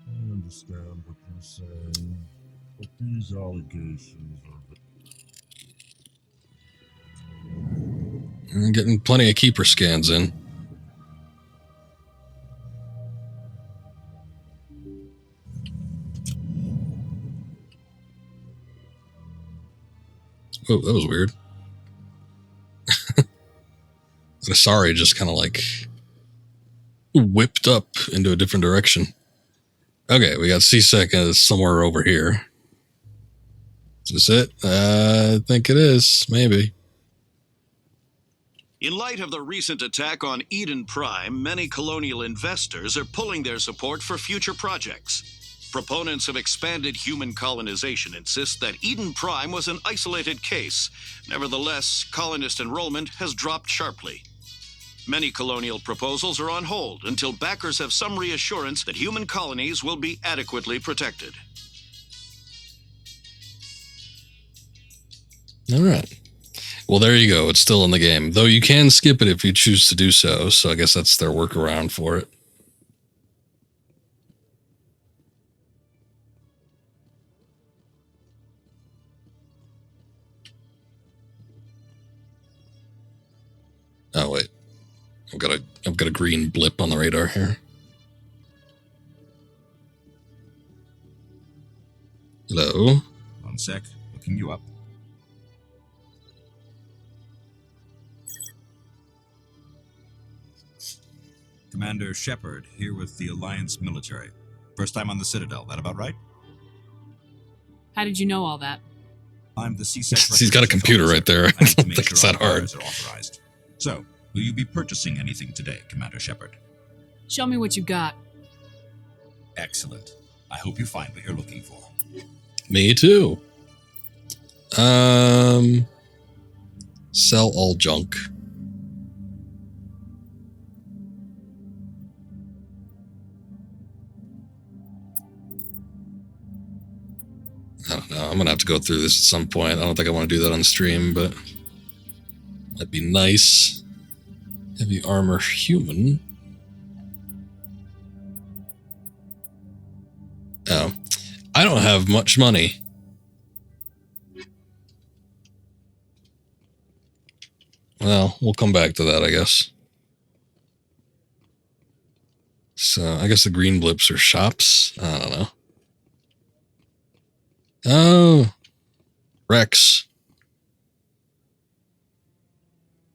I understand what you're saying, but these allegations are... I'm getting plenty of keeper scans in. Oh, that was weird. Sorry, just kind of like whipped up into a different direction. Okay, we got C-Sec somewhere over here. Is this it? I think it is. Maybe. In light of the recent attack on Eden Prime, many colonial investors are pulling their support for future projects. Proponents of expanded human colonization insist that Eden Prime was an isolated case. Nevertheless, colonist enrollment has dropped sharply. Many colonial proposals are on hold until backers have some reassurance that human colonies will be adequately protected. All right. Well, there you go. It's still in the game, though you can skip it if you choose to do so. So I guess that's their workaround for it. Oh wait, I've got a green blip on the radar here. Hello. One sec, looking you up. Commander Shepard, here with the Alliance military. First time on the Citadel, that about right? How did you know all that? I'm the CSEC. He's got a computer right there. I don't think it's that hard. Are authorized. So, will you be purchasing anything today, Commander Shepard? Show me what you got. Excellent. I hope you find what you're looking for. Me too. Sell all junk. I don't know. I'm going to have to go through this at some point. I don't think I want to do that on stream, but that'd be nice. Heavy armor human. Oh. I don't have much money. Well, we'll come back to that, I guess. So, I guess the green blips are shops. I don't know. Oh, Rex.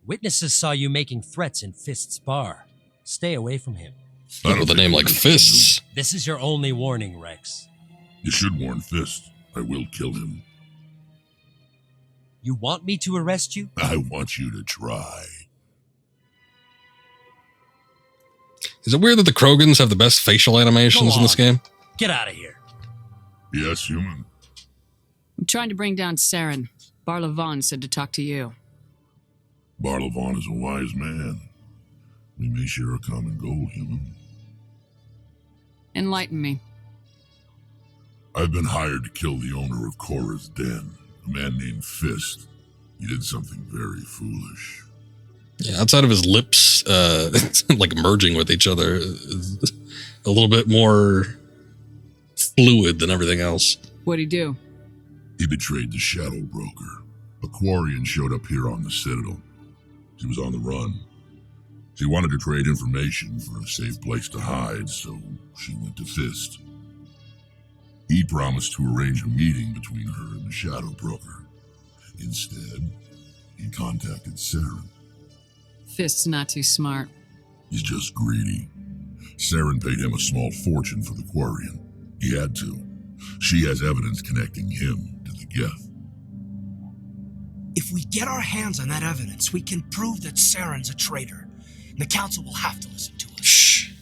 Witnesses saw you making threats in Fist's bar. Stay away from him. With a name like Fists. This is your only warning, Rex. You should warn Fist. I will kill him. You want me to arrest you? I want you to try. Is it weird that the Krogans have the best facial animations in this game? Get out of here. Yes, human. I'm trying to bring down Saren. Barlavon said to talk to you. Barlavon is a wise man. We may share a common goal, human. Enlighten me. I've been hired to kill the owner of Korra's Den, a man named Fist. He did something very foolish. Yeah, outside of his lips, like merging with each other, a little bit more fluid than everything else. What'd he do? He betrayed the Shadow Broker. A Quarian showed up here on the Citadel. She was on the run. She wanted to trade information for a safe place to hide, so she went to Fist. He promised to arrange a meeting between her and the Shadow Broker. Instead, he contacted Saren. Fist's not too smart. He's just greedy. Saren paid him a small fortune for the Quarian. He had to. She has evidence connecting him to the Geth. If we get our hands on that evidence, we can prove that Saren's a traitor. And the Council will have to listen to us. Shh.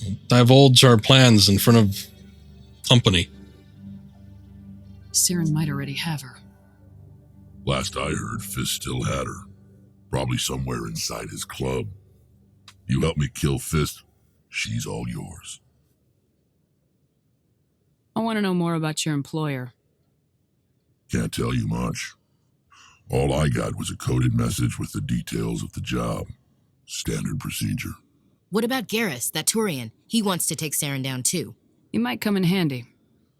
Don't divulge our plans in front of company. Saren might already have her. Last I heard, Fist still had her. Probably somewhere inside his club. You help me kill Fist, she's all yours. I want to know more about your employer. Can't tell you much. All I got was a coded message with the details of the job. Standard procedure. What about Garrus, that Turian? He wants to take Saren down too. He might come in handy.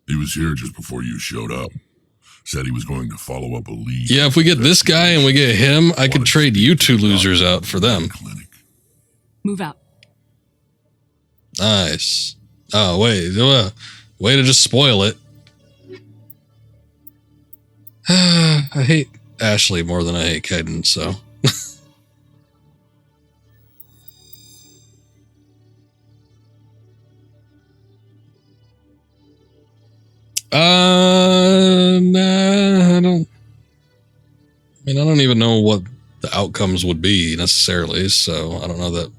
He was here just before you showed up. Said he was going to follow up a lead. Yeah, if we get this guy and we get him, I could trade you two losers out for them. Move out. Nice. Oh, wait. Way to just spoil it. I hate Ashley more than I hate Kaiden, so. Nah, I don't even know what the outcomes would be necessarily, so I don't know that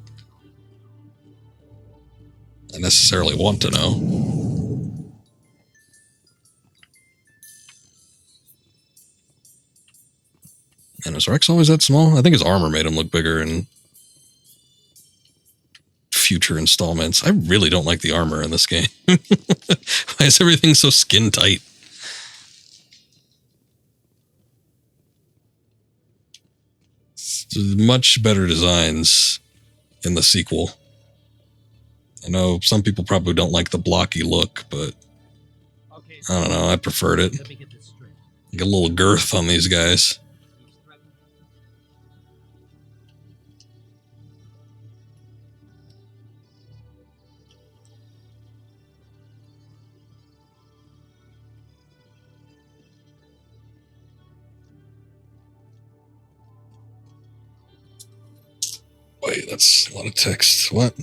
I necessarily want to know. And is Rex always that small? I think his armor made him look bigger in future installments. I really don't like the armor in this game. Why is everything so skin tight? Much better designs in the sequel. I know some people probably don't like the blocky look, but I don't know. I preferred it. Get a little girth on these guys. Wait, that's a lot of text. What?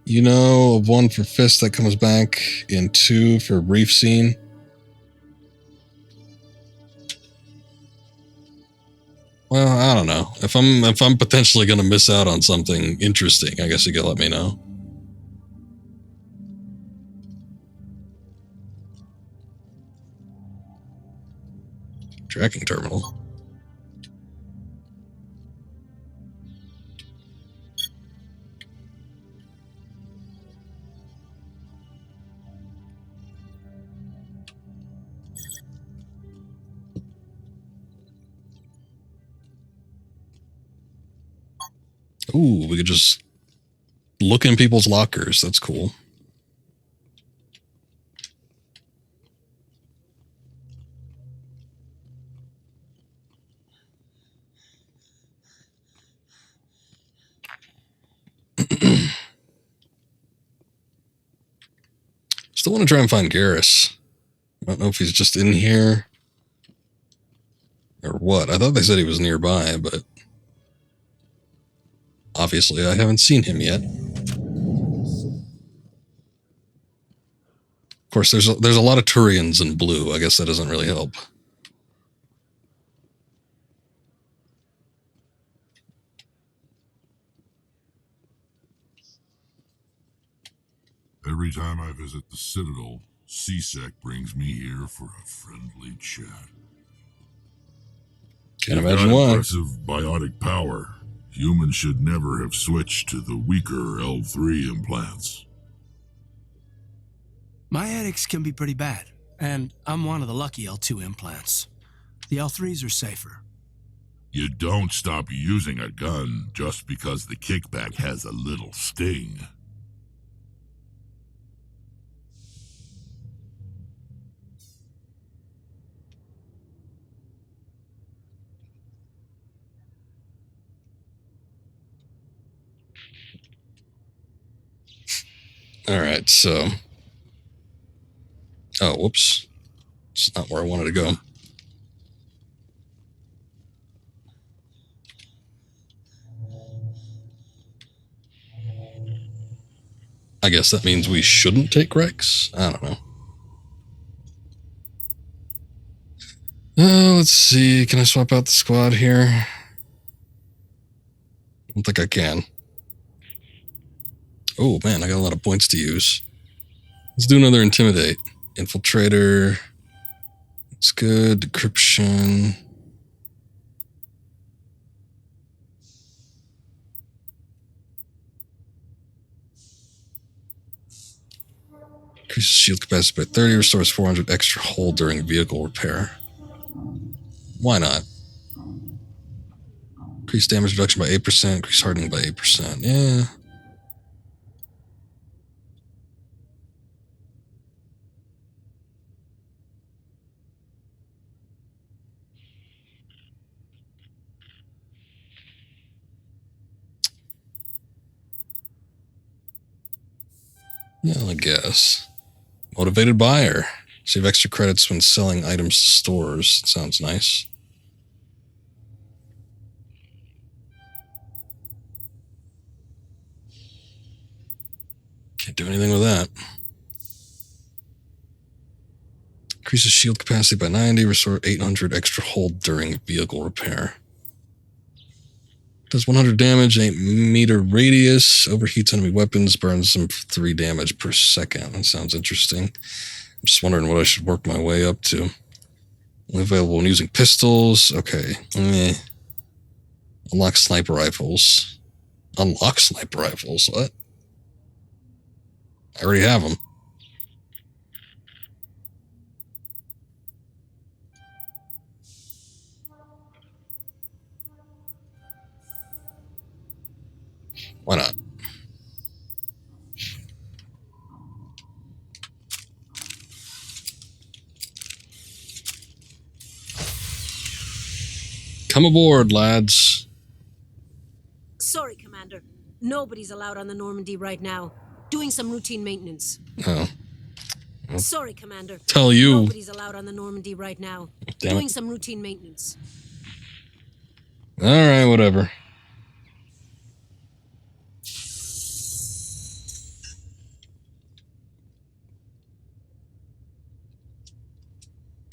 You know of one for Fist that comes back in 2 for a brief scene? Well, I don't know. If I'm potentially going to miss out on something interesting, I guess you could let me know. Tracking terminal. Ooh, we could just look in people's lockers. That's cool. Still want to try and find Garrus. I don't know if he's just in here or what. I thought they said he was nearby, but obviously I haven't seen him yet. Of course, there's a lot of Turians in blue. I guess that doesn't really help. Every time I visit the Citadel, CSEC brings me here for a friendly chat. Can't imagine why. Impressive biotic power. Humans should never have switched to the weaker L3 implants. My edicts can be pretty bad, and I'm one of the lucky L2 implants. The L3s are safer. You don't stop using a gun just because the kickback has a little sting. Alright, so... Oh, whoops. It's not where I wanted to go. I guess that means we shouldn't take Rex? I don't know. Let's see. Can I swap out the squad here? I don't think I can. Oh, man, I got a lot of points to use. Let's do another Intimidate. Infiltrator. That's good. Decryption. Increases shield capacity by 30. Restores 400 extra hold during vehicle repair. Why not? Increase damage reduction by 8%. Increase hardening by 8%. Yeah. Yeah, I guess. Motivated buyer. Save extra credits when selling items to stores. Sounds nice. Can't do anything with that. Increases shield capacity by 90. Restore 800 extra hold during vehicle repair. Does 100 damage, 8 meter radius, overheats enemy weapons, burns them 3 damage per second. That sounds interesting. I'm just wondering what I should work my way up to. Only available when using pistols. Okay. Unlock sniper rifles. Unlock sniper rifles? What? I already have them. Why not? Come aboard, lads. Sorry, Commander. Nobody's allowed on the Normandy right now. Doing some routine maintenance. Oh. Well, sorry, Commander. Tell you. Nobody's allowed on the Normandy right now. Damn Doing it. some routine maintenance. Alright, whatever.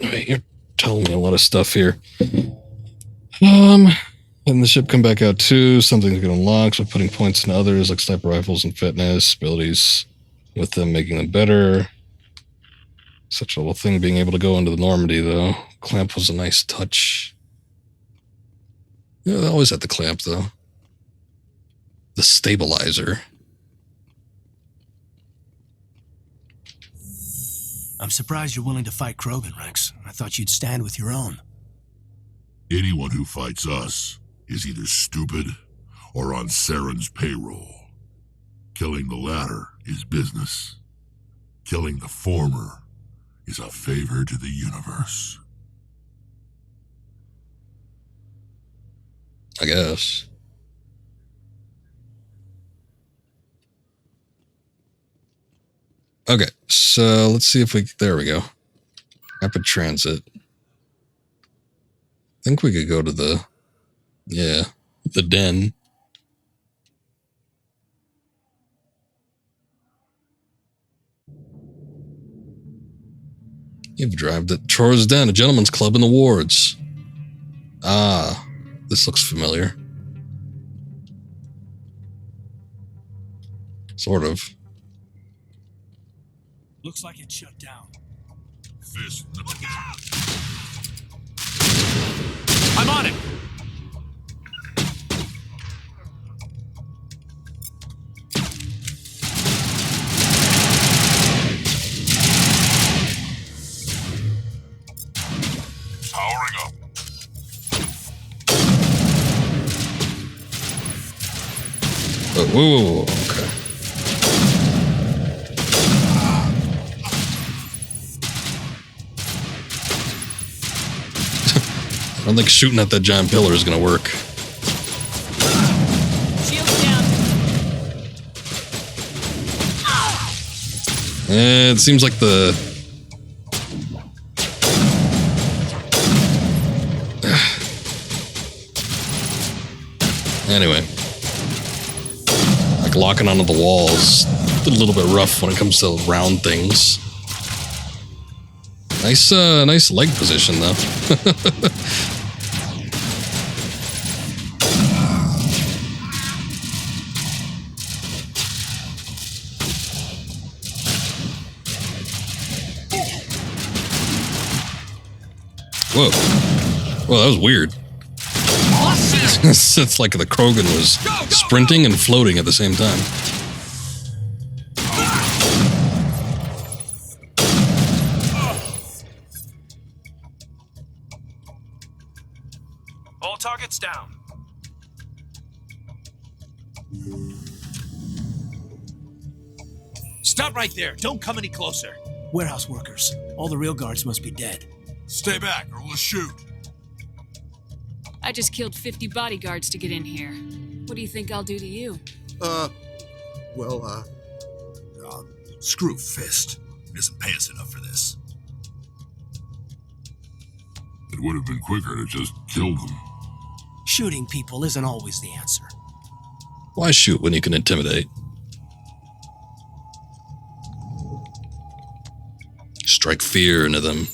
Wait, you're telling me a lot of stuff here. And the ship come back out too. Something's gonna unlock, so putting points in others like sniper rifles and fitness, abilities with them making them better. Such a little thing being able to go into the Normandy though. Clamp was a nice touch. Yeah, they always had the clamp though. The stabilizer. I'm surprised you're willing to fight Krogan, Rex. I thought you'd stand with your own. Anyone who fights us is either stupid or on Saren's payroll. Killing the latter is business. Killing the former is a favor to the universe. I guess. Okay, so let's see if we... There we go. Rapid transit. I think we could go to the... Yeah, the den. You've arrived at Trora's Den, a gentleman's club in the wards. Ah, this looks familiar. Sort of. Looks like it's shut down. Fist. Look out! I'm on it! Powering up. Oh, whoa, okay. I don't think shooting at that giant pillar is going to work. Shields down. It seems like the... Anyway. Like locking onto the walls. A little bit rough when it comes to round things. Nice leg position though. Whoa. Whoa, that was weird. It's like the Krogan was sprinting and floating at the same time. All targets down. Stop right there. Don't come any closer. Warehouse workers. All the real guards must be dead. Stay back or we'll shoot. I just killed 50 bodyguards to get in here. What do you think I'll do to you? Screw Fist. He doesn't pay us enough for this. It would have been quicker to just kill them. Shooting people isn't always the answer. Why shoot when you can intimidate? Strike fear into them.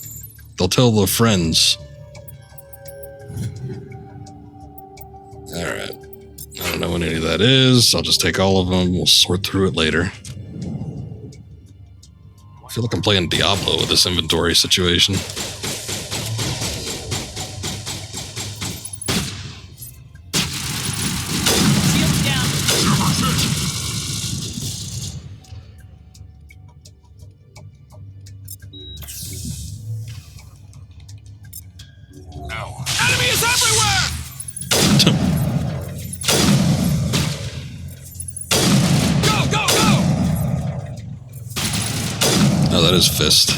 They'll tell their friends. Alright. I don't know what any of that is. I'll just take all of them. We'll sort through it later. I feel like I'm playing Diablo with this inventory situation. Enemies everywhere! Go, go, go! Oh, that is Fist.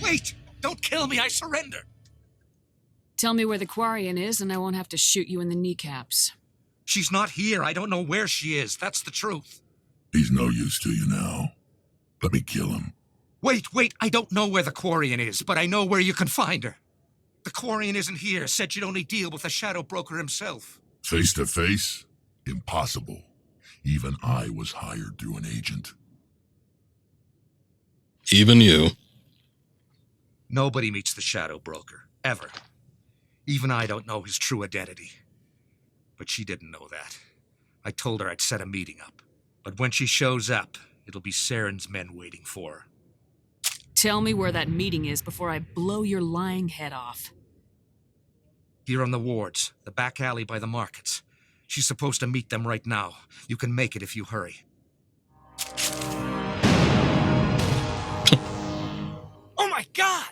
Wait! Don't kill me, I surrender! Tell me where the Quarian is, and I won't have to shoot you in the kneecaps. She's not here. I don't know where she is. That's the truth. He's no use to you now. Let me kill him. Wait. I don't know where the Quarian is, but I know where you can find her. The Quarian isn't here. Said she'd only deal with the Shadow Broker himself. Face to face? Impossible. Even I was hired through an agent. Even you. Nobody meets the Shadow Broker. Ever. Even I don't know his true identity. But she didn't know that. I told her I'd set a meeting up. But when she shows up, it'll be Saren's men waiting for her. Tell me where that meeting is before I blow your lying head off. Here on the wards, the back alley by the markets. She's supposed to meet them right now. You can make it if you hurry. Oh my God!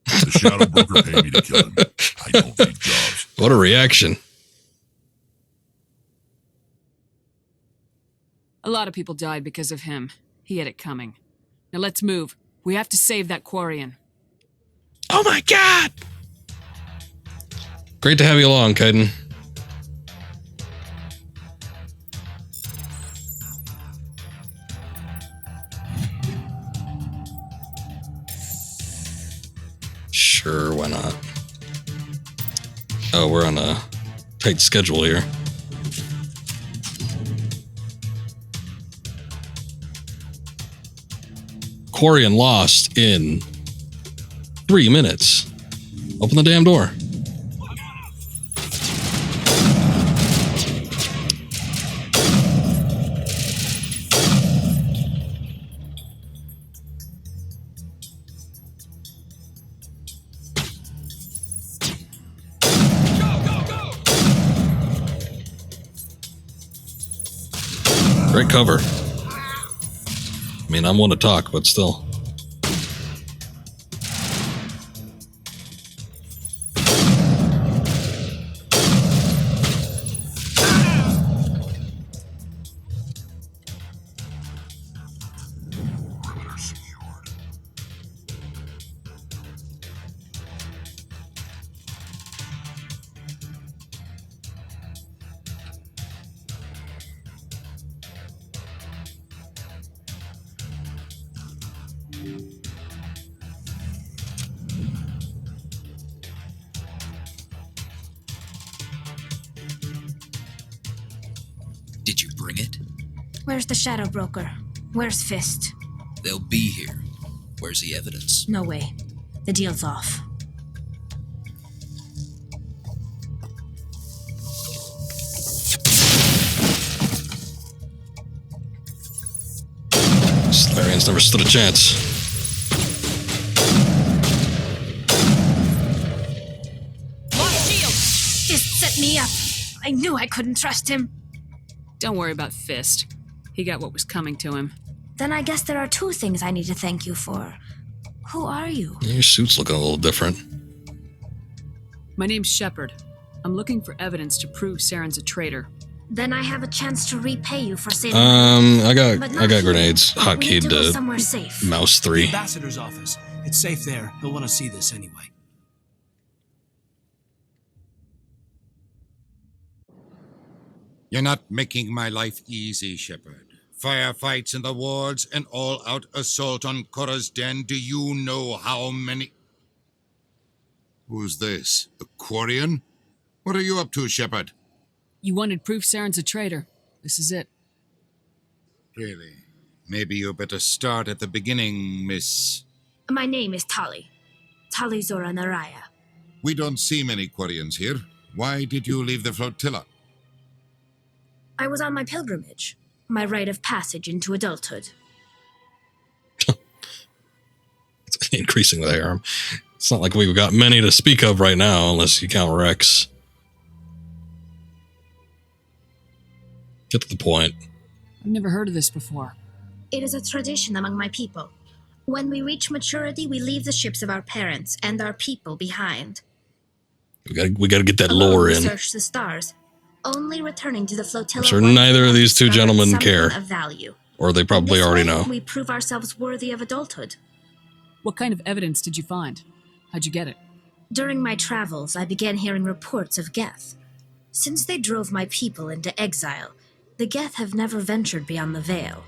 The Shadow Broker paid me to kill him. I don't need jobs. What a reaction. A lot of people died because of him. He had it coming. Now let's move. We have to save that Quarian. Oh my God! Great to have you along, Kaiden. Sure, why not? Oh, we're on a tight schedule here. Quarian lost in 3 minutes. Open the damn door. Great cover. I mean, I'm one to talk, but still. Did you bring it? Where's the Shadow Broker? Where's Fist? They'll be here. Where's the evidence? No way. The deal's off. Solarians never stood a chance. Lost shield! Fist set me up. I knew I couldn't trust him. Don't worry about Fist. He got what was coming to him. Then I guess there are two things I need to thank you for. Who are you? Your suit's looking a little different. My name's Shepard. I'm looking for evidence to prove Saren's a traitor. Then I have a chance to repay you for saving I got But not grenades. here. We need Hotkeyed to go to somewhere safe. mouse The 3. ambassador's office. It's safe there. He'll want to see this anyway. You're not making my life easy, Shepard. Firefights in the wards, an all-out assault on Korra's den. Do you know how many... Who's this? A Quarian? What are you up to, Shepard? You wanted proof Saren's a traitor. This is it. Really? Maybe you better start at the beginning, Miss... My name is Tali. Tali Zora Naraya. We don't see many Quarians here. Why did you leave the flotilla? I was on my pilgrimage. My rite of passage into adulthood. It's increasing with harem. It's not like we've got many to speak of right now, unless you count Rex. Get to the point. I've never heard of this before. It is a tradition among my people. When we reach maturity, we leave the ships of our parents and our people behind. We gotta get that lore We in. search the stars, only returning to the flotilla. I'm sure once neither of these two discovered gentlemen something care. Of value. Or they probably This already way, know. We prove ourselves worthy of adulthood. What kind of evidence did you find? How'd you get it? During my travels, I began hearing reports of Geth. Since they drove my people into exile, the Geth have never ventured beyond the Veil.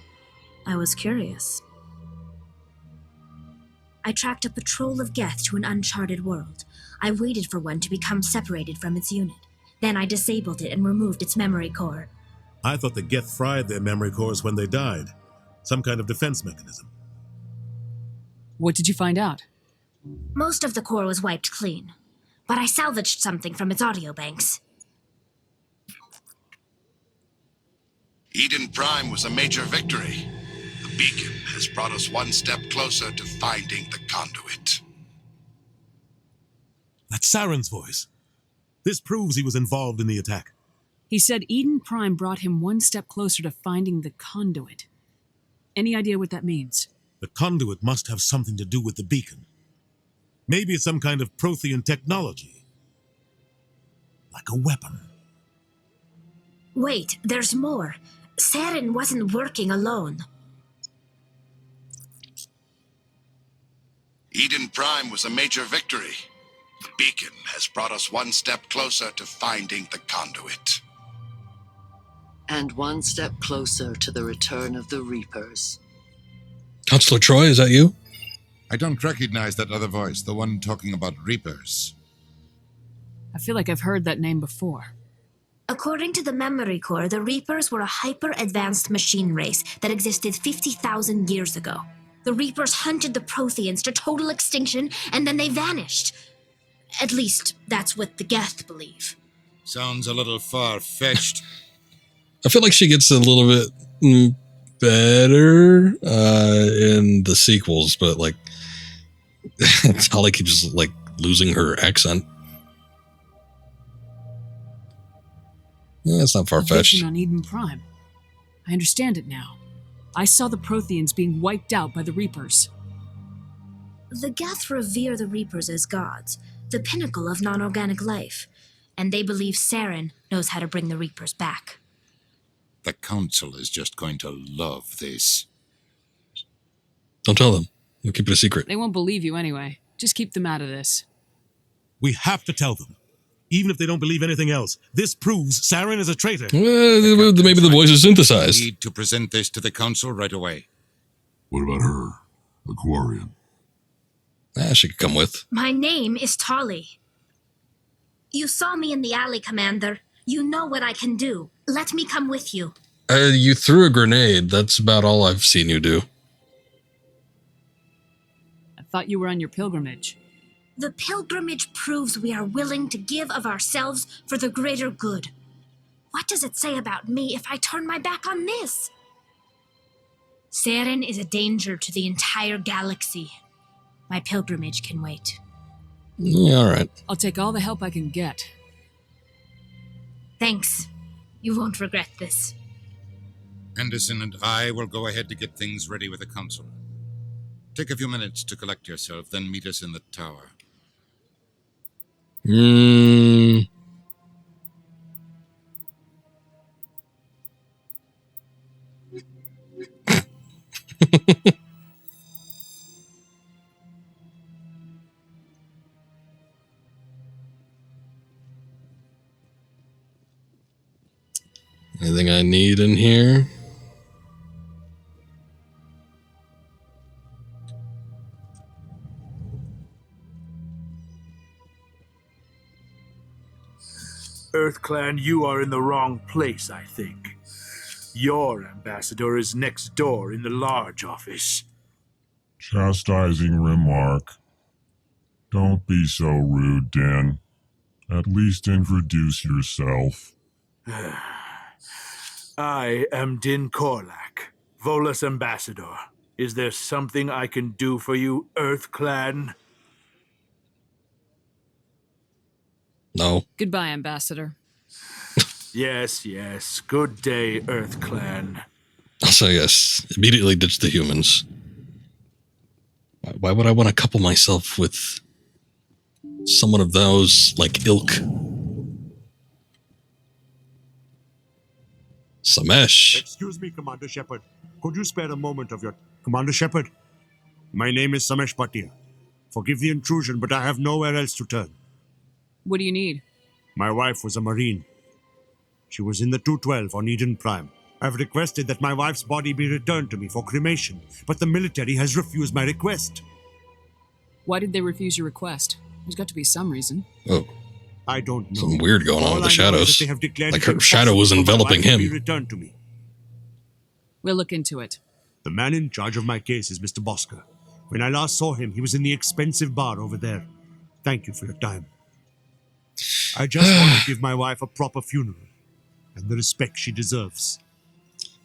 I was curious. I tracked a patrol of Geth to an uncharted world. I waited for one to become separated from its unit. Then I disabled it and removed its memory core. I thought the Geth fried their memory cores when they died. Some kind of defense mechanism. What did you find out? Most of the core was wiped clean, but I salvaged something from its audio banks. Eden Prime was a major victory. The beacon has brought us one step closer to finding the conduit. That's Saren's voice. This proves he was involved in the attack. He said Eden Prime brought him one step closer to finding the conduit. Any idea what that means? The conduit must have something to do with the beacon. Maybe it's some kind of Prothean technology. Like a weapon. Wait, there's more. Saren wasn't working alone. Eden Prime was a major victory. The beacon has brought us one step closer to finding the conduit. And one step closer to the return of the Reapers. Counselor Troy, is that you? I don't recognize that other voice, the one talking about Reapers. I feel like I've heard that name before. According to the memory core, the Reapers were a hyper-advanced machine race that existed 50,000 years ago. The Reapers hunted the Protheans to total extinction, and then they vanished. At least, that's what the Geth believe. Sounds a little far-fetched. I feel like she gets a little bit better in the sequels, but like Tali keeps like losing her accent. Yeah, it's not far-fetched. Vision on Eden Prime. I understand it now. I saw the Protheans being wiped out by the Reapers. The Geth revere the Reapers as gods, the pinnacle of non-organic life, and they believe Saren knows how to bring the Reapers back. The Council is just going to love this. Don't tell them. We'll keep it a secret. They won't believe you anyway. Just keep them out of this. We have to tell them. Even if they don't believe anything else, this proves Saren is a traitor. Well, maybe the voice is synthesized. We need to present this to the Council right away. What about her? Aquarian. She could come with. My name is Tali. You saw me in the alley, Commander. You know what I can do. Let me come with you. You threw a grenade. That's about all I've seen you do. I thought you were on your pilgrimage. The pilgrimage proves we are willing to give of ourselves for the greater good. What does it say about me if I turn my back on this? Saren is a danger to the entire galaxy. My pilgrimage can wait. Yeah, all right. I'll take all the help I can get. Thanks. You won't regret this. Anderson and I will go ahead to get things ready with the council. Take a few minutes to collect yourself, then meet us in the tower. Anything I need in here? EarthClan, you are in the wrong place, I think. Your ambassador is next door in the large office. Chastising remark. Don't be so rude, Dan. At least introduce yourself. I am Din Korlak, Volus ambassador. Is there something I can do for you, EarthClan? No. Goodbye, Ambassador. Yes, yes. Good day, EarthClan. So yes, immediately ditch the humans. Why would I want to couple myself with someone of those, like, ilk? Samesh. Excuse me, Commander Shepard. Could you spare a moment of your... Commander Shepard? My name is Samesh Bhatia. Forgive the intrusion, but I have nowhere else to turn. What do you need? My wife was a Marine. She was in the 212 on Eden Prime. I've requested that my wife's body be returned to me for cremation, but the military has refused my request. Why did they refuse your request? There's got to be some reason. Oh. I don't know. Something weird going on with the shadows. They have declared like her shadow was enveloping him. Be returned to me. We'll look into it. The man in charge of my case is Mr. Bosker. When I last saw him, he was in the expensive bar over there. Thank you for your time. I just want to give my wife a proper funeral and the respect she deserves.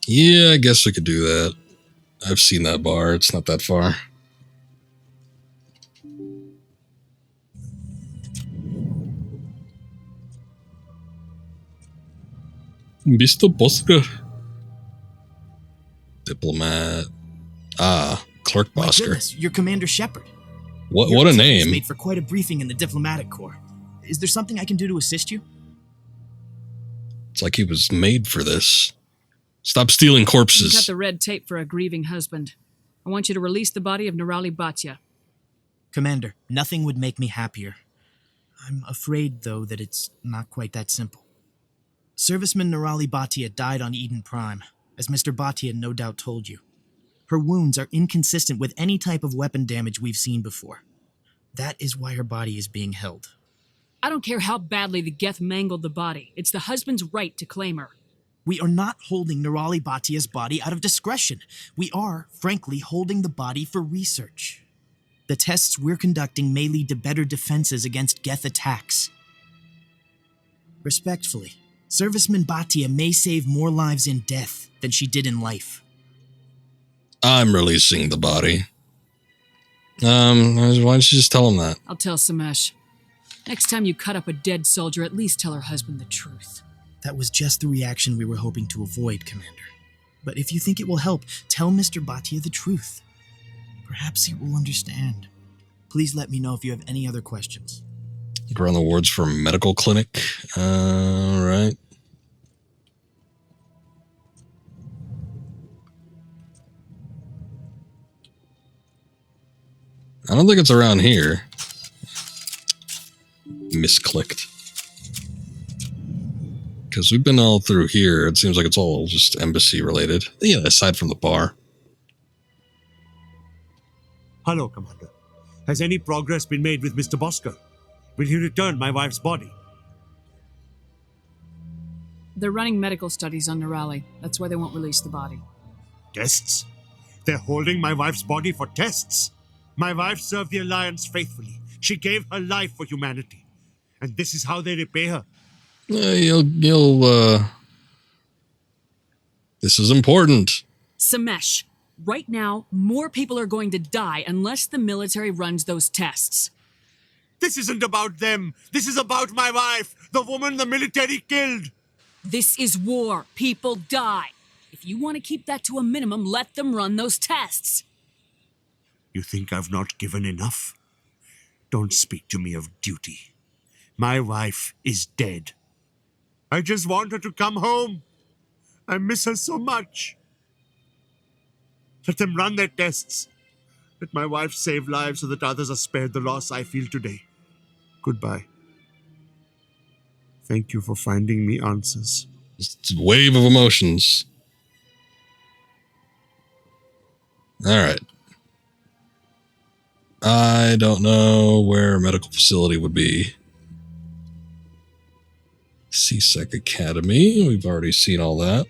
Yeah, I guess we could do that. I've seen that bar. It's not that far. Mr. Bosker. Diplomat. Clerk My Bosker. goodness, you're Commander Shepard. What Your a team name. is made for quite a briefing in the diplomatic corps. Is there something I can do to assist you? It's like he was made for this. Stop stealing You cut corpses. the red tape for a grieving husband. I want you to release the body of Nirali Bhatia. Commander, nothing would make me happier. I'm afraid, though, that it's not quite that simple. Serviceman Nirali Bhatia died on Eden Prime, as Mr. Bhatia no doubt told you. Her wounds are inconsistent with any type of weapon damage we've seen before. That is why her body is being held. I don't care how badly the Geth mangled the body. It's the husband's right to claim her. We are not holding Nirali Bhatia's body out of discretion. We are, frankly, holding the body for research. The tests we're conducting may lead to better defenses against Geth attacks. Respectfully, Serviceman Bhatia may save more lives in death than she did in life. I'm releasing the body. Why don't you just tell him that? I'll tell Samesh. Next time you cut up a dead soldier, at least tell her husband the truth. That was just the reaction we were hoping to avoid, Commander. But if you think it will help, tell Mr. Bhatia the truth. Perhaps he will understand. Please let me know if you have any other questions. Look around the wards for a medical clinic. All right. I don't think it's around here. Misclicked. Because we've been all through here. It seems like it's all just embassy related. Yeah, aside from the bar. Hello, Commander. Has any progress been made with Mr. Bosker? Will he return my wife's body? They're running medical studies on Nirali. That's why they won't release the body. Tests? They're holding my wife's body for tests. My wife served the Alliance faithfully. She gave her life for humanity. And this is how they repay her. This is important. Samesh, right now, more people are going to die unless the military runs those tests. This isn't about them. This is about my wife, the woman the military killed. This is war. People die. If you want to keep that to a minimum, let them run those tests. You think I've not given enough? Don't speak to me of duty. My wife is dead. I just want her to come home. I miss her so much. Let them run their tests. Let my wife save lives so that others are spared the loss I feel today. Goodbye. Thank you for finding me answers. It's a wave of emotions. All right. I don't know where a medical facility would be. CSEC Academy. We've already seen all that.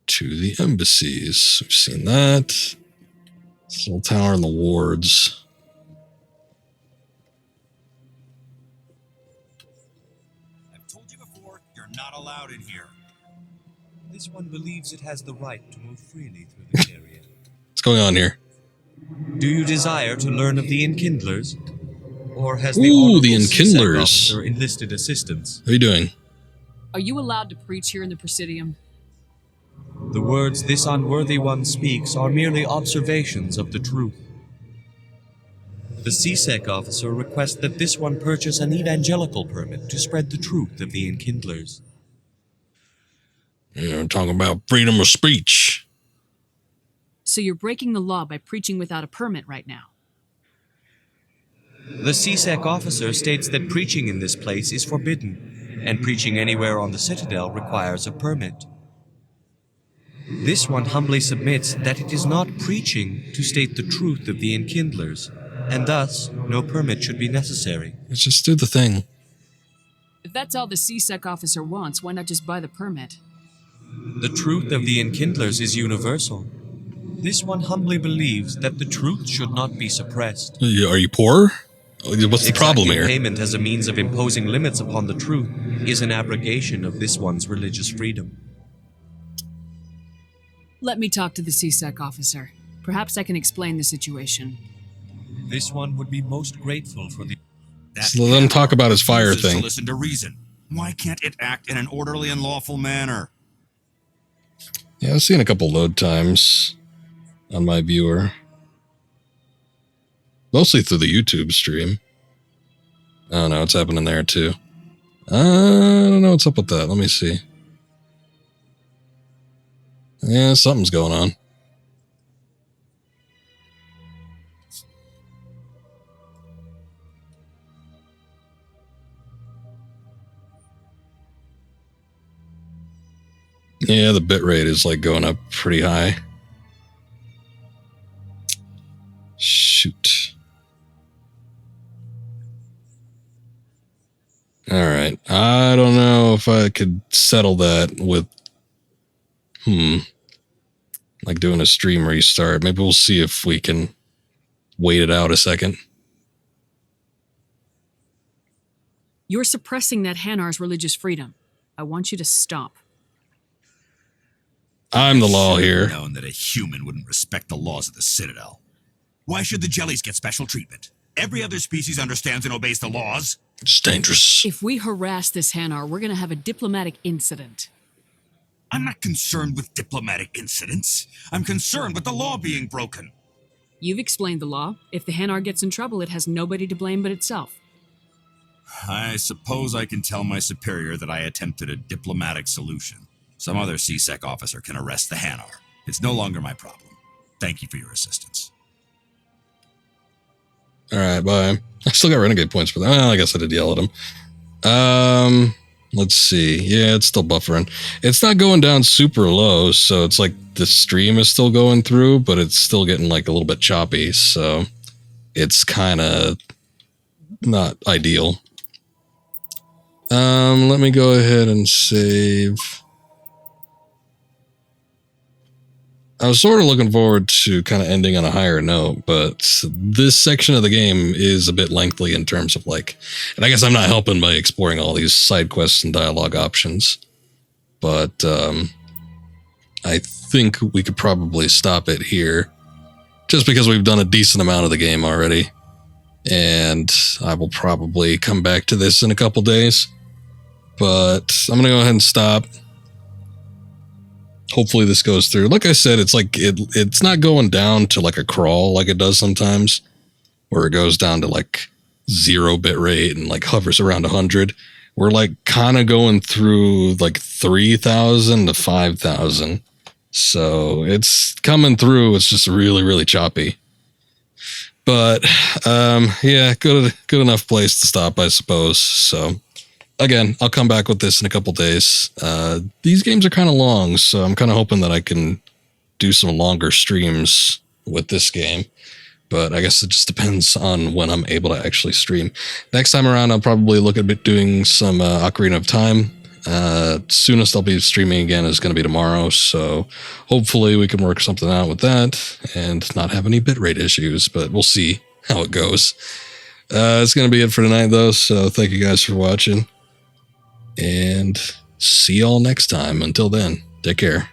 To the embassies. We've seen that. This little tower in the wards. I've told you before, you're not allowed in here. This one believes it has the right to move freely through this area. What's going on here? Do you desire to learn of the Enkindlers? Or has the CSEC officer enlisted assistance? How are you doing? Are you allowed to preach here in the Presidium? The words this unworthy one speaks are merely observations of the truth. The CSEC officer requests that this one purchase an evangelical permit to spread the truth of the Enkindlers. You're talking about freedom of speech. So you're breaking the law by preaching without a permit right now. The CSEC officer states that preaching in this place is forbidden, and preaching anywhere on the Citadel requires a permit. This one humbly submits that it is not preaching to state the truth of the Enkindlers, and thus no permit should be necessary. Let's just do the thing. If that's all the CSEC officer wants, why not just buy the permit? The truth of the Enkindlers is universal. This one humbly believes that the truth should not be suppressed. Are you poor? What's the problem here? Payment as a means of imposing limits upon the truth is an abrogation of this one's religious freedom. Let me talk to the CSEC officer. Perhaps I can explain the situation. This one would be most grateful for the... So let him talk about his fire thing. To listen to reason. Why can't it act in an orderly and lawful manner? Yeah, I've seen a couple load times on my viewer. Mostly through the YouTube stream. I don't know what's happening there too. I don't know what's up with that. Let me see. Yeah, something's going on. Yeah, the bitrate is like going up pretty high. Shoot. All right. I don't know if I could settle that with, like doing a stream restart. Maybe we'll see if we can wait it out a second. You're suppressing that Hanar's religious freedom. I want you to stop. I'm the law here. Known that a human wouldn't respect the laws of the Citadel. Why should the jellies get special treatment? Every other species understands and obeys the laws. It's dangerous. If we harass this Hanar, we're going to have a diplomatic incident. I'm not concerned with diplomatic incidents. I'm concerned with the law being broken. You've explained the law. If the Hanar gets in trouble, it has nobody to blame but itself. I suppose I can tell my superior that I attempted a diplomatic solution. Some other CSEC officer can arrest the Hanar. It's no longer my problem. Thank you for your assistance. All right, bye. I still got renegade points for that. Well, I guess I did yell at him. Let's see. Yeah, it's still buffering. It's not going down super low, so it's like the stream is still going through, but it's still getting like a little bit choppy. So it's kind of not ideal. Let me go ahead and save. I was sort of looking forward to kind of ending on a higher note, but this section of the game is a bit lengthy in terms of like, and I guess I'm not helping by exploring all these side quests and dialogue options, but I think we could probably stop it here just because we've done a decent amount of the game already, and I will probably come back to this in a couple days, but I'm going to go ahead and stop. Hopefully this goes through. Like I said, it's like it's not going down to like a crawl like it does sometimes, where it goes down to like 0 bit rate and like hovers around 100. We're like kind of going through like 3,000 to 5,000. So it's coming through. It's just really, really choppy. But yeah, good enough place to stop, I suppose. So again, I'll come back with this in a couple days. These games are kind of long, so I'm kind of hoping that I can do some longer streams with this game. But I guess it just depends on when I'm able to actually stream. Next time around, I'll probably look at doing some Ocarina of Time. Soonest I'll be streaming again is going to be tomorrow, so hopefully we can work something out with that and not have any bitrate issues, but we'll see how it goes. It's going to be it for tonight, though, so thank you guys for watching. And see y'all next time. Until then, take care.